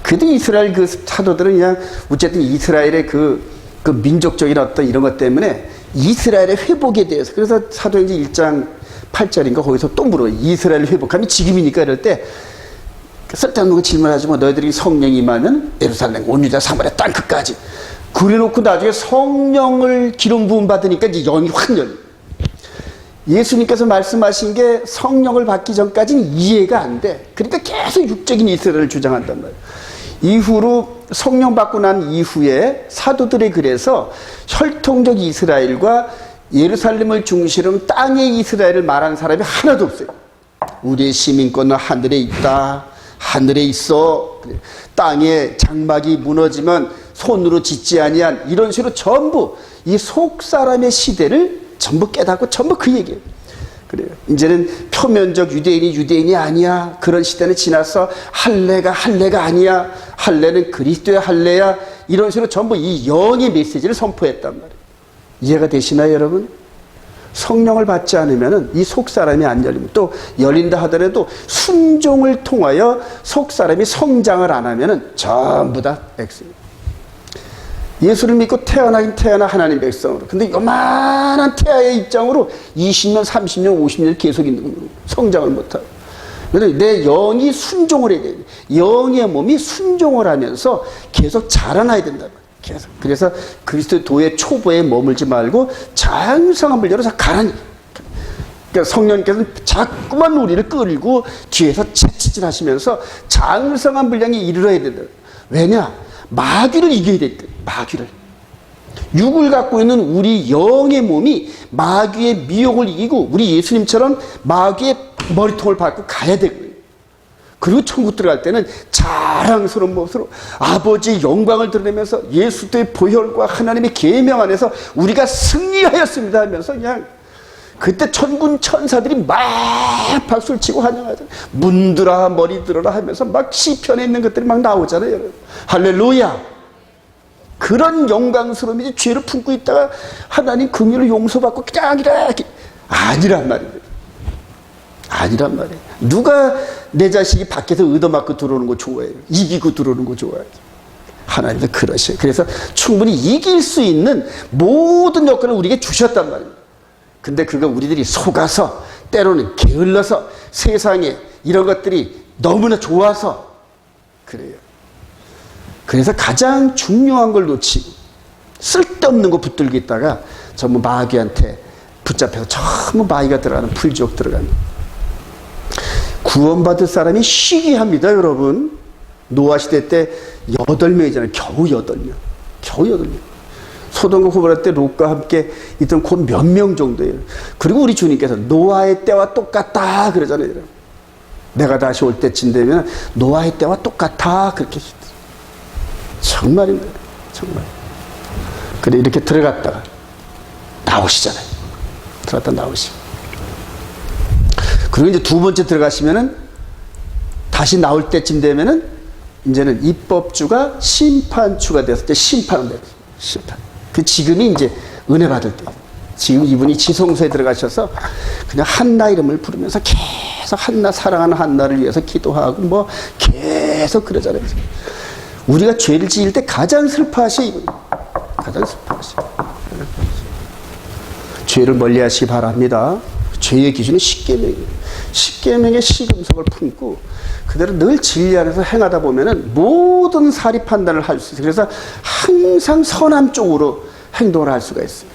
S1: 근데 이스라엘 그 사도들은 그냥 어쨌든 이스라엘의 그 민족적인 어떤 이런 것 때문에 이스라엘의 회복에 대해서 그래서 사도행전 1장 8절인가 거기서 또 물어요. 이스라엘 회복하면 지금이니까 이럴 때 쓸데없는 거 질문하지 마. 너희들이 성령이 임하면 예루살렘 온 유다 사마리아 땅 끝까지 그래놓고 나중에 성령을 기름 부음 받으니까 이제 영이 확 열려. 예수님께서 말씀하신 게 성령을 받기 전까지는 이해가 안 돼. 그러니까 계속 육적인 이스라엘을 주장한단 말이에요. 이후로 성령 받고 난 이후에 사도들의 글에서 혈통적 이스라엘과 예루살렘을 중심으로 땅의 이스라엘을 말하는 사람이 하나도 없어요. 우리의 시민권은 하늘에 있다. 하늘에 있어. 땅에 장막이 무너지면 손으로 짓지 아니한, 이런 식으로 전부 이 속 사람의 시대를 전부 깨닫고 전부 그 얘기예요. 그래요. 이제는 표면적 유대인이 유대인이 아니야. 그런 시대는 지나서 할례가 아니야. 할례는 그리스도의 할례야. 이런 식으로 전부 이 영의 메시지를 선포했단 말이에요. 이해가 되시나요, 여러분? 성령을 받지 않으면 이 속사람이 안 열리면, 또 열린다 하더라도 순종을 통하여 속사람이 성장을 안 하면 전부 다 X입니다. 예수를 믿고 태어나긴 태어나 하나님 백성으로. 근데 요만한 태아의 입장으로 20년, 30년, 50년 계속 있는 거예요. 성장을 못하고. 그래서 내 영이 순종을 해야 돼요. 영의 몸이 순종을 하면서 계속 자라나야 된다. 계속. 그래서 그리스도 도의 초보에 머물지 말고 장성한 분량으로 가라니. 그러니까 성령께서는 자꾸만 우리를 끌고 뒤에서 채찍질 하시면서 장성한 분량에 이르러야 된다. 왜냐? 마귀를 이겨야 될 때, 마귀를. 육을 갖고 있는 우리 영의 몸이 마귀의 미혹을 이기고 우리 예수님처럼 마귀의 머리통을 밟고 가야 되거든요. 그리고 천국 들어갈 때는 자랑스러운 모습으로 아버지의 영광을 드러내면서 예수의 보혈과 하나님의 계명 안에서 우리가 승리하였습니다 하면서 그냥 그때 천군 천사들이 막 박수를 치고 환영하잖아요. 문드라 머리 들어라 하면서 막 시편에 있는 것들이 막 나오잖아요, 여러분. 할렐루야. 그런 영광스러움이 죄를 품고 있다가 하나님 긍휼을 용서받고 그냥 이렇게 아니란 말이에요. 아니란 말이에요. 누가 내 자식이 밖에서 얻어맞고 들어오는 거 좋아해요? 이기고 들어오는 거 좋아해요? 하나님도 그러셔요. 그래서 충분히 이길 수 있는 모든 여건을 우리에게 주셨단 말이에요. 근데 그거 우리들이 속아서 때로는 게을러서 세상에 이런 것들이 너무나 좋아서 그래요. 그래서 가장 중요한 걸 놓치고 쓸데없는 거 붙들고 있다가 전부 마귀한테 붙잡혀서 전부 마귀가 들어가는 풀지옥 들어가는. 구원받을 사람이 시기합니다, 여러분. 노아 시대 때 8명이잖아요. 겨우 8명. 겨우 8명. 소돔과 고모라 때 롯과 함께 있던 곧 몇 명 정도예요. 그리고 우리 주님께서 노아의 때와 똑같다 그러잖아요. 내가 다시 올 때쯤 되면 노아의 때와 똑같아 그렇게 정말입니다. 정말. 그래 이렇게 들어갔다가 나오시잖아요. 들어갔다 나오시고. 그리고 이제 두 번째 들어가시면은 다시 나올 때쯤 되면은 이제는 입법주가 심판주가 됐을 때 심판을 내요. 심판. 그 지금이 이제 은혜 받을 때. 지금 이분이 지성소에 들어가셔서 그냥 한나 이름을 부르면서 계속 한나, 사랑하는 한나를 위해서 기도하고 뭐 계속 그러잖아요. 우리가 죄를 지을 때 가장 슬퍼하셔, 이분. 가장 슬퍼하셔. 죄를 멀리 하시기 바랍니다. 죄의 기준은 십계명이에요. 십계명의 시금석을 품고 그대로 늘 진리 안에서 행하다 보면은 모든 사리 판단을 할 수 있어요. 그래서 항상 선함 쪽으로 행동을 할 수가 있어요.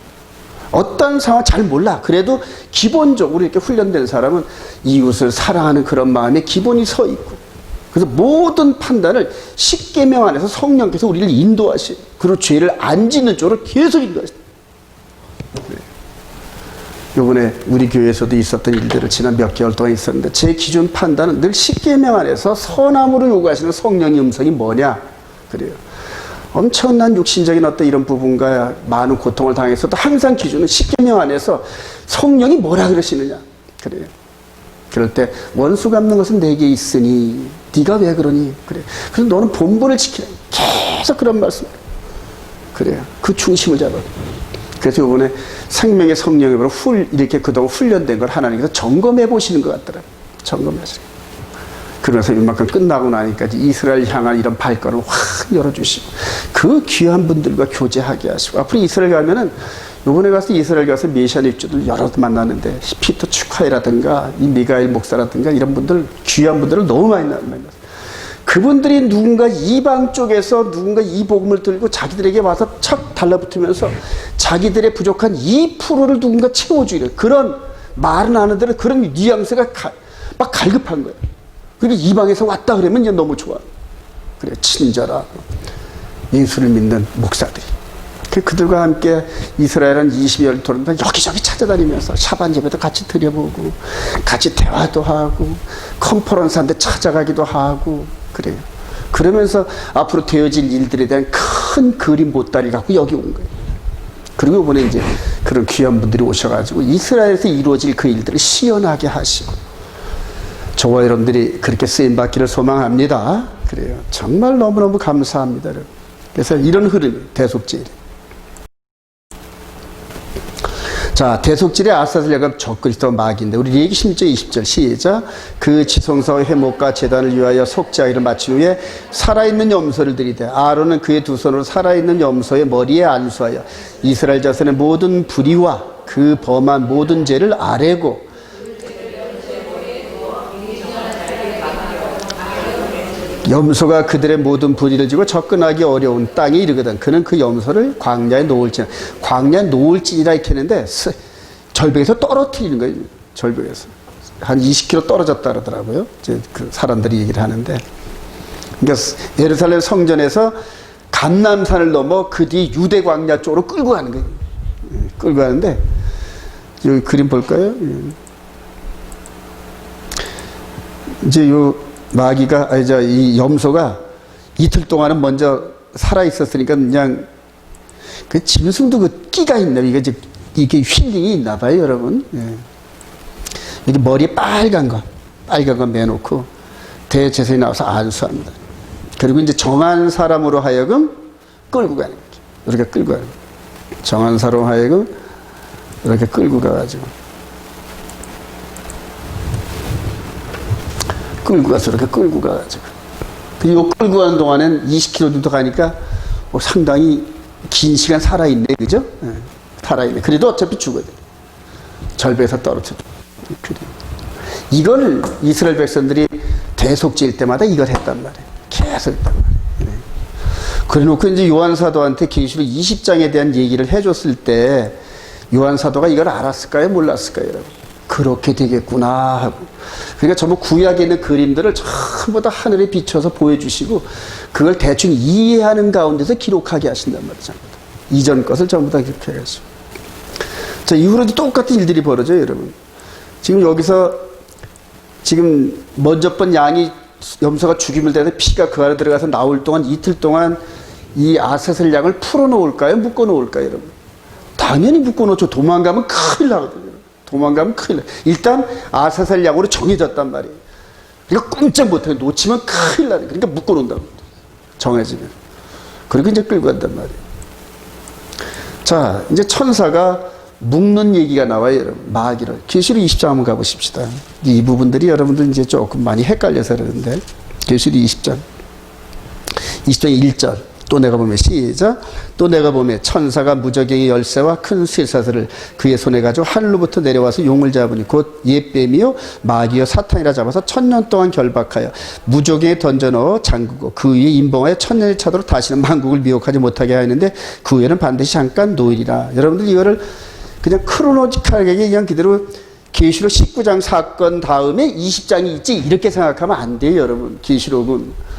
S1: 어떤 상황 잘 몰라. 그래도 기본적으로 이렇게 훈련된 사람은 이웃을 사랑하는 그런 마음에 기본이 서 있고. 그래서 모든 판단을 십계명 안에서 성령께서 우리를 인도하시고, 그리고 죄를 안 짓는 쪽으로 계속 인도하시고. 요번에 우리 교회에서도 있었던 일들을 지난 몇 개월 동안 있었는데 제 기준 판단은 늘 십계명 안에서 선함으로 요구하시는 성령의 음성이 뭐냐 그래요. 엄청난 육신적인 어떤 이런 부분과 많은 고통을 당했어도 항상 기준은 십계명 안에서 성령이 뭐라 그러시느냐 그래요. 그럴 때 원수 갚는 것은 내게 있으니 네가 왜 그러니 그래. 그래서 너는 본분을 지키라. 계속 그런 말씀. 그래요. 그 중심을 잡아. 그래서 이번에 생명의 성령으로 이렇게 그동안 훈련된 걸 하나님께서 점검해 보시는 것 같더라고요. 점검하시는. 그러면서 이만큼 끝나고 나니까 이스라엘 향한 이런 발걸음을 확 열어주시고 그 귀한 분들과 교제하게 하시고 앞으로 이스라엘 가면은 이번에 가서 이스라엘 가서 메시안 입주들 여러 만났는데 피터 축하이라든가 이 미가엘 목사라든가 이런 분들 귀한 분들을 너무 많이 만났어요. 그분들이 누군가 이방 쪽에서 누군가 이 복음을 들고 자기들에게 와서 척 달라붙으면서 자기들의 부족한 2%를 누군가 채워주는 그런 말은 안 하더라도 그런 뉘앙스가 막 갈급한 거예요. 그리고 이방에서 왔다 그러면 이제 너무 좋아. 그래, 친절하고 예수를 믿는 목사들이. 그들과 함께 이스라엘은 20여일 돌면서 여기저기 찾아다니면서 샤반 예배도 같이 드려보고 같이 대화도 하고 컨퍼런스 한데 찾아가기도 하고 그래요. 그러면서 앞으로 되어질 일들에 대한 큰 그림 보따리 갖고 여기 온 거예요. 그리고 이번에 이제 그런 귀한 분들이 오셔가지고 이스라엘에서 이루어질 그 일들을 시연하게 하시고 저와 여러분들이 그렇게 쓰임받기를 소망합니다. 그래요. 정말 너무너무 감사합니다. 여러분. 그래서 이런 흐름이 대속제일. 자, 대속질의 아사슬야가 적그리스도 마귀인데 우리 레위기 16장 20절 시작. 그 지성소와 회목과 제단을 위하여 속죄하기를 마친 후에 살아있는 염소를 들이되 아론은 그의 두 손으로 살아있는 염소의 머리에 안수하여 이스라엘 자손의 모든 불의와 그 범한 모든 죄를 아뢰고 염소가 그들의 모든 불의를 지고 접근하기 어려운 땅에 이르거든 그는 그 염소를 광야에 놓을지니라. 광야에 놓을지니라 이렇게 했는데 절벽에서 떨어뜨리는 거예요. 절벽에서 한 20km 떨어졌다 그러더라고요. 이제 그 사람들이 얘기를 하는데, 그러니까 예루살렘 성전에서 감람산을 넘어 그 뒤 유대 광야 쪽으로 끌고 가는 거예요. 끌고 가는데 여기 그림 볼까요? 이제 요 마귀가, 이 염소가 이틀 동안은 먼저 살아 있었으니까 그냥 그 짐승도 그 끼가 있네. 이게 힐링이 있나 봐요, 여러분. 예. 이게 머리에 빨간 거 매놓고 대제사장이 나와서 안수합니다. 그리고 이제 정한 사람으로 하여금 끌고 가는 거죠. 이렇게 끌고 가는 거죠. 정한 사람으로 하여금 이렇게 끌고 가가지고. 끌고 가서 이렇게 끌고 가가지고. 이 끌고 가는 동안엔 20km 정도 가니까 상당히 긴 시간 살아있네, 그죠? 네, 살아있네. 그래도 어차피 죽어야 돼. 절벽에서 떨어져. 이걸 이스라엘 백성들이 대속죄일 때마다 이걸 했단 말이에요. 계속 했단 말이에요. 네. 그래 놓고 이제 요한 사도한테 계시록 20장에 대한 얘기를 해줬을 때 요한 사도가 이걸 알았을까요? 몰랐을까요? 여러분? 그렇게 되겠구나 하고. 그러니까 전부 구약에 있는 그림들을 전부 다 하늘에 비춰서 보여주시고 그걸 대충 이해하는 가운데서 기록하게 하신단 말이죠. 이전 것을 전부 다 그렇게 해가지고. 자, 이후로도 똑같은 일들이 벌어져요, 여러분. 지금 여기서 지금 먼저 번 양이 염소가 죽임을 대해서 피가 그 안에 들어가서 나올 동안 이틀 동안 이 아사슬 양을 풀어놓을까요? 묶어놓을까요, 여러분? 당연히 묶어놓죠. 도망가면 큰일 나거든요. 도망가면 큰일 나. 일단 아사슬 양으로 정해졌단 말이에요. 그러니까 꼼짝 못해요. 놓치면 큰일 나요. 그러니까 묶어놓는다고. 정해지면. 그리고 이제 끌고 간단 말이에요. 자, 이제 천사가 묶는 얘기가 나와요, 여러분. 마귀를. 계시록 20장 한번 가보십시다. 이 부분들이 여러분들 이제 조금 많이 헷갈려서 그러는데. 계시록 20장. 20장 1절. 또 내가 보면 시작. 또 내가 보면 천사가 무저갱이 열쇠와 큰 쇠사슬을 그의 손에 가지고 하늘로부터 내려와서 용을 잡으니 곧 옛뱀이요 마귀요 사탄이라 잡아서 1000년 동안 결박하여 무저갱에 던져 넣어 잠그고 그 위에 임봉하여 1000년이 차도록 다시는 만국을 미혹하지 못하게 하였는데 그 후에는 반드시 잠깐 놓이리라. 여러분들 이거를 그냥 크로노지컬하게 그냥 그대로 계시록 19장 사건 다음에 20장이 있지 이렇게 생각하면 안 돼요, 여러분. 계시록은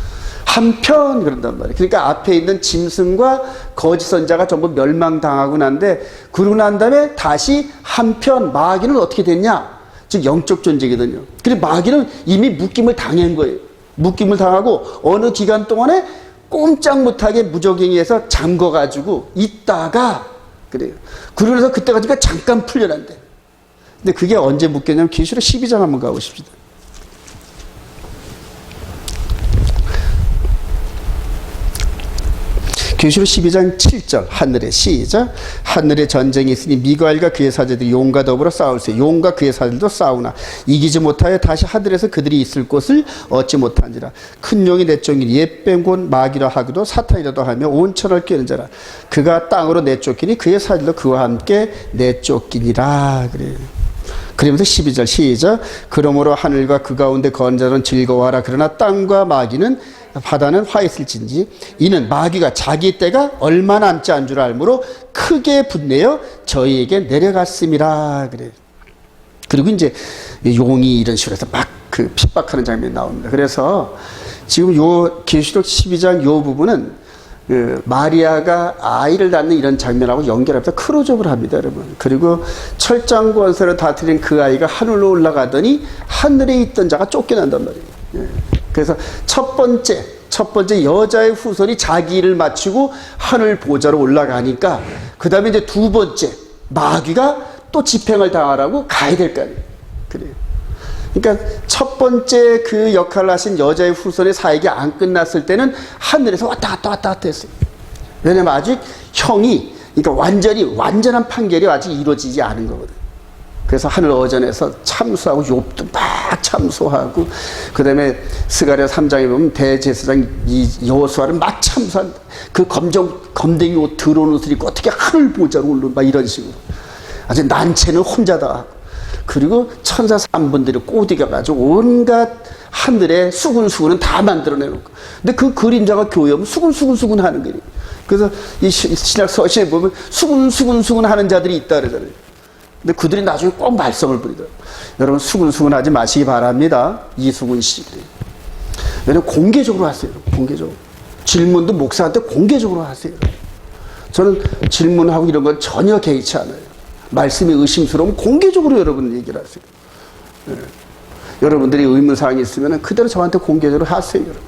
S1: 한편 그런단 말이에요. 그러니까 앞에 있는 짐승과 거짓 선자가 전부 멸망당하고 난데 그러고 난 다음에 다시 한편 마귀는 어떻게 됐냐? 즉 영적 존재거든요. 그리고 마귀는 이미 묶임을 당한 거예요. 묶임을 당하고 어느 기간 동안에 꼼짝 못하게 무저갱이에서 잠궈가지고 있다가 그래요. 그러면서 그때 가지고 잠깐 풀려난대. 근데 그게 언제 묶였냐면 계시록 12장 한번 가보십시다. 계시록 12장 7절 하늘에 시작. 하늘에 전쟁이 있으니 미가엘과 그의 사제들이 용과 더불어 싸울세. 용과 그의 사제들도 싸우나 이기지 못하여 다시 하늘에서 그들이 있을 곳을 얻지 못한지라. 큰 용이 내쫓기니 옛뱀 곧 마귀라 하기도 사탄이라도 하며 온 천을 꿰는 자라. 그가 땅으로 내쫓기니 그의 사제들도 그와 함께 내쫓기니라. 그래요. 그러면서 12절 시작. 그러므로 하늘과 그 가운데 거한 자는 즐거워하라. 그러나 땅과 마귀는 바다는 화했을진지 이는 마귀가 자기 때가 얼마 남지 않은 줄 알므로 크게 분내어 저희에게 내려갔음이라. 그래. 그리고 이제 용이 이런 식으로 해서 막 그 핍박하는 장면이 나옵니다. 그래서 지금 요 계시록 12장 요 부분은 그 마리아가 아이를 낳는 이런 장면하고 연결해서 크로즈업을 합니다, 여러분. 그리고 철장 권세를 다스린 그 아이가 하늘로 올라가더니 하늘에 있던 자가 쫓겨난단 말이에요. 예. 그래서 첫 번째 여자의 후손이 자기 일을 마치고 하늘 보좌로 올라가니까 그 다음에 이제 두 번째 마귀가 또 집행을 당하라고 가야 될 거 아니에요. 그래요. 그러니까 첫 번째 그 역할을 하신 여자의 후손의 사역이 안 끝났을 때는 하늘에서 왔다 갔다 했어요. 왜냐면 아직 형이, 그러니까 완전한 판결이 아직 이루어지지 않은 거거든. 그래서 하늘 어전에서 참수하고 욥도 막 참수하고, 그 다음에 스가랴 3장에 보면 대제사장 이 여호수아를 막 참수한, 그 검댕이 옷 더러운 옷을 입고 어떻게 하늘 보좌로 올라, 막 이런 식으로. 아주 난체는 혼자다 하고. 그리고 천사 3분들이 꼬디겨가지고 온갖 하늘에 수군수군은 다 만들어내놓고. 근데 그 그림자가 교회하면 수군수군 하는 거예요. 그래서 이 신약 서신에 보면 수군 하는 자들이 있다 그러잖아요. 근데 그들이 나중에 꼭 말썽을 부리더라고요. 여러분 수군 하지 마시기 바랍니다. 이수근 씨. 왜냐면 공개적으로 하세요. 공개적으로. 질문도 목사한테 공개적으로 하세요. 저는 질문하고 이런 건 전혀 개의치 않아요. 말씀이 의심스러우면 공개적으로 여러분 얘기를 하세요. 네. 여러분들이 의문사항이 있으면 그대로 저한테 공개적으로 하세요. 여러분.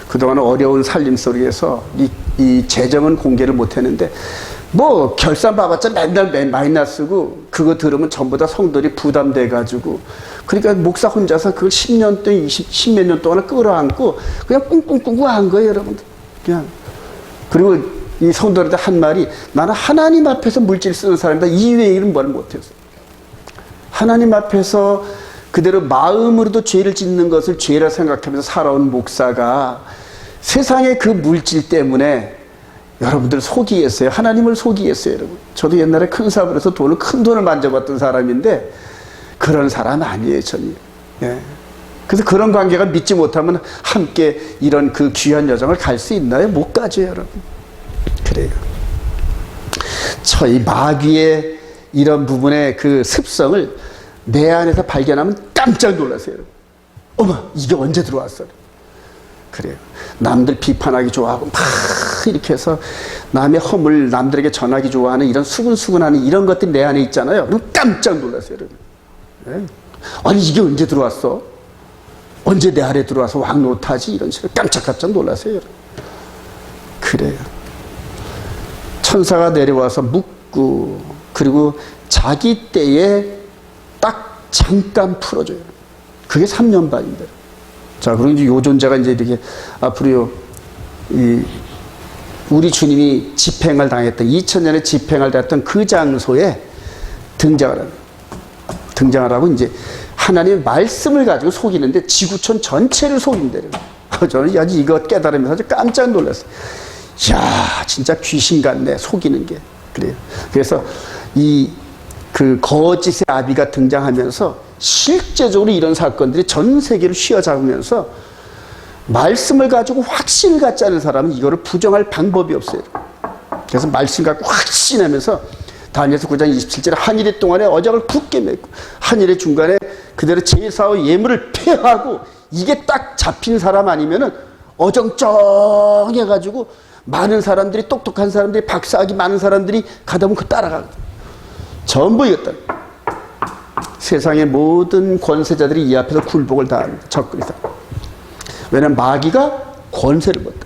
S1: 그동안 어려운 살림 속에서 이 재정은 공개를 못했는데 뭐 결산 봐봤자 맨날 마이너스고 그거 들으면 전부 다 성도들이 부담돼가지고 그러니까 목사 혼자서 그걸 10년 동안 10몇 년 동안 끌어안고 그냥 꿍꿍꿍꿍 한 거예요, 여러분들. 그냥. 그리고 이 성도들한테 한 말이 나는 하나님 앞에서 물질 쓰는 사람이다. 이외의 일은 뭘 못했어. 하나님 앞에서 그대로 마음으로도 죄를 짓는 것을 죄라 생각하면서 살아온 목사가 세상의 그 물질 때문에 여러분들 속이 했어요. 하나님을 속이 했어요, 여러분. 저도 옛날에 큰 사업을 해서 큰 돈을 만져봤던 사람인데 그런 사람 아니에요, 저는. 예. 그래서 그런 관계가 믿지 못하면 함께 이런 그 귀한 여정을 갈 수 있나요? 못 가죠, 여러분. 그래요. 저희 마귀의 이런 부분의 그 습성을 내 안에서 발견하면 깜짝 놀라세요. 어머, 이게 언제 들어왔어? 그래요. 남들 비판하기 좋아하고 막 이렇게 해서 남의 허물 남들에게 전하기 좋아하는 이런 수근수근하는 이런 것들이 내 안에 있잖아요. 그럼 깜짝 놀라세요, 여러분. 네. 아니 이게 언제 들어왔어? 언제 내 안에 들어와서 왕노타지? 이런 식으로 깜짝 놀라세요, 여러분. 그래요. 천사가 내려와서 묻고 그리고 자기 때에 딱 잠깐 풀어줘요. 그게 3년 반입니다. 자, 그리고 이제 요 존재가 이제 이렇게 앞으로 우리 주님이 집행을 당했던 2000년에 집행을 당했던 그 장소에 등장을 하고 이제 하나님의 말씀을 가지고 속이는데 지구촌 전체를 속인대요. 저는 아주 이거 깨달으면서 아주 깜짝 놀랐어요. 야, 진짜 귀신 같네, 속이는 게. 그래요. 그래서 그 거짓의 아비가 등장하면서 실제적으로 이런 사건들이 전 세계를 휘어잡으면서 말씀을 가지고 확신을 갖지 않은 사람은 이거를 부정할 방법이 없어요. 그래서 말씀 갖고 확신하면서 다니엘서 9장 27절에 한일의 동안에 어장을 굳게 맺고 한일의 중간에 그대로 제사와 예물을 폐하고 이게 딱 잡힌 사람 아니면은 어정쩡해가지고 많은 사람들이 똑똑한 사람들이 박사학위 많은 사람들이 가다 보면 그 따라가거든. 전부 이겼다. 세상의 모든 권세자들이 이 앞에서 굴복을 다합니다. 적그리스도. 왜냐하면 마귀가 권세를 못다.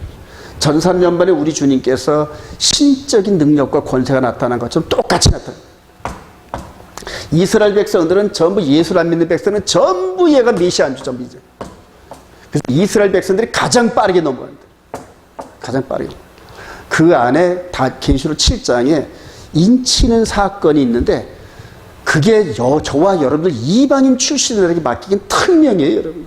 S1: 전산년반에 우리 주님께서 신적인 능력과 권세가 나타난 것처럼 똑같이 나타납니다. 이스라엘 백성들은 전부 예수를 안 믿는 백성은 전부 얘가 메시아인 줄 전부 이제. 그래서 이스라엘 백성들이 가장 빠르게 넘어간다. 가장 빠르게. 그 안에 다 계시록 7장에 인치는 사건이 있는데 그게 저와 여러분들 이방인 출신들에게 맡기긴 특명이에요, 여러분.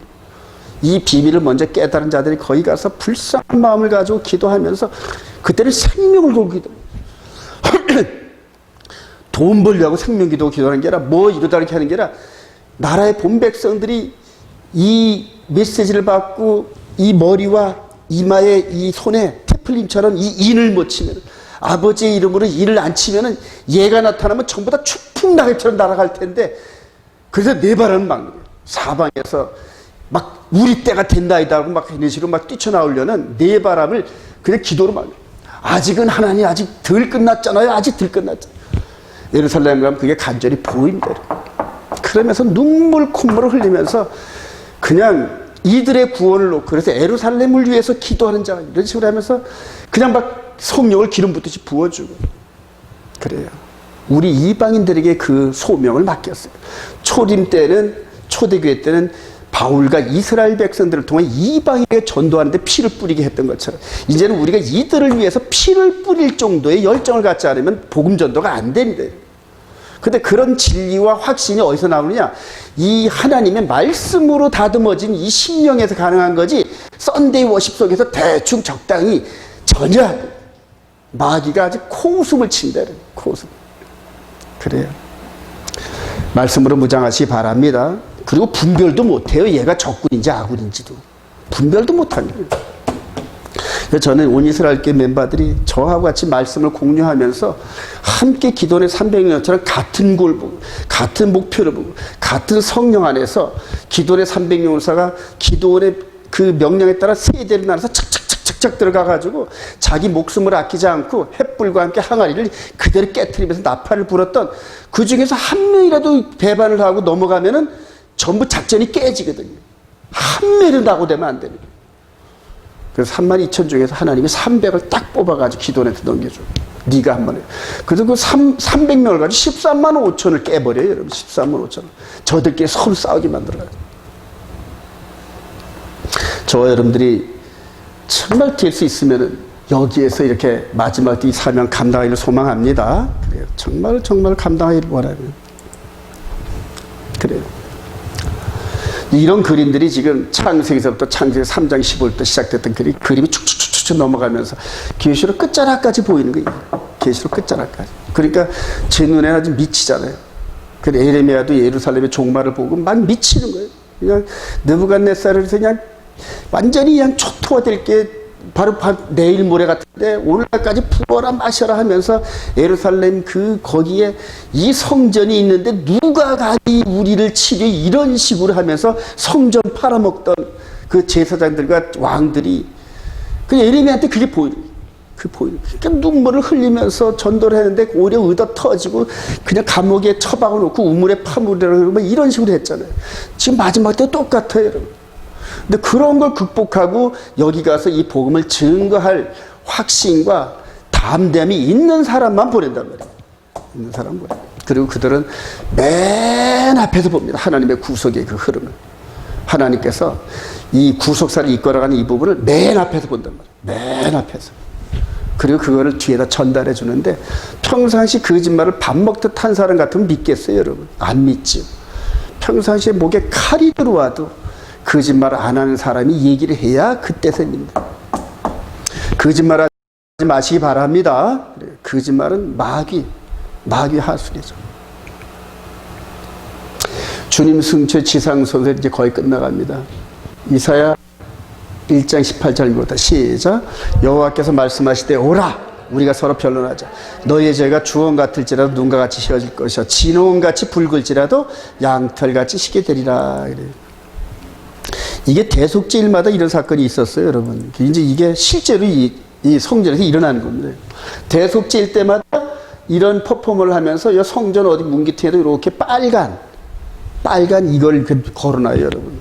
S1: 이 비밀을 먼저 깨달은 자들이 거기 가서 불쌍한 마음을 가지고 기도하면서 그때는 생명을 걸고 기도해요. 돈 벌려고 생명기도 기도하는 게 아니라 뭐 이러다 이렇게 하는 게 아니라 나라의 본 백성들이 이 메시지를 받고 이 머리와 이마에 이 손에 테플림처럼 이 인을 못 치면 아버지의 이름으로 인을 안 치면은 얘가 나타나면 전부 다 추풍낙엽처럼 날아갈 텐데 그래서 네 발은 막 사방에서 막 우리 때가 된다이다 하고 막 이런 식으로 막 뛰쳐나오려는 네 바람을 그냥 기도로 막 아직은 하나님 아직 덜 끝났잖아요. 아직 덜 끝났잖아요. 예루살렘 가면 그게 간절히 보인대요. 그러면서 눈물 콧물을 흘리면서 그냥 이들의 구원을 놓고 그래서 예루살렘을 위해서 기도하는 자 이런 식으로 하면서 그냥 막 성령을 기름 붓듯이 부어주고 그래요. 우리 이방인들에게 그 소명을 맡겼어요. 초림 때는 초대교회 때는 바울과 이스라엘 백성들을 통해 이방인에게 전도하는데 피를 뿌리게 했던 것처럼 이제는 우리가 이들을 위해서 피를 뿌릴 정도의 열정을 갖지 않으면 복음 전도가 안 된대요. 근데 그런 진리와 확신이 어디서 나오느냐? 이 하나님의 말씀으로 다듬어진 이 심령에서 가능한 거지 썬데이 워십 속에서 대충 적당히 전혀 마귀가 아주 코웃음을 친다는 코웃음. 그래요. 말씀으로 무장하시기 바랍니다. 그리고 분별도 못해요. 얘가 적군인지 아군인지도. 분별도 못합니다. 저는 온이스라엘교회 멤버들이 저하고 같이 말씀을 공유하면서 함께 기도원의 300명처럼 같은 골 보고 같은 목표를 보고 같은 성령 안에서 기도원의 300명사가 기도원의 그 명령에 따라 세대를 나눠서 착착착착 들어가가지고 자기 목숨을 아끼지 않고 횃불과 함께 항아리를 그대로 깨트리면서 나팔을 불었던 그 중에서 한 명이라도 배반을 하고 넘어가면은 전부 작전이 깨지거든요. 한 명이라도 낙오되면 안 됩니다. 그래서 32,000 중에서 하나님이 300을 딱 뽑아가지고 기도원한테 넘겨줘. 네가 한 번 해. 그래서 그 300명을 가지고 13만 5천을 깨버려요, 여러분. 13만 5천을. 저들끼리 서로 싸우게 만들어요. 저와 여러분들이 정말 될 수 있으면은 여기에서 이렇게 마지막 이 사명 감당하기를 소망합니다. 그래요. 정말 감당하기를 원하는. 그래요. 이런 그림들이 지금 창세기서부터 창세기 3장 15절부터 시작됐던 그림이 축축축축 넘어가면서 계시록 끝자락까지 보이는 거예요. 계시록 끝자락까지. 그러니까 제 눈에는 아주 미치잖아요. 그 에레미야도 예루살렘의 종말을 보고 막 미치는 거예요. 그냥 느부갓네살을 그냥 완전히 그냥 초토화될 게 바로 내일 모레 같은데 오늘날까지 부어라 마셔라 하면서 예루살렘 거기에 이 성전이 있는데 누가 가니 우리를 치려 이런 식으로 하면서 성전 팔아먹던 그 제사장들과 왕들이 그 예레미야한테 그게 보이는 그러니까 눈물을 흘리면서 전도를 했는데 오히려 의도 터지고 그냥 감옥에 처박아 놓고 우물에 파묻으라고 이런 식으로 했잖아요. 지금 마지막 때 똑같아요, 여러분. 근데 그런 걸 극복하고 여기 가서 이 복음을 증거할 확신과 담대함이 있는 사람만 보낸단 말이에요. 있는 사람 보내. 그리고 그들은 맨 앞에서 봅니다. 하나님의 구속의 그 흐름을. 하나님께서 이 구속사를 이끌어가는 이 부분을 맨 앞에서 본단 말이에요. 맨 앞에서. 그리고 그거를 뒤에다 전달해 주는데 평상시 거짓말을 밥 먹듯 한 사람 같으면 믿겠어요, 여러분? 안 믿죠. 평상시에 목에 칼이 들어와도 거짓말 안 하는 사람이 얘기를 해야 그때서 믿는다. 거짓말 하지 마시기 바랍니다. 거짓말은 마귀 하술이죠. 주님 승천 지상선서 이제 거의 끝나갑니다. 이사야 1장 18절부터 시작. 여호와께서 말씀하시되 오라 우리가 서로 변론하자. 너희의 죄가 주홍 같을지라도 눈과 같이 휘어질 것이요 진홍같이 붉을지라도 양털같이 희게 되리라. 그래요. 이게 대속죄일마다 이런 사건이 있었어요, 여러분. 이제 이게 실제로 이 성전에서 일어나는 겁니다. 대속죄일 때마다 이런 퍼포먼을 하면서 이 성전 어디 문기퉁에도 이렇게 빨간 이걸 걸어놔요, 여러분.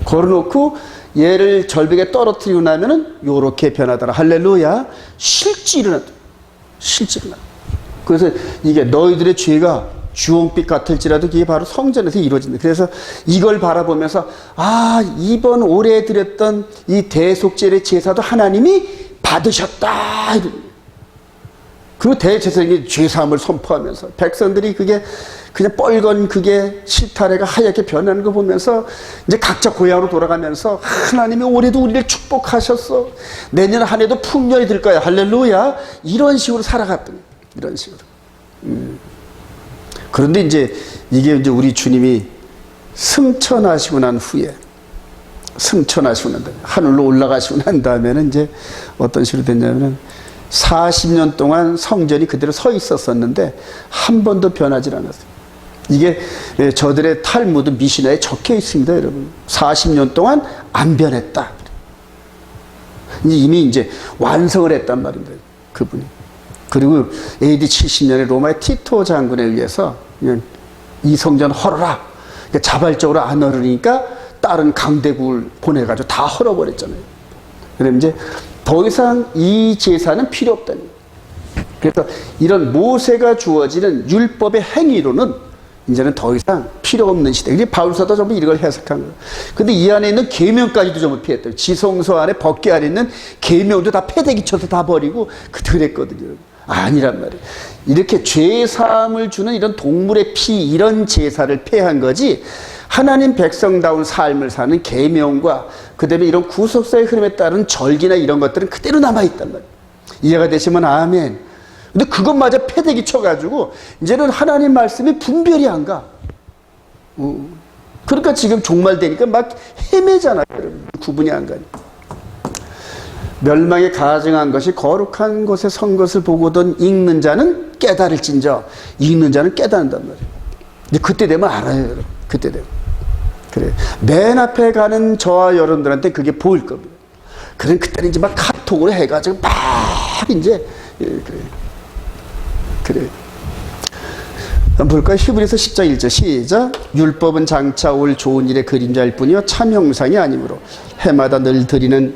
S1: 걸어놓고 얘를 절벽에 떨어뜨리고 나면은 요렇게 변하더라. 할렐루야. 실제 일어났다. 실제 일어났다. 그래서 이게 너희들의 죄가 주홍빛 같을지라도 그게 바로 성전에서 이루어진다. 그래서 이걸 바라보면서 이번 올해 드렸던 이 대속죄의 제사도 하나님이 받으셨다. 그리고 대제사장이 죄사함을 선포하면서 백성들이 그게 그냥 뻘건 그게 실타래가 하얗게 변하는 거 보면서 이제 각자 고향으로 돌아가면서 하나님이 올해도 우리를 축복하셨어. 내년 한 해도 풍년이 될 거야. 할렐루야. 이런 식으로 살아갔던 이런 식으로. 그런데 이제 이게 이제 우리 주님이 승천하시고 난 후에 하늘로 올라가시고 난 다음에는 이제 어떤 식으로 됐냐면은 40년 동안 성전이 그대로 서 있었었는데 한 번도 변하지 않았어요. 이게 저들의 탈무드 미시나에 적혀 있습니다, 여러분. 40년 동안 안 변했다. 이미 이제 완성을 했단 말입니다, 그분이. 그리고 AD 70년에 로마의 티토 장군에 의해서 이 성전 헐어라. 그러니까 자발적으로 안 헐으니까 다른 강대국을 보내가지고 다 헐어버렸잖아요. 그럼 이제 더 이상 이 제사는 필요 없다는 거예요. 그래서 이런 모세가 주어지는 율법의 행위로는 이제는 더 이상 필요 없는 시대. 이게 바울사도 전부 이걸 해석한 거예요. 근데 이 안에 있는 계명까지도 전부 피했대요. 지성소 안에 법궤 안에 있는 계명도 다 패대기 쳐서 다 버리고 그랬거든요. 아니란 말이에요. 이렇게 죄사함을 주는 이런 동물의 피, 이런 제사를 폐한 거지, 하나님 백성다운 삶을 사는 계명과 그다음에 이런 구속사의 흐름에 따른 절기나 이런 것들은 그대로 남아있단 말이에요. 이해가 되시면 아멘. 근데 그것마저 패대기 쳐가지고 이제는 하나님 말씀이 분별이 안 가. 그러니까 지금 종말되니까 막 헤매잖아요, 여러분. 구분이 안 가니까. 멸망에 가증한 것이 거룩한 곳에 선 것을 보고든 읽는 자는 깨달을진저, 읽는 자는 깨닫는단 말이에요. 근데 그때 되면 알아요, 여러분. 그때 되면. 그래. 맨 앞에 가는 저와 여러분들한테 그게 보일 겁니다. 그럼 그때는 이제 막 카톡으로 해가지고 막 이제, 그래. 한번 볼까요? 히브리서 10장 1절 시작. 율법은 장차 올 좋은 일의 그림자일 뿐이요 참 형상이 아니므로 해마다 늘 드리는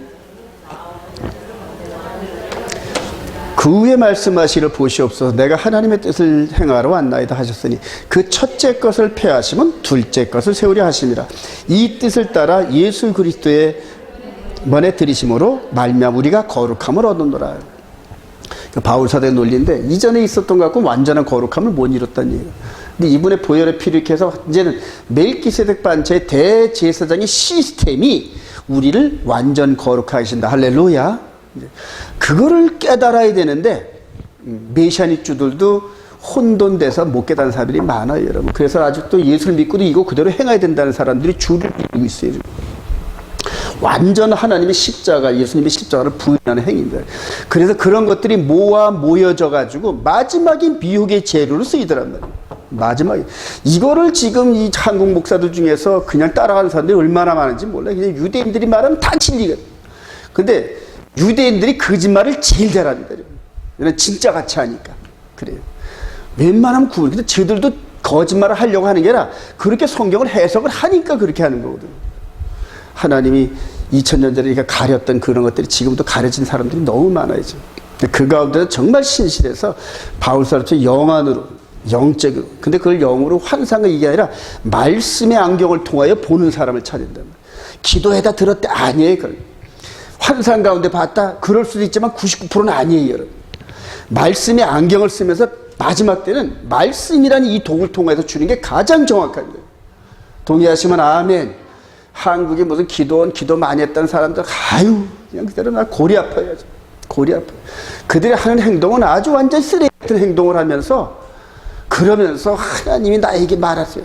S1: 그 후에 말씀하시기를 보시옵소서. 내가 하나님의 뜻을 행하러 왔나이다 하셨으니 그 첫째 것을 폐하시면 둘째 것을 세우려 하심이라. 이 뜻을 따라 예수 그리스도의 번에 들이심으로 말미암아 우리가 거룩함을 얻는노라. 바울 사도의 논리인데 이전에 있었던 것 같고 완전한 거룩함을 못 이뤘다는 얘기예요. 근데 이분의 보혈의 피를 이렇게 해서 이제는 멜기세덱 반차의 대제사장의 시스템이 우리를 완전 거룩하게 하신다. 할렐루야. 그거를 깨달아야 되는데 메시아닉주들도 혼돈돼서 못 깨달은 사람들이 많아요, 여러분. 그래서 아직도 예수를 믿고도 이거 그대로 행해야 된다는 사람들이 줄을 이루고 있어요. 완전 하나님의 십자가, 예수님의 십자가를 부인하는 행위입니다. 그래서 그런 것들이 모여져 가지고 마지막에 미혹의 재료로 쓰이더란 말이에요. 마지막에 이거를 지금 이 한국 목사들 중에서 그냥 따라가는 사람들이 얼마나 많은지 몰라요. 그냥 유대인들이 말하면 다 진리거든요. 근데 유대인들이 거짓말을 제일 잘합니다. 왜냐면 진짜 같이 하니까. 그래요. 웬만하면 구분. 근데 저들도 거짓말을 하려고 하는 게 아니라 그렇게 성경을 해석을 하니까 그렇게 하는 거거든요. 하나님이 2000년 전에 가렸던 그런 것들이 지금도 가려진 사람들이 너무 많아요. 그 가운데는 정말 신실해서 바울사도처럼 영안으로, 영적으로. 근데 그걸 영으로 환상을 이게 아니라 말씀의 안경을 통하여 보는 사람을 찾는단 말이에요. 기도해다 들었대. 아니에요. 그걸. 환상 가운데 봤다? 그럴 수도 있지만 99%는 아니에요, 여러분. 말씀의 안경을 쓰면서 마지막 때는 말씀이라는 이 독을 통해서 주는 게 가장 정확한 거예요. 동의하시면 아멘. 한국에 무슨 기도 많이 했다는 사람들, 아유, 그냥 그대로 나 골이 아파요. 골이 아파요. 그들이 하는 행동은 아주 완전 쓰레기 같은 행동을 하면서, 그러면서 하나님이 나에게 말하세요.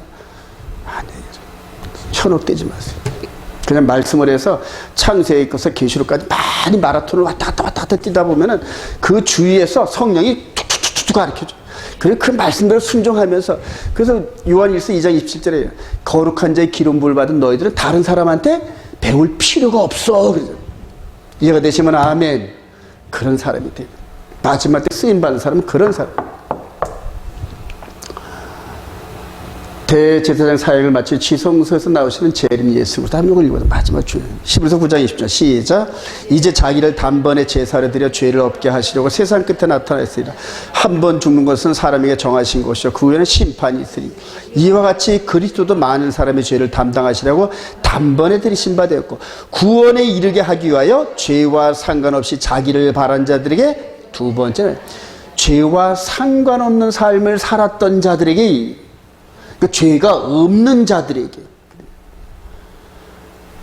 S1: 아니에요. 현혹되지 마세요. 그냥 말씀을 해서 창세에 있어서 계시록까지 많이 마라톤을 왔다 갔다 뛰다 보면은 그 주위에서 성령이 툭툭툭툭 가르쳐줘. 그래 그 말씀대로 순종하면서. 그래서 요한일서 2장 27절에 거룩한 자의 기름 부을 받은 너희들은 다른 사람한테 배울 필요가 없어. 그러죠. 이해가 되시면 아멘. 그런 사람이 돼. 마지막 때 쓰임 받는 사람은 그런 사람. 대제사장 사역을 마치 지성소에서 나오시는 재림 예수 그리스도 한 명을 읽어서 마지막 주예요. 히브리서 9장 20절 시작. 이제 자기를 단번에 제사를 드려 죄를 없게 하시려고 세상 끝에 나타났으리라. 한 번 죽는 것은 사람에게 정하신 것이요 그 후에는 심판이 있으리. 이와 같이 그리스도도 많은 사람의 죄를 담당하시려고 단번에 들이신 바 되었고 구원에 이르게 하기 위하여 죄와 상관없이 자기를 바란 자들에게 두 번째는 죄와 상관없는 삶을 살았던 자들에게, 그 죄가 없는 자들에게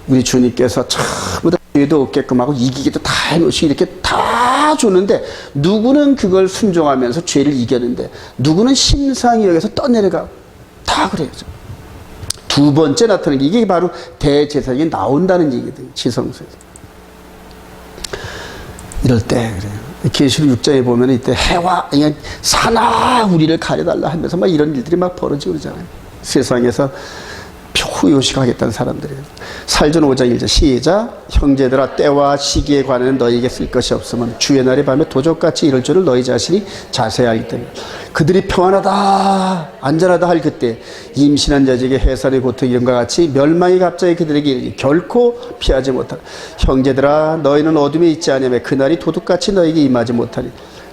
S1: 우리 주님께서 전부 다 죄도 없게끔 하고 이기기도 다 해놓으시고 이렇게 다 줬는데 누구는 그걸 순종하면서 죄를 이겼는데 누구는 심상히 여기서 떠내려가고 다 그래요. 두 번째 나타나는 게 이게 바로 대제사장이 나온다는 얘기거든요. 지성소에서. 이럴 때 그래요. 계시록 6장에 보면 이때 해와 그냥 사나 우리를 가려달라 하면서 막 이런 일들이 막 벌어지고 그러잖아요. 세상에서 표요식하겠다는 사람들이에요. 살전 5장 1절 시작. 형제들아 때와 시기에 관해는 너희에게 쓸 것이 없으면 주의 날의 밤에 도적같이 이럴 줄을 너희 자신이 자세히 알기 때문에 그들이 평안하다 안전하다 할 그때 임신한 자에게 해산의 고통 이름과 같이 멸망이 갑자기 그들에게 이르니 결코 피하지 못하라. 형제들아 너희는 어둠에 있지 아니하며 그날이 도둑같이 너희에게 임하지 못하니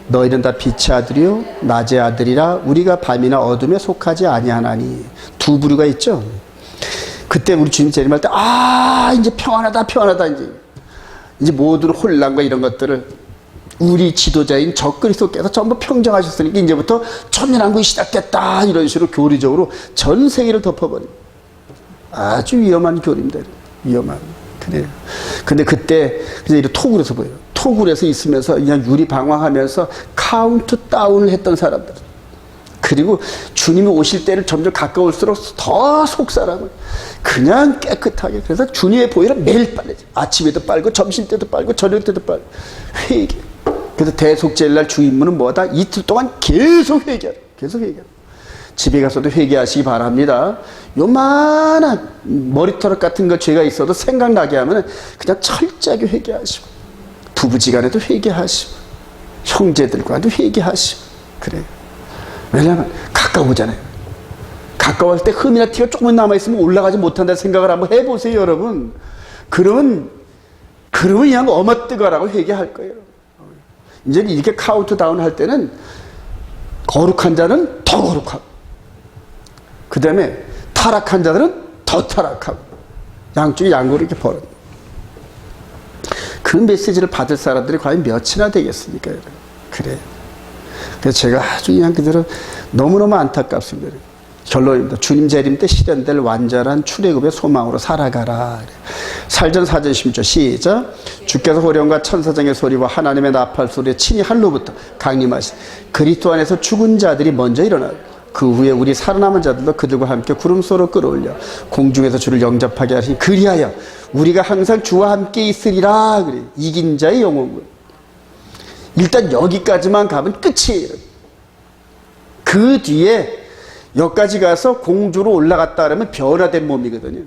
S1: 너희는 다 빛의 아들이요 낮의 아들이라 우리가 밤이나 어둠에 속하지 아니하나니. 두 부류가 있죠. 그때 우리 주님 재림할 때 이제 평안하다 이제 모든 혼란과 이런 것들을 우리 지도자인 적그리스도께서 전부 평정하셨으니까 이제부터 천년왕국이 시작됐다 이런 식으로 교리적으로 전 세계를 덮어버립니다. 아주 위험한 교리입니다. 위험한. 그래요. 근데 그때 그냥 이렇게 토굴에서 보여요. 토굴에서 있으면서 그냥 유리 방황하면서 카운트다운을 했던 사람들. 그리고 주님이 오실 때를 점점 가까울수록 더 속사람을 그냥 깨끗하게. 그래서 주님의 보혈은 매일 빨래죠. 아침에도 빨고 점심 때도 빨고 저녁 때도 빨고 회개. 그래서 대속제일날 주임무는 뭐다? 이틀 동안 계속 회개하라. 계속 회개하라. 집에 가서도 회개하시기 바랍니다. 요만한 머리털 같은 거 죄가 있어도 생각나게 하면 그냥 철저하게 회개하시고 부부지간에도 회개하시고 형제들과도 회개하시고 그래요. 왜냐하면 가까우잖아요. 가까울 때 흠이나 티가 조금 남아있으면 올라가지 못한다는 생각을 한번 해보세요, 여러분. 그러면 그냥 어머뜨거라고 회개할 거예요. 이제는 이렇게 카운트다운 할 때는 거룩한 자는 더 거룩하고 그 다음에 타락한 자들은 더 타락하고 양쪽이 양으로 이렇게 벌어요. 그 메시지를 받을 사람들이 과연 몇이나 되겠습니까, 여러분? 그래요. 그래서 제가 아주 그냥 그대로 너무너무 안타깝습니다. 결론입니다. 주님 재림 때 실현될 완전한 출애굽의 소망으로 살아가라. 살전 4절 16절 시작. 주께서 호령과 천사장의 소리와 하나님의 나팔 소리에 친히 할로부터 강림하신 그리스도 안에서 죽은 자들이 먼저 일어나 그 후에 우리 살아남은 자들도 그들과 함께 구름소로 끌어올려 공중에서 주를 영접하게 하시니 그리하여 우리가 항상 주와 함께 있으리라. 그래. 이긴 자의 영혼을. 일단 여기까지만 가면 끝이에요. 그 뒤에 여기까지 가서 공주로 올라갔다 그러면 변화된 몸이거든요.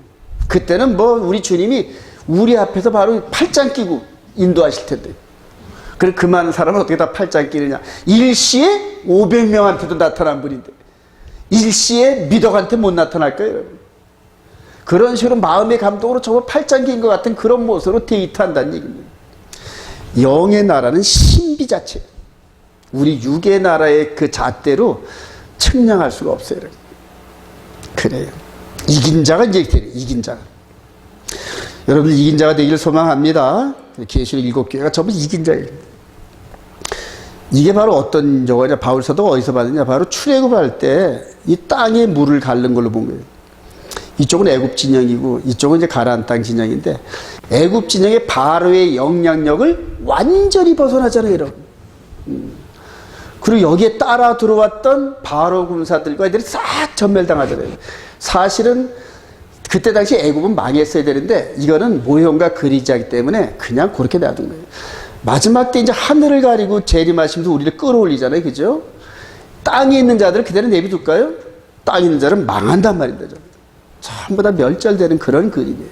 S1: 그때는 뭐 우리 주님이 우리 앞에서 바로 팔짱 끼고 인도하실 텐데. 그래 그 많은 사람은 어떻게 다 팔짱 끼느냐. 일시에 500명한테도 나타난 분인데 일시에 미덕한테 못 나타날까요, 여러분? 그런 식으로 마음의 감동으로 저거 팔짱 낀 것 같은 그런 모습으로 데이트한다는 얘기입니다. 영의 나라는 신비 자체. 우리 육의 나라의 그 잣대로 측량할 수가 없어요. 그래요. 이긴 자가 이제 되요. 이긴 자가. 여러분 이긴 자가 되기를 소망합니다. 계시록 7교회가 전부 이긴 자예요. 이게 바로 어떤 저거냐. 바울서도 어디서 받느냐. 바로 출애굽할 때 이 땅에 물을 가른 걸로 본 거예요. 이쪽은 애굽 진영이고 이쪽은 이제 가나안 땅 진영인데 애굽 진영의 바로의 영향력을 완전히 벗어나잖아요, 여러분. 그리고 여기에 따라 들어왔던 바로 군사들과 애들이 싹 전멸당하잖아요. 사실은 그때 당시 애굽은 망했어야 되는데 이거는 모형과 그리자이기 때문에 그냥 그렇게 놔둔 거예요. 마지막 때 이제 하늘을 가리고 재림하시면서 우리를 끌어올리잖아요, 그죠? 땅에 있는 자들을 그대로 내비둘까요? 땅에 있는 자는 망한단 말입니다. 전부 다 멸절되는 그런 그림이에요.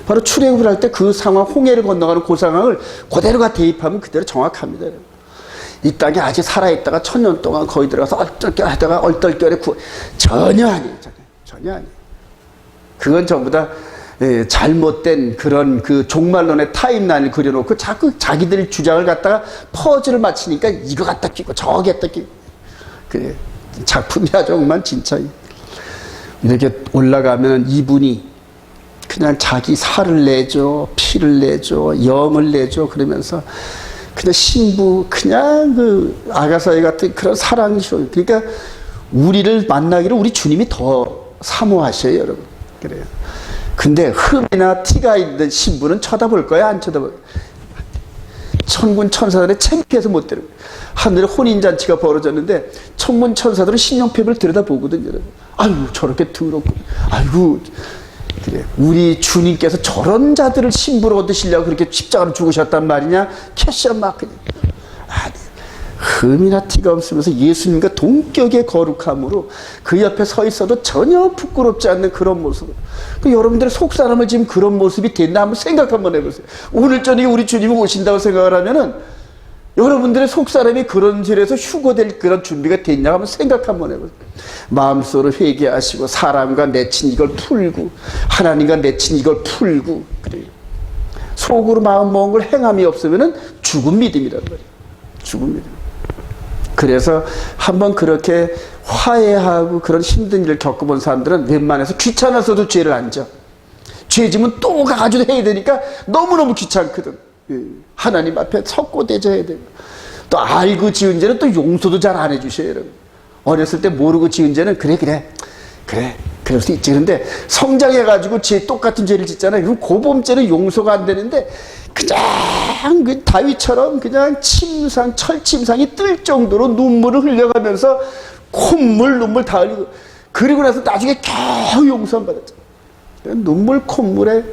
S1: 바로 출애굽을 할 때 그 상황, 홍해를 건너가는 그 상황을 그대로가 대입하면 그대로 정확합니다. 이 땅에 아직 살아있다가 1000년 동안 거기 들어가서 얼떨결 하다가 얼떨결에 전혀 아니에요. 전혀 아니에요. 그건 전부 다 잘못된 그런 그 종말론의 타임라인을 그려놓고 자꾸 자기들 주장을 갖다가 퍼즐을 맞추니까 이거 갖다 끼고 저거 갖다 끼고 그래 작품이야 정말 진짜. 이렇게 올라가면 이분이 그냥 자기 살을 내줘, 피를 내줘, 영을 내줘 그러면서 그냥 신부, 그냥 그 아가사이 같은 그런 사랑이죠. 그러니까 우리를 만나기를 우리 주님이 더 사모하셔요, 여러분. 그래요. 근데 흠이나 티가 있는 신부는 쳐다볼 거야, 안 쳐다볼 거야? 천군 천사들의 창피해서 못 들어요. 하늘에 혼인잔치가 벌어졌는데 천군 천사들은 신용패를 들여다보거든요. 아이고 저렇게 더럽고 아이고 그래 우리 주님께서 저런 자들을 신부로 얻으시려고 그렇게 십자가로 죽으셨단 말이냐. 캐시한 마크. 아니, 흠이나 티가 없으면서 예수님과 동격의 거룩함으로 그 옆에 서 있어도 전혀 부끄럽지 않는 그런 모습. 그 여러분들의 속사람을 지금 그런 모습이 됐나 한번 생각 한번 해보세요. 오늘 저녁에 우리 주님이 오신다고 생각을 하면은 여러분들의 속사람이 그런 길에서 휴거될 그런 준비가 됐냐 한번 생각 한번 해보세요. 마음속으로 회개하시고 사람과 맺힌 이걸 풀고 하나님과 맺힌 이걸 풀고 그래요. 속으로 마음 먹은 걸 행함이 없으면은 죽은 믿음이란 말이에요. 죽은 믿음. 그래서 한번 그렇게 화해하고 그런 힘든 일을 겪어본 사람들은 웬만해서 귀찮아서도 죄를 안 져. 죄 지면 또 가가지고 해야 되니까 너무너무 귀찮거든. 하나님 앞에 석고대죄해야 되고 또 알고 지은 죄는 또 용서도 잘 안 해주셔요. 여러분. 어렸을 때 모르고 지은 죄는 그럴 수 있지. 그런데 성장해가지고 똑같은 죄를 짓잖아요. 그럼 고범죄는 용서가 안 되는데 그냥 그 다윗처럼 그냥 철침상이 뜰 정도로 눈물을 흘려가면서 눈물 다 흘리고 그리고 나서 나중에 겨우 용서 받았죠. 눈물 콧물에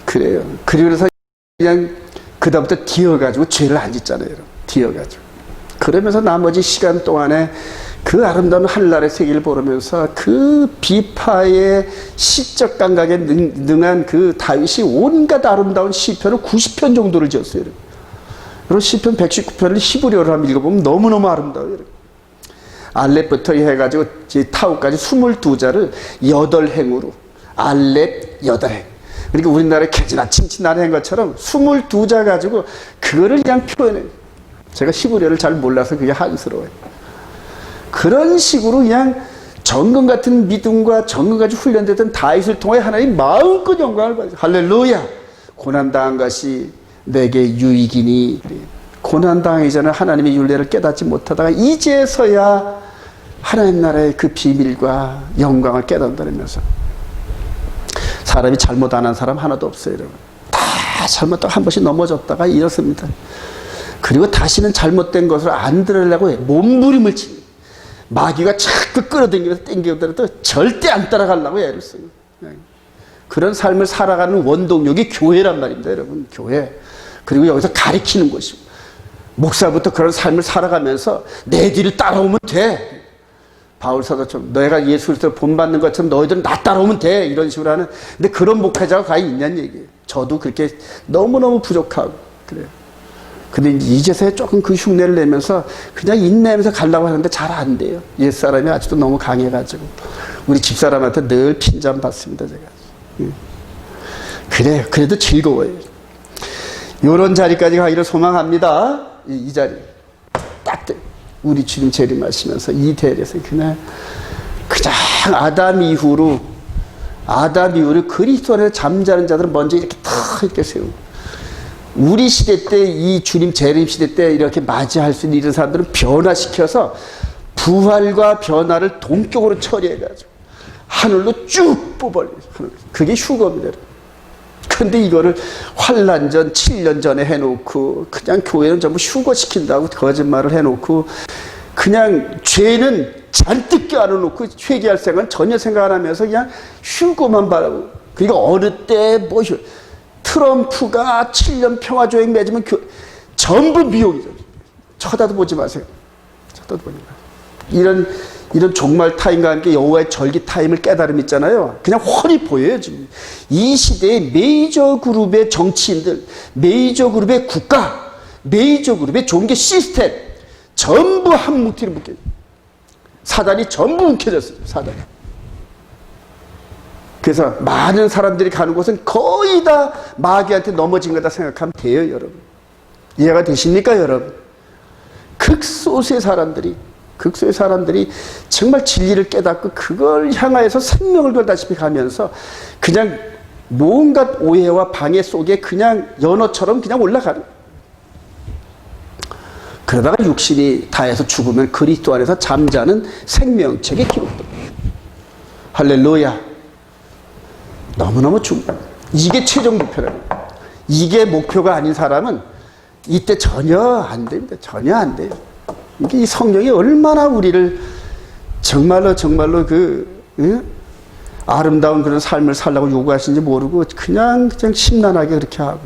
S1: 그래요. 그리고 나서 그냥 그다음부터 뒤어가지고 죄를 안 짓잖아요. 뒤어가지고 그러면서 나머지 시간 동안에 그 아름다운 한날의 세계를 보면서 그 비파의 시적 감각에 능한 그 다윗이 온갖 아름다운 시편을 90편 정도를 지었어요. 그리고 시편 119편을 히브리어로 한번 읽어보면 너무너무 아름다워요. 알렙부터 해가지고 타우까지 22자를 8행으로 알렙 8행. 그러니까 우리나라에 개지나 침치나는 한 것처럼 22자 가지고 그거를 그냥 표현해요. 제가 히브리어를 잘 몰라서 그게 한스러워요. 그런 식으로 그냥 정금 같은 믿음과 정금같이 훈련되던 다윗을 통해 하나님 마음껏 영광을 받으세요. 할렐루야. 고난당한 것이 내게 유익이니. 고난당하기 전에 하나님의 율례를 깨닫지 못하다가 이제서야 하나님 나라의 그 비밀과 영광을 깨닫는다면서 사람이 잘못 안 한 사람 하나도 없어요. 여러분. 다 잘못하고 한 번씩 넘어졌다가 이렇습니다. 그리고 다시는 잘못된 것을 안 들으려고 몸부림을 칩니다. 마귀가 자꾸 끌어당기면서 땡기더라도 절대 안 따라가려고 애를 써요. 그런 삶을 살아가는 원동력이 교회란 말입니다. 여러분. 교회. 그리고 여기서 가리키는 것이고 목사부터 그런 삶을 살아가면서 내 뒤를 따라오면 돼. 바울 사도처럼 내가 예수 그리스도를 본받는 것처럼 너희들은 나 따라오면 돼. 이런 식으로 하는. 근데 그런 목회자가 과연 있냐는 얘기예요. 저도 그렇게 너무너무 부족하고 그래요. 근데 이제서야 조금 그 흉내를 내면서 그냥 인내하면서 가려고 하는데 잘 안 돼요. 옛사람이 아직도 너무 강해가지고. 우리 집사람한테 늘 핀잔 받습니다, 제가. 그래요. 그래도 즐거워요. 요런 자리까지 가기를 소망합니다. 이 자리. 딱 돼. 우리 주님 재림하시면서 이 대열에서 그냥 아담 이후로 그리스도 안에서 잠자는 자들은 먼저 이렇게 탁 이렇게 세우고 우리 시대 때 이 주님 재림 시대 때 이렇게 맞이할 수 있는 이런 사람들은 변화시켜서 부활과 변화를 동격으로 처리해가지고 하늘로 쭉 뽑아올려요. 그게 휴거입니다. 근데 이거를 환란 전 7년 전에 해놓고 그냥 교회는 전부 휴거시킨다고 거짓말을 해놓고 그냥 죄는 잔뜩 껴안아놓고 회개할 생각은 전혀 생각 안 하면서 그냥 휴거만 바라고. 그러니까 어느 때 뭐 트럼프가 7년 평화조약 맺으면 전부 미혹이죠. 쳐다도 보지 마세요. 쳐다도 보지 마세요. 이런 종말 타임과 함께 여호와의 절기 타임을 깨달음 있잖아요. 그냥 훤히 보여요. 지금 이 시대의 메이저 그룹의 정치인들, 메이저 그룹의 국가, 메이저 그룹의 종교 시스템 전부 한 뭉티로 묶여. 사단이 전부 움켜졌어요. 사단이. 그래서 많은 사람들이 가는 곳은 거의 다 마귀한테 넘어진 거다 생각하면 돼요, 여러분. 이해가 되십니까, 여러분? 극소수의 사람들이 정말 진리를 깨닫고 그걸 향하여서 생명을 걸다시피 가면서 그냥 뭔가 오해와 방해 속에 그냥 연어처럼 그냥 올라가는. 그러다가 육신이 다해서 죽으면 그리스도 안에서 잠자는 생명책에 기록됩니다. 할렐루야. 너무너무 중요합니다. 이게 최종 목표랍니다. 이게 목표가 아닌 사람은 이때 전혀 안 됩니다. 전혀 안 돼요. 이게 이 성령이 얼마나 우리를 정말로 아름다운 그런 삶을 살라고 요구하시는지 모르고 그냥 심란하게 그렇게 하고.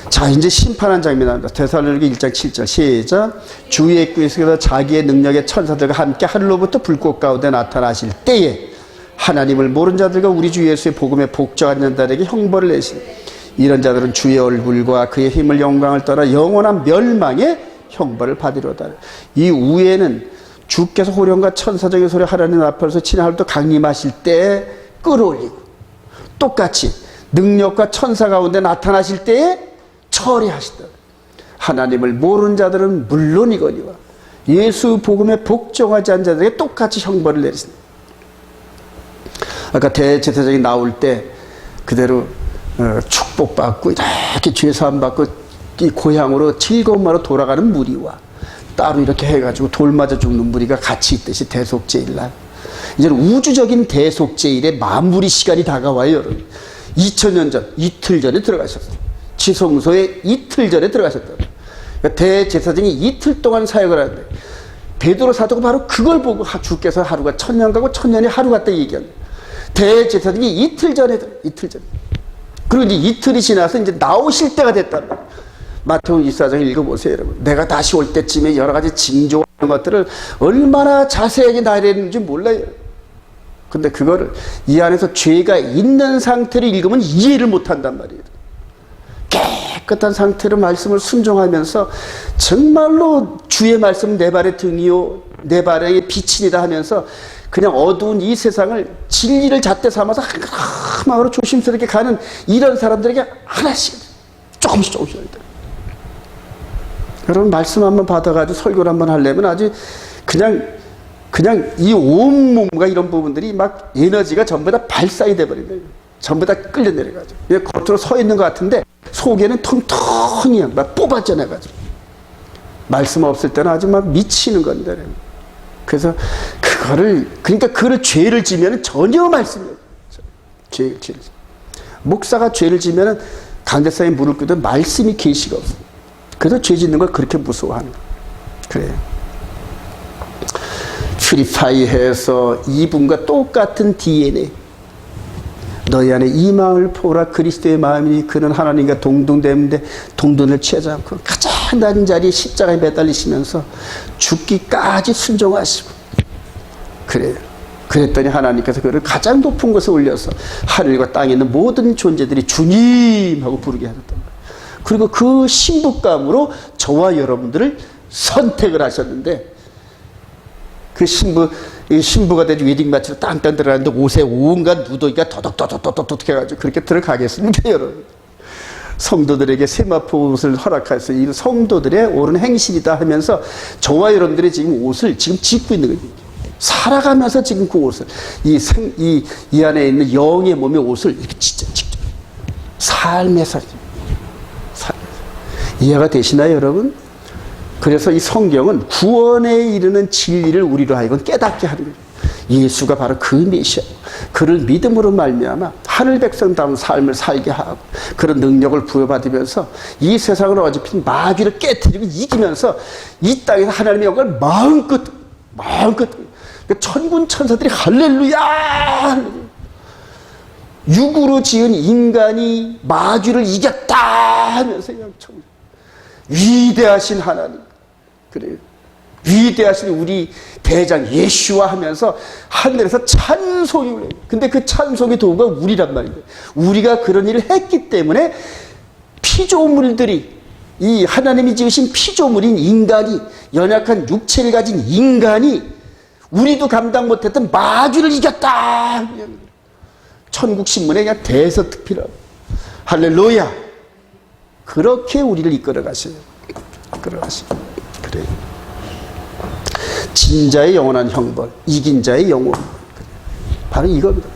S1: 자, 이제 심판한 장면이 나옵니다. 데살로니가 1장 7절 시작. 주의 께서 자기의 능력의 천사들과 함께 하늘로부터 불꽃 가운데 나타나실 때에 하나님을 모르는 자들과 우리 주 예수의 복음에 복종하는 자들에게 형벌을 내시니 이런 자들은 주의 얼굴과 그의 힘을 영광을 떠나 영원한 멸망의 형벌을 받으려다. 이 후에는 주께서 호령과 천사적인 소리 하나님 앞에서 친하늘도 강림하실 때 끌어올리고 똑같이 능력과 천사 가운데 나타나실 때에 처리하시다. 하나님을 모르는 자들은 물론이거니와 예수 복음에 복종하지 않은 자들에게 똑같이 형벌을 내리신다. 아까 대제사장이 나올 때 그대로 축복받고 이렇게 죄사함 받고 이 고향으로 즐거운 마로 돌아가는 무리와 따로 이렇게 해가지고 돌 맞아 죽는 무리가 같이 있듯이 대속제일날 이제는 우주적인 대속제일의 마무리 시간이 다가와요. 여러분 2000년 전 이틀 전에 들어가셨어요. 지성소에 이틀 전에 들어가셨다고. 그러니까 대제사장이 이틀 동안 사역을 하는데 베드로 사도가 바로 그걸 보고 주께서 하루가 1000년 가고 1000년이 하루 같다 얘기합니다. 대제사장이 이틀 전에 그리고 이제 이틀이 지나서 이제 나오실 때가 됐단 말이에요. 마태복음 24장 읽어보세요, 여러분. 내가 다시 올 때쯤에 여러 가지 징조하는 것들을 얼마나 자세하게 나열했는지 몰라요. 근데 그거를 이 안에서 죄가 있는 상태로 읽으면 이해를 못 한단 말이에요. 깨끗한 상태로 말씀을 순종하면서 정말로 주의 말씀 내 발의 등이요 내 발의 빛이다 하면서 그냥 어두운 이 세상을 진리를 잣대 삼아서 한가마으로 조심스럽게 가는 이런 사람들에게 하나씩 조금씩 해야 돼요. 여러분 말씀 한번 받아가지고 설교를 한번 하려면 아주 그냥 이 온몸과 이런 부분들이 막 에너지가 전부 다 발산이 돼버린 거예요. 전부 다 끌려 내려가죠. 겉으로 서 있는 것 같은데 속에는 텅텅이 막 뽑아져나가지고 말씀 없을 때는 아주 막 미치는 건데. 그래서 그러니까 그를 죄를 지면 전혀 말씀이에요. 죄를 목사가 죄를 지면 강대상에 물을 끓여도 말씀이 계시가 없어요. 그래서 죄 짓는 걸 그렇게 무서워하는 거예요. 그래요. 퓨리파이해서 이분과 똑같은 DNA. 너희 안에 이 마음을 포라 그리스도의 마음이니 그는 하나님과 동등됨인데 동등을 취하지 않고 가장 낮은 자리에 십자가에 매달리시면서 죽기까지 순종하시고 그래요. 그랬더니 하나님께서 그를 가장 높은 곳에 올려서 하늘과 땅에 있는 모든 존재들이 주님 하고 부르게 하셨단 말이에요. 그리고 그 신부감으로 저와 여러분들을 선택을 하셨는데 그 신부가 되지 웨딩 마치로 땅땅 들어가는데 옷에 온갖 누더기가 더덕더덕더덕 해가지고 그렇게 들어가겠습니까, 여러분? 성도들에게 세마포 옷을 허락해서 이 성도들의 옳은 행실이다 하면서 저와 여러분들이 지금 옷을 지금 짓고 있는 거예요. 살아가면서 지금 그 옷을 이 안에 있는 영의 몸의 옷을 이렇게 직접 삶에서 이해가 되시나요, 여러분? 그래서 이 성경은 구원에 이르는 진리를 우리로 하여금 깨닫게 하는 거예요. 예수가 바로 그 메시아, 그를 믿음으로 말미암아 하늘 백성다운 삶을 살게 하고 그런 능력을 부여받으면서 이 세상을 어집힌 마귀를 깨뜨리고 이기면서 이 땅에서 하나님의 영광을 마음껏 천군 천사들이 할렐루야, 육으로 지은 인간이 마귀를 이겼다 하면서 위대하신 하나님, 그래요. 위대하신 우리 대장 예수와 하면서 하늘에서 찬송이 울려요. 근데 그 찬송의 도구가 우리란 말이에요. 우리가 그런 일을 했기 때문에 피조물들이 이 하나님이 지으신 피조물인 인간이 연약한 육체를 가진 인간이 우리도 감당 못했던 마귀를 이겼다. 천국신문에 그냥 대서특필하고 할렐루야. 그렇게 우리를 이끌어 가셔요. 그래요. 진자의 영원한 형벌, 이긴 자의 영원. 바로 이겁니다.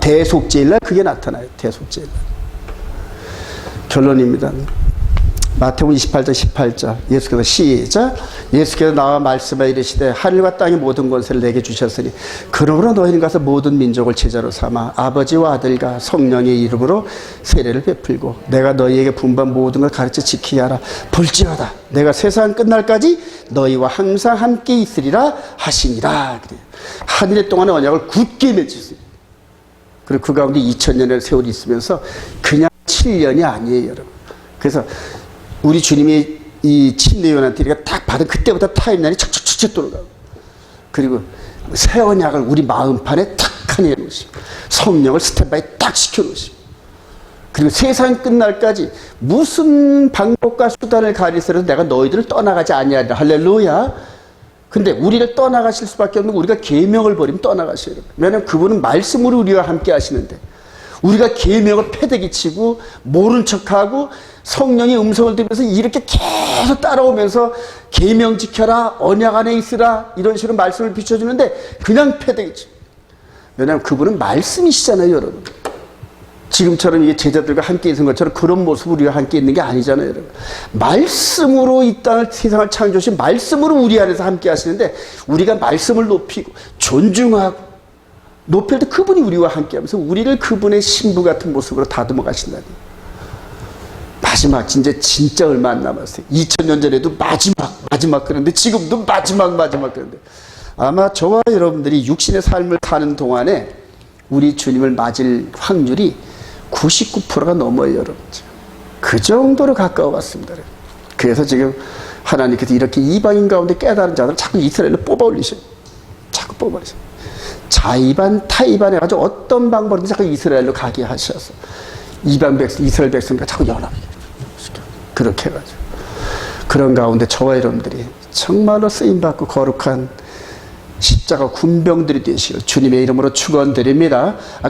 S1: 대속죄일날 그게 나타나요. 대속죄일날. 결론입니다. 마태복음 28장 18절 예수께서 시작. 예수께서 나와 말씀하여 이르시되 하늘과 땅의 모든 권세를 내게 주셨으니 그러므로 너희는 가서 모든 민족을 제자로 삼아 아버지와 아들과 성령의 이름으로 세례를 베풀고 내가 너희에게 분반 모든 걸 가르쳐 지키게 하라. 볼지어다 내가 세상 끝날까지 너희와 항상 함께 있으리라 하시니라. 그래요. 한 해 동안의 언약을 굳게 맺으세요. 그리고 그 가운데 2000년의 세월이 있으면서 그냥 7년이 아니에요, 여러분. 그래서 우리 주님이 이 침례요한한테 우리가 딱 받은 그때부터 타임라인이 척척척척 돌아가고, 그리고 새 언약을 우리 마음판에 탁 하게 해놓으시고, 성령을 스탠바이 딱 시켜놓으시고, 그리고 세상 끝날까지 무슨 방법과 수단을 가리서라도 내가 너희들을 떠나가지 아니하리라. 할렐루야. 근데 우리를 떠나가실 수밖에 없는 거, 우리가 계명을 버리면 떠나가셔야 돼요. 왜냐하면 그분은 말씀으로 우리와 함께 하시는데, 우리가 계명을 패대기치고 모른 척하고 성령의 음성을 들으면서 이렇게 계속 따라오면서 계명 지켜라, 언약 안에 있으라, 이런 식으로 말씀을 비춰주는데 그냥 패대기치고. 왜냐하면 그분은 말씀이시잖아요, 여러분. 지금처럼 이게 제자들과 함께 있는 것처럼 그런 모습으로 우리가 함께 있는 게 아니잖아요, 여러분. 말씀으로 이 땅을, 세상을 창조하신 말씀으로 우리 안에서 함께 하시는데, 우리가 말씀을 높이고 존중하고 높일 때 그분이 우리와 함께 하면서 우리를 그분의 신부 같은 모습으로 다듬어 가신다니. 마지막, 진짜 얼마 안 남았어요. 2000년 전에도 마지막 그런데 지금도 마지막 그런데, 아마 저와 여러분들이 육신의 삶을 사는 동안에 우리 주님을 맞을 확률이 99%가 넘어요, 여러분. 그 정도로 가까워 왔습니다. 그래서 지금 하나님께서 이렇게 이방인 가운데 깨달은 자들을 자꾸 이스라엘로 뽑아 올리셔요. 자꾸 뽑아 올리셔요. 자이반, 타이반 해가지고 어떤 방법으로든 자꾸 이스라엘로 가게 하셔서 이방 백성, 이스라엘 백성과 자꾸 연합해. 그렇게 해가지고. 그런 가운데 저와 여러분들이 정말로 쓰임받고 거룩한 십자가 군병들이 되시길 주님의 이름으로 축원드립니다.